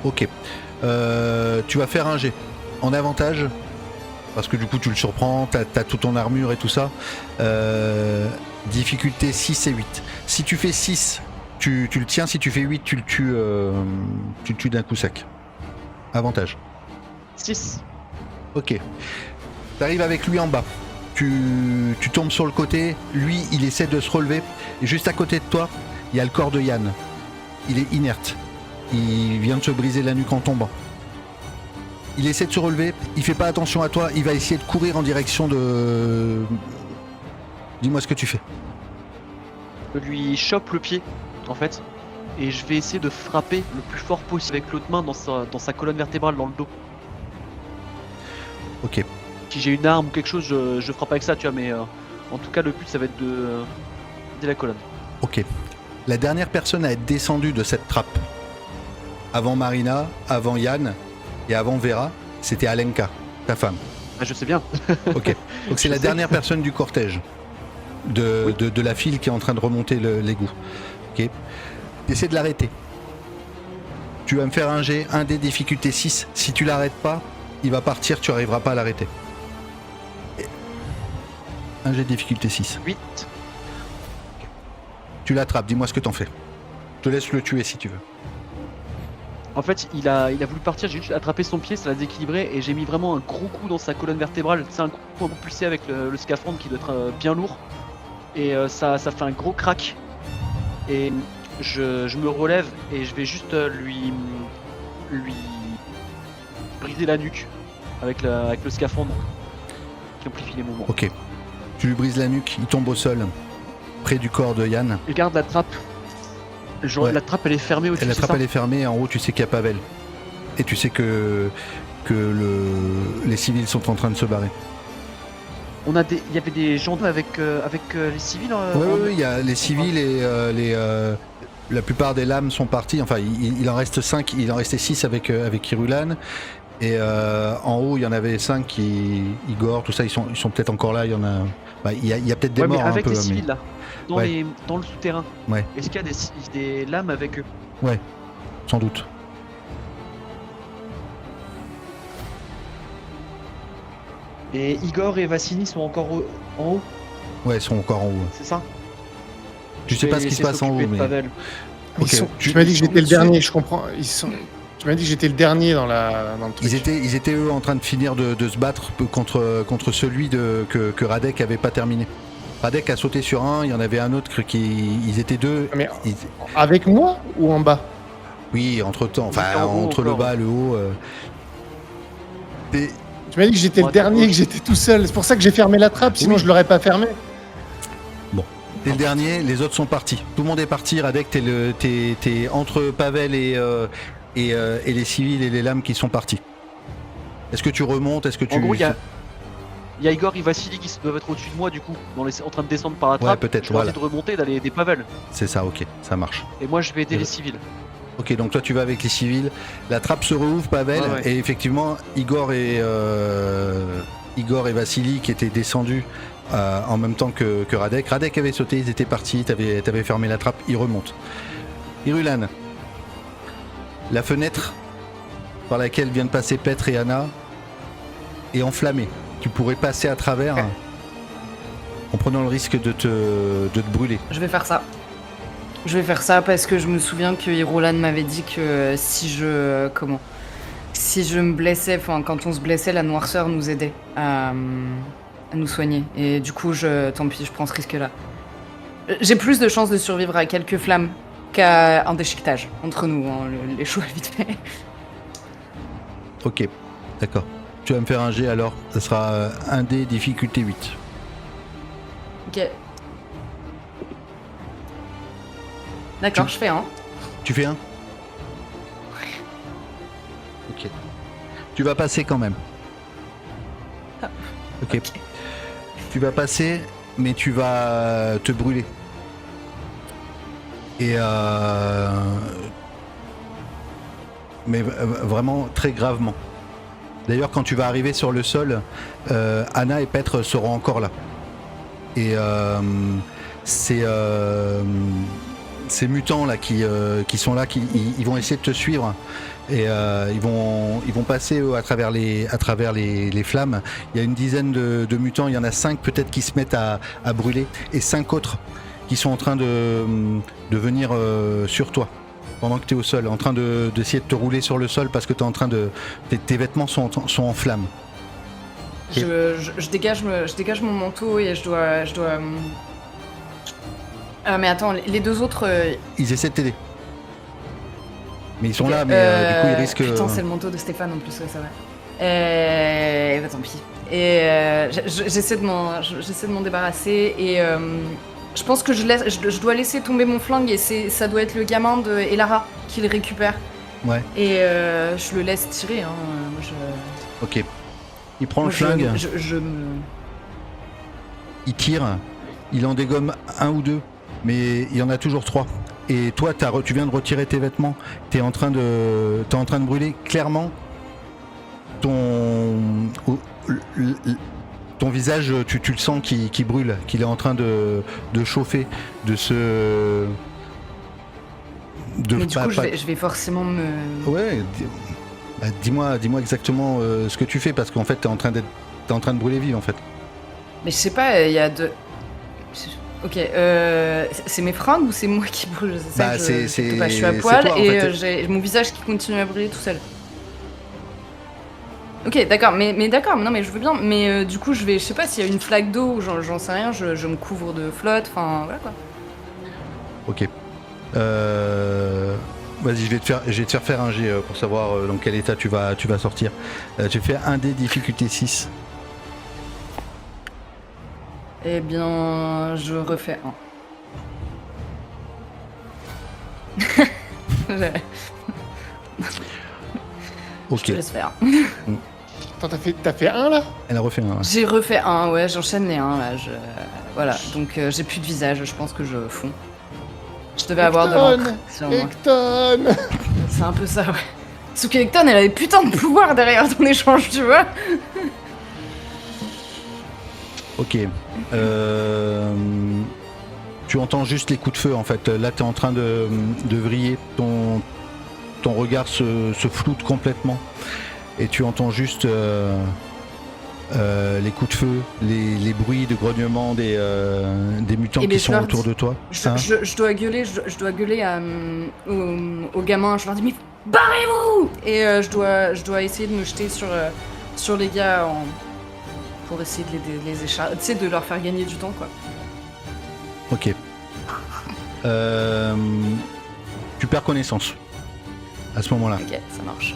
Ok. Tu vas faire un jet en avantage parce que du coup tu le surprends, t'as toute ton armure et tout ça. Difficulté 6 et 8. Si tu fais 6, tu le tiens. Si tu fais 8, tu le tues d'un coup sec. Avantage. 6. Ok. T'arrives avec lui en bas. Tu tombes sur le côté. Lui, il essaie de se relever. Et juste à côté de toi, il y a le corps de Yann. Il est inerte. Il vient de se briser la nuque en tombant. Il essaie de se relever. Il fait pas attention à toi. Il va essayer de courir en direction de... Dis-moi ce que tu fais. Je lui chope le pied, en fait, et je vais essayer de frapper le plus fort possible avec l'autre main dans sa colonne vertébrale, dans le dos. Ok. Si j'ai une arme ou quelque chose, je frappe avec ça, tu vois, mais en tout cas, le but, ça va être de la colonne. Ok. La dernière personne à être descendue de cette trappe, avant Marina, avant Yann et avant Vera, c'était Alenka, ta femme. Ah, je sais bien. Ok. Donc c'est Je la sais. dernière personne du cortège de la file qui est en train de remonter l'égout. Ok. Essaie de l'arrêter. Tu vas me faire un jet, un des difficultés 6. Si tu l'arrêtes pas, il va partir, tu arriveras pas à l'arrêter. Un jet de difficulté 6. 8. Tu l'attrapes, dis-moi ce que t'en fais. Je te laisse le tuer si tu veux. En fait, il a voulu partir, j'ai juste attrapé son pied, ça l'a déséquilibré, et j'ai mis vraiment un gros coup dans sa colonne vertébrale. C'est un coup propulsé avec le scaphandre qui doit être bien lourd. Et ça fait un gros crack. Et je me relève et je vais juste lui briser la nuque avec le scaphandre qui amplifie les mouvements. Ok. Tu lui brises la nuque, il tombe au sol, près du corps de Yann. Et garde la trappe. Ouais. La trappe elle est fermée au-dessus. Et la c'est trappe ça elle est fermée, en haut tu sais qu'il y a Pavel. Et tu sais que les civils sont en train de se barrer. Il y avait des gens avec les civils. Oui, il y a les civils et la plupart des lames sont parties. Enfin, il en reste 5, il en restait 6 avec Irulan. Et en haut, il y en avait 5 qui... Igor, tout ça, ils sont peut-être encore là. Il y en a... Bah, il y a peut-être des Ouais, mais morts avec un peu. les civils là, Ouais. dans le souterrain. Ouais. Est-ce qu'il y a des lames avec eux? Ouais, sans doute. Et Igor et Vassili sont encore en haut, Ouais, ils sont encore en haut. c'est ça? Tu sais pas ce qui se passe en haut, mais... Ils Ok, sont- tu- tu m'as dit que ils sont j'étais le dessus. dernier, je comprends. Tu m'as dit que j'étais le dernier dans le truc. Ils étaient eux en train de finir de se battre contre celui que Radek avait pas terminé. Radek a sauté sur un, il y en avait un autre ils étaient deux. Mais Ils- avec moi ou en bas? oui, entre temps, Ils étaient enfin en haut entre le encore. bas et le haut. Et Tu m'as dit que j'étais le Ouais, dernier, ouais. que j'étais tout seul. C'est pour ça que j'ai fermé la trappe, sinon Oui. je l'aurais pas fermée. t'es le dernier, les autres sont partis. Tout le monde est parti. Radek, t'es entre Pavel et les civils et les lames qui sont partis. Est-ce que tu remontes? Est-ce que tu... En gros, il y a Igor et Vassili qui doivent être au-dessus de moi, du coup, en train de descendre par la trappe. peut-être, Je leur voilà. dis de remonter, d'aller des Pavel. C'est ça, ok, ça marche. Et moi, je vais aider Ouais. les civils. Ok, donc toi tu vas avec les civils. La trappe se rouvre, Pavel, Ouais. et effectivement, Igor et Vassili qui étaient descendus en même temps que Radek. Radek avait sauté, ils étaient partis, t'avais fermé la trappe, ils remontent. Irulan, la fenêtre par laquelle viennent passer Petre et Anna est enflammée. Tu pourrais passer à travers en prenant le risque de te brûler. Je vais faire ça. Je vais faire ça parce que je me souviens que Irulan m'avait dit que si je me blessais, enfin quand on se blessait, la noirceur nous aidait à nous soigner. Et du coup, tant pis, je prends ce risque-là. J'ai plus de chances de survivre à quelques flammes qu'à un déchiquetage entre nous, hein, les choix vite fait. Ok, d'accord. Tu vas me faire un jet alors, ça sera un dé difficulté 8. Ok. D'accord, je fais un. Tu fais un? Ok. Tu vas passer quand même. Ok. Tu vas passer, mais tu vas te brûler. Et mais vraiment très gravement. D'ailleurs, quand tu vas arriver sur le sol, Anna et Petre seront encore là. Et ces mutants là qui sont là, ils vont essayer de te suivre et ils vont passer eux, à travers les flammes. Il y a une dizaine de mutants, il y en a 5 peut-être qui se mettent à brûler et 5 autres qui sont en train de venir sur toi pendant que tu es au sol, en train d'essayer de te rouler sur le sol parce que tes vêtements sont en flammes. Je dégage mon manteau et je dois. Mais attends, les deux autres. Ils essaient de t'aider. Mais ils sont Ok, là, mais du coup ils risquent... Putain, c'est le manteau de Stéphane en plus, ouais, ça va. Bah tant pis. Et j'essaie de m'en débarrasser et je pense que je dois laisser tomber mon flingue et ça doit être le gamin de Elara qui le récupère. Ouais. Et je le laisse tirer. Hein. Moi, Ok. Il prend le moi, flingue, il tire, il en dégomme un ou deux, mais il y en a toujours 3. Et toi, tu viens de retirer tes vêtements, t'es en train de brûler. Clairement, ton visage, tu le sens qui brûle, qu'il est en train de chauffer, de se... Mais du coup, je vais forcément me... Ouais, dis-moi exactement ce que tu fais, parce qu'en fait, t'es en train de brûler vive, en fait. Mais je sais pas, il y a deux... Ok, c'est mes fringues ou c'est moi qui brûle? C'est ça Bah, que c'est- je sais c'est- pas, je suis à c'est poil toi, en et fait. j'ai mon visage qui continue à brûler tout seul. Ok, d'accord, mais d'accord, non mais je veux bien, mais du coup je sais pas s'il y a une flaque d'eau ou j'en sais rien, je me couvre de flotte, enfin voilà quoi. Ok. Vas-y, je vais te faire un jet pour savoir dans quel état tu vas sortir. Tu fais un dé difficulté 6. Eh bien, je refais un. Ok. Je te laisse faire. Attends, t'as fait un là? Elle a refait un. J'ai refait un, ouais, j'enchaîne les 1 là. Voilà, donc j'ai plus de visage, je pense que je fonds. Je devais avoir de l'encre sur moi. Ecton. C'est un peu ça, ouais. Sauf qu'Electon, elle avait putain de pouvoir derrière ton échange, tu vois. Ok. Tu entends juste les coups de feu en fait. Là, tu es en train de vriller. Ton regard se floute complètement. Et tu entends juste les coups de feu, les bruits de grognement des mutants qui sont autour de toi. Je dois gueuler, aux gamins. Je leur dis mais barrez-vous. Et je dois essayer de me jeter sur les gars pour essayer de les échapper, tu sais, de leur faire gagner du temps, quoi. Ok. Tu perds connaissance à ce moment-là. Ok, ça marche.